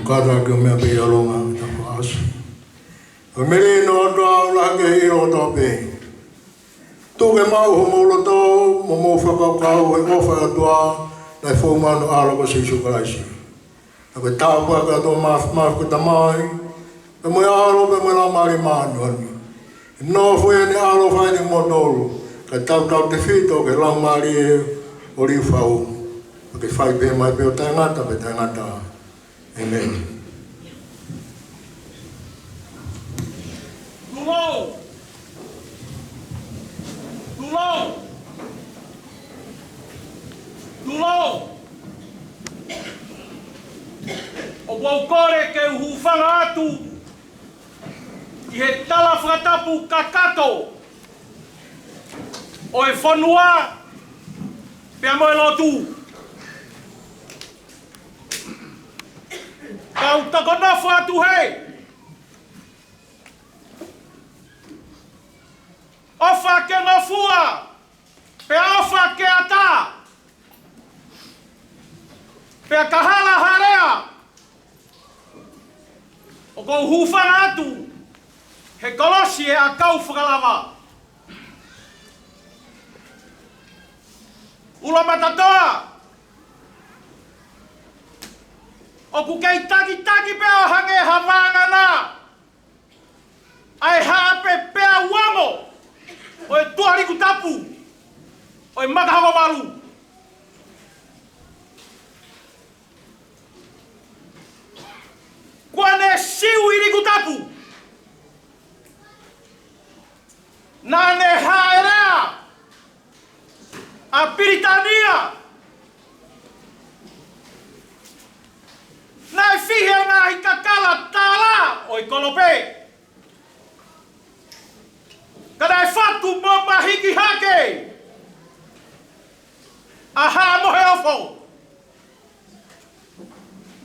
Speaker 15: kata ke mea pe alonga ta whaas. O mele no toa ula ke iro tope. Tuke mau ho molo to, mo whakakau e ofa atua, nai whaumano ala ko se isu karaisi. Ako tau paka to maaf ko tamai, pe mo alo pe mo la mari manu ani. No foi ni alo fai ni modolo, ka tau te fito ke la mari e ori fau. Ke fai pe mai pe o tangata pe tangata. Amen.
Speaker 16: Tulo! Tulo! Tulo! O waukore ke uhufanga atu i he tala whakatapu kakato o e whanua pia moe lotu. Kau takonofu atu hei. Ofa ke ngofua, pe ofa ke ata, pe kahala harea, o kou hufanga atu, he kolosi e a kau whakalava. Ula matatoa, o ku kei taki pea hange havanga na, ai haape pea uamo, o e tuariku tapu, o e makahawa malu. Kua ne siu iriku tapu, na ne haerea, a Piritania, na e fihe ngā i kakala tāla o i kolope. Kada e whatu mō mahiki hake. Aha mohe ofo.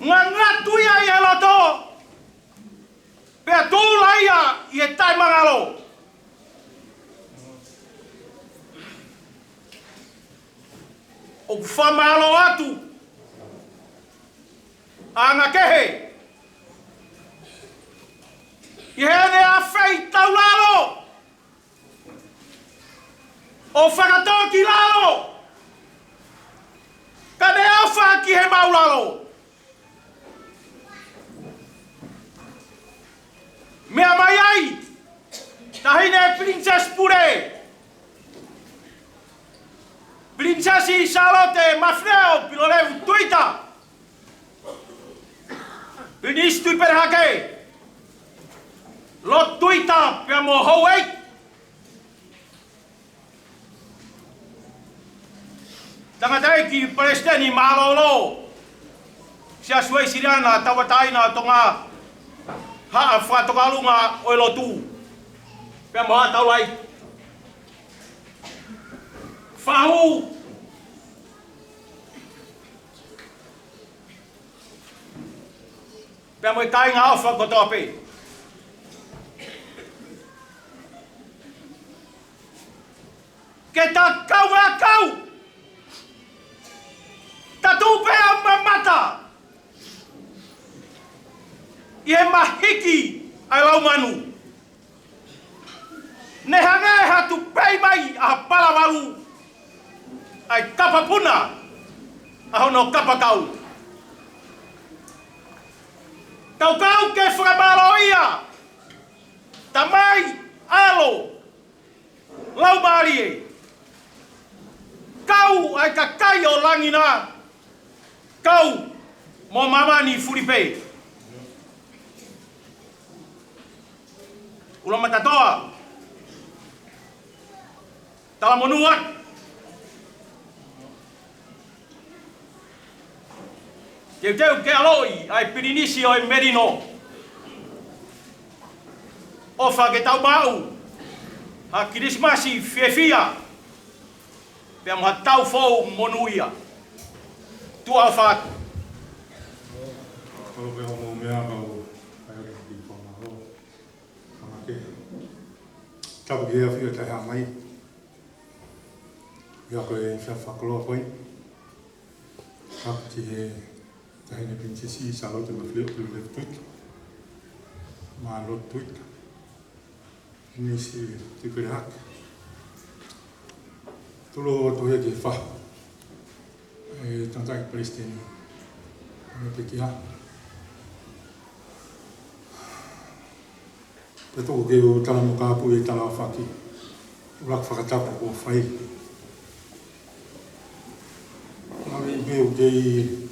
Speaker 16: Ngā ngatu ia i heloto. Pea tūla ia i e tai mangalo. O ku whamalo atu. A ngā kehe. I hene a whei taulalo. O whakatoki lalo. Ka ne awha ki he maulalo. Mea mai ai. Tahine Princess Pure. Princesi Charlotte Mafreo Pilorevu Tuita. Ministru perhake. Lot Tuita pia mo houei. Tangatai ki Palestini malolo. Sia suai siriana tawataina tonga ha fatokalunga oilotu. Pia mo tawai. Fahu. Pia mo kai nga ofa kotope. Kita kau nga kau. Tatu pea mamata. Ie mahiki ai lau manu. Ne hange hatu pei mai a palawalu. Ai kapa puna. Ahono kapa kau. Kau ke whakabaloia. Tamai alo. Lau marie. Kau ai ka kai o langina. Kau mo mamani furipe. Ulang matatoa. Tala monuat. Teu ke aloi ai pirinisi o merino. Ofa ke tau mau. Ha kirismasi fiefia. Pea mga tau fau monuia. Tua alfat.
Speaker 17: Kalau kau mau mea kau ayah di pamalo, sama ke, tahu dia fio tak hamai, ya kau yang siapa kalau kau, hak je, tahine prinsesi Charlotte Mafleur le tweet. Ma lo tweet. Ni si ti perak. Tulo to ye fa. Tanta Palestine. Me pekia. Peto ke o tala mo ka pu e tala faki. Rak fakatapu ko fai. Nami beu dei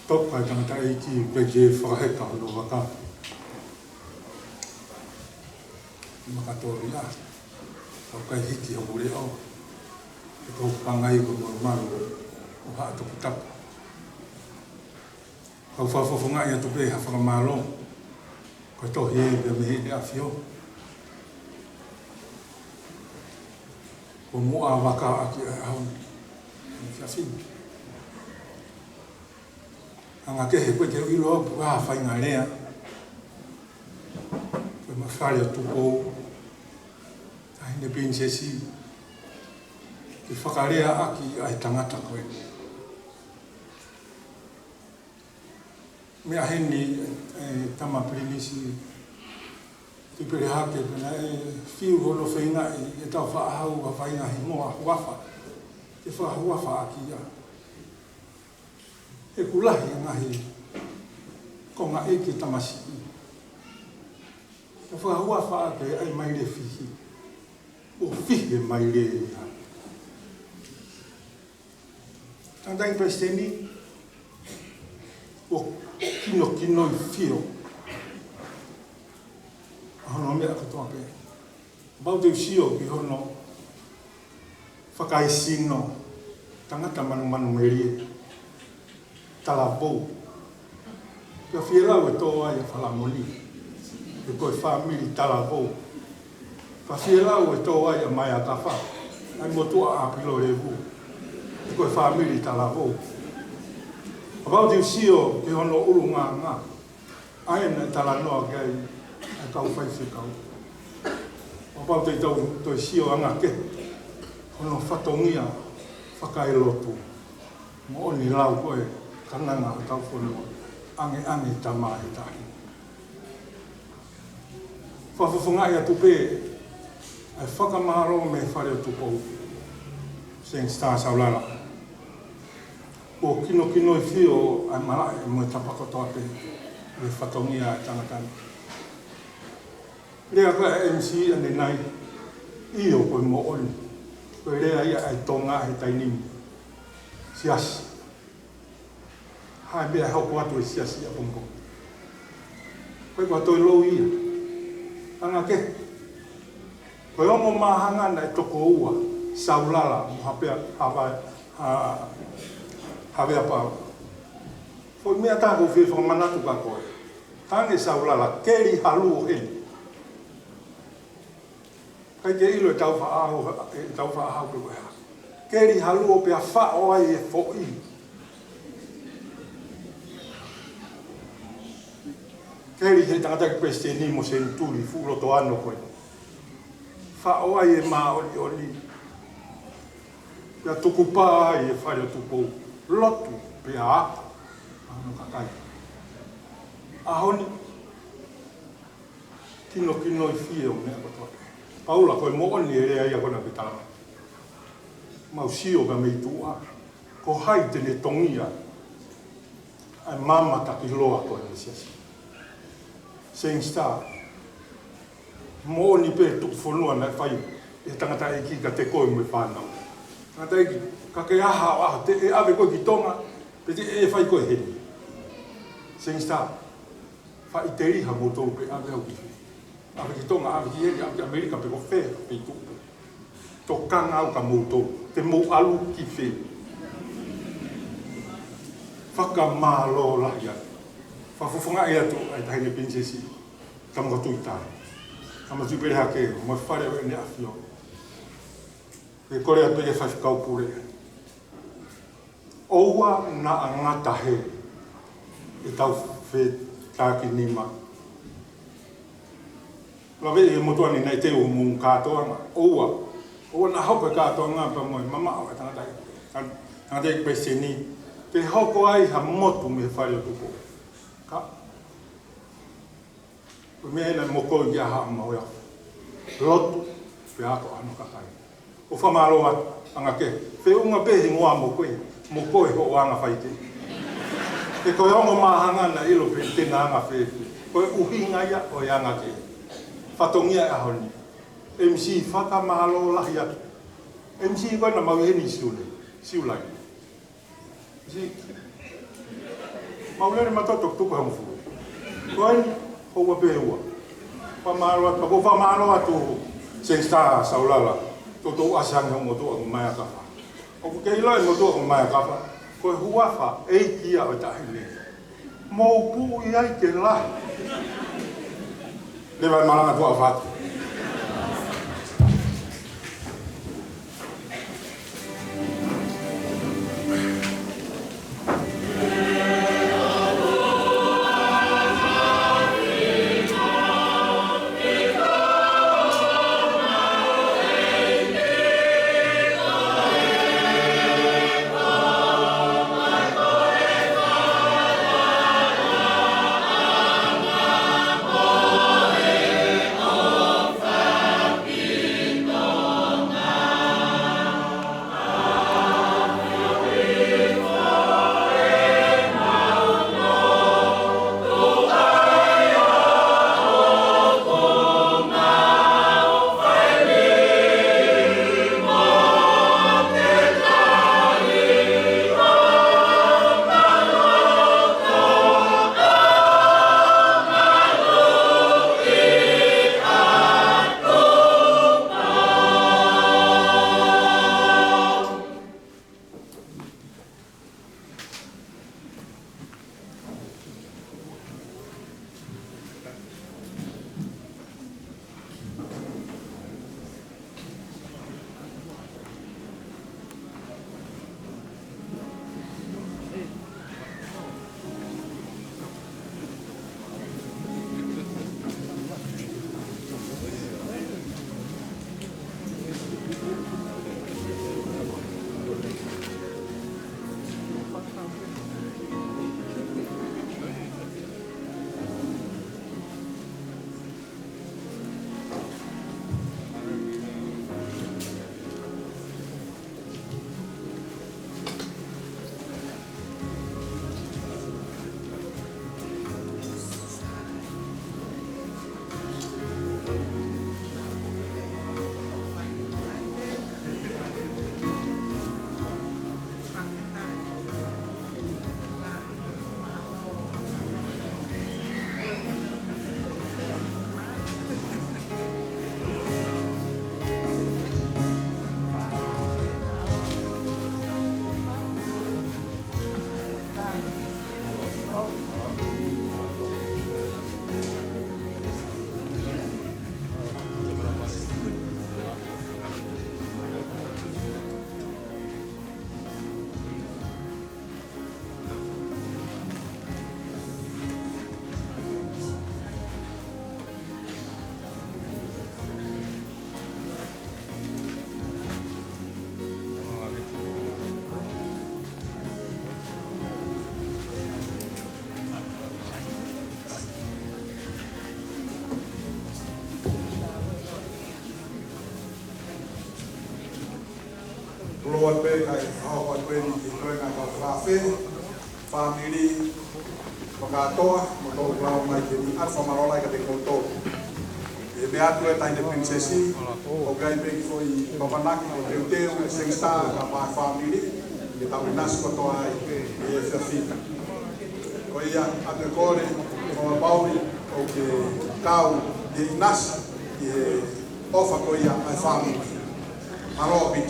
Speaker 17: top ka tanga tai ki beje fakaheka lo waka. Makatori la. Au kai hiki o bure o. Ko pangai ko maru o ha to tap. Au fa fonga ia to pe ha fa malo. Ko to he be me de afio. Ko mo a waka aki au. Fiafin. Anga ke he koe te uilo a whai ngā rea. Koe mawhare o tupo. Tahine prinsesi. Ki whakarea aki ai tangata koe. Mea heni tama primisi. Te pere hake pena whiu holo whainga e tau whaahau a whainga hi moa huafa. Te whahuafa aki ia. E kulahi ngahi ko ngā eke tamasi i. Te whahuafa ake ai maire whihi. O whihe maire ia. Tantai Palestini o kino I whio. Ahono mea katoa pe. Bau te usio ki hono whakaisino tangata manu merie tala pou. Pia whielau e tō ai a whalamoni. E koe whamiri tala pou. Pia whielau e tō ai a mai a tawha. Ai motua a pilo revu. E koe whamiri tala pou. A bau te usio ki hono uru ngā. Ai na tala noa kei a kau whaifekau. A bau te tau to usio anga ke. Hono whatongia whakai lotu. Mo oni lau koe kananga o tau whanua. Ange tama e tahi. Whawhawhangai atu pē. Ai whakamaharo me whare o tupou. Seng star saulala. O kino I whio ai mara e mo tapakotoa pē. E whatongia e tangatani. Rea koe MC ane nai. Io koe mo oni. Koe rea ia ai tonga he tainimi. Siasi. Hai bea hauko atu e siasi a pompo. Koe kua toi lou ia. Anga ke. Koe ongo mahanga na e toko ua. Saulala. Hapea hawea pao. Foi mea tāko whie whakamanatu ka koe. Tange saulala. Keri halu o heni. Kai te ilo e tau whaahau pe koe ha. Keri halu o pia wha o ai e who'i. Keri he tangata ki peste ni mo se nturi furoto ano koe. Wha o ai e maa oli. Pia tuku pā ai e whare o tupou. Lotu pia ako. Ano kakai. Ahoni. Kino I whio mea kotoa. Paula koe mooni e rea ia kona pitala. Mau sio ka mei tua. Ko hai tene tongia. Ai mama taki loa koe me siasi. Seng star. Mooni pe tuku whanua na whai. E tangata e ki ka te koe me whanau. Tangata e ki ka ke aha. Te e ave koe ki tonga. Pe te e whai koe heni. Seng star. Whai te riha mo tōru pe ave au ki whi. Ave ki tonga, ave ki heri, ave ki Amerika pe ko whea, pe i tupu. Tō kanga au ka moutou, te mou alu ki whea. Whaka mālo lahi atu. Whawhawhanga e atu, ai tahine prinsesi, tamaka tui tāre. Tama tui pere hake, mo whare o ene awhio. E kore atu e whawhikau pure. Oua na angata he, e tau whe tāki nima. Lawe e motuani nei te umu kātoanga. Oua na hauka kātoanga pa moe mama awa tangatai. Tangatai pese ni Ke hoko ai ha motu me whare o tuko. Ka? Me na moko i aha maoia. Lotu, pe ako anu kakai. O whamaroa anga ke. Pe unga pehi ngoa mokoe. Mokoe ho anga whaite. Ke koe ongo mahanga na ilo pe tena anga whewe. Koe uhinga ia o anga ke. Whatongia e ahoni. MC whakamalo lahi atu. MC koe na mauheni siule. Siulai. MC. Maulere matotok tuku hamufu. Koe houa pehua. Whamaro atu. Ko whamaro atu. Sengsta saulala. Toto asang hong motu ang maya kafa. O ke iloi motu ang maya kafa. Koe huafa eikia o tahile. Mau pu iai ke la. Lewa malanga tua fatu.
Speaker 18: Lord be kai au wa kweni ki koe na ka whafe family pakatoa mo to grau mai ke ni alfa marola ka te koto e be atu e taine princesi o gai be ki foi papanaki o teu teu sengsta ka pa family le ta unas ko to ai e se fita o ia a te kore o bauri o ke tau de inas e ofa ko ia ai family marobi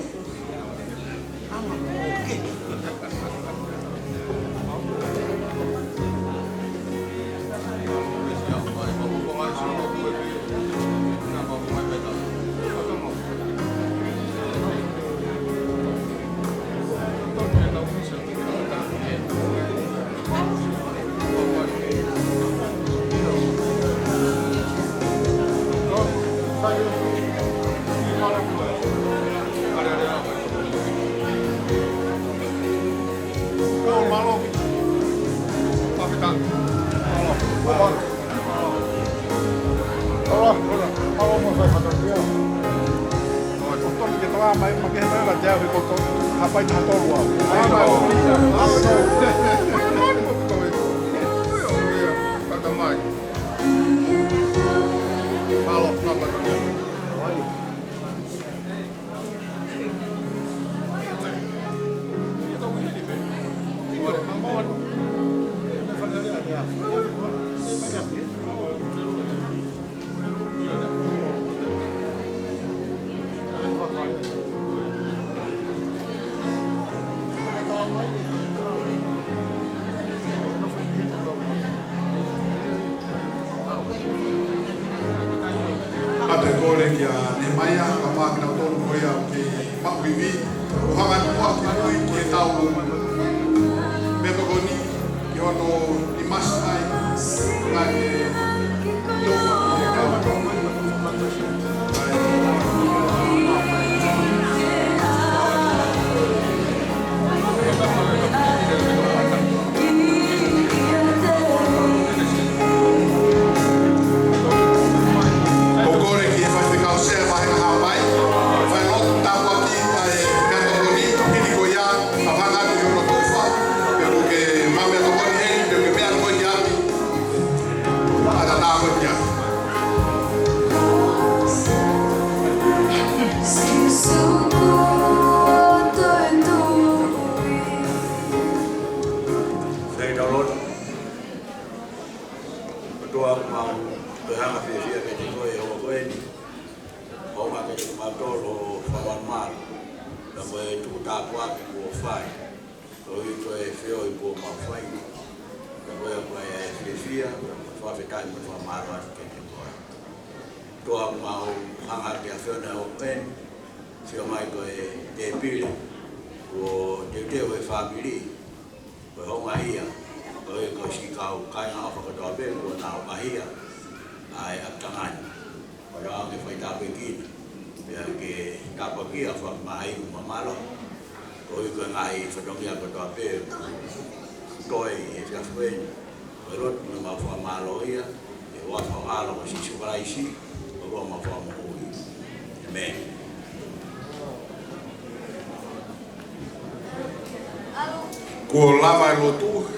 Speaker 18: Ko lava e lotu,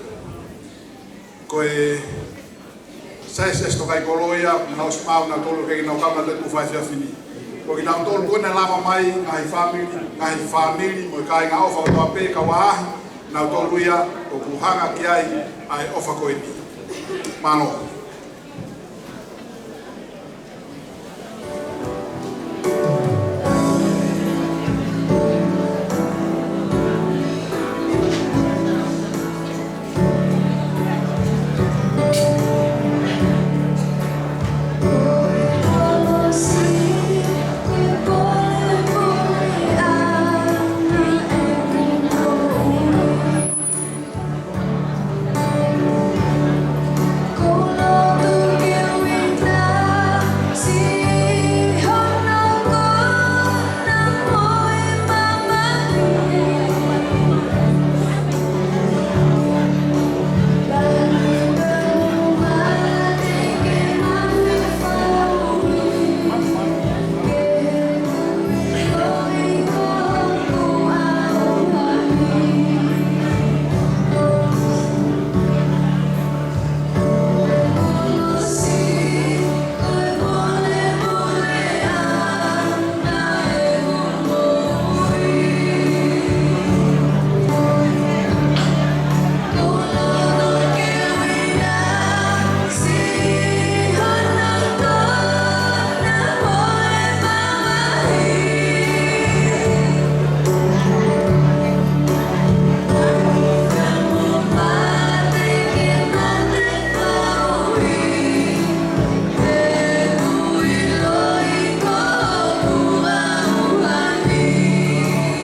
Speaker 18: ko e saes to kai koloia na spau na tolo ke na kama le tu fai fini. Ko ki na tolo ko na lava mai ngai family mo kai nga ofa to pe ka wa na tolo ia o ku hanga ki ai ofa ko ni. Mano.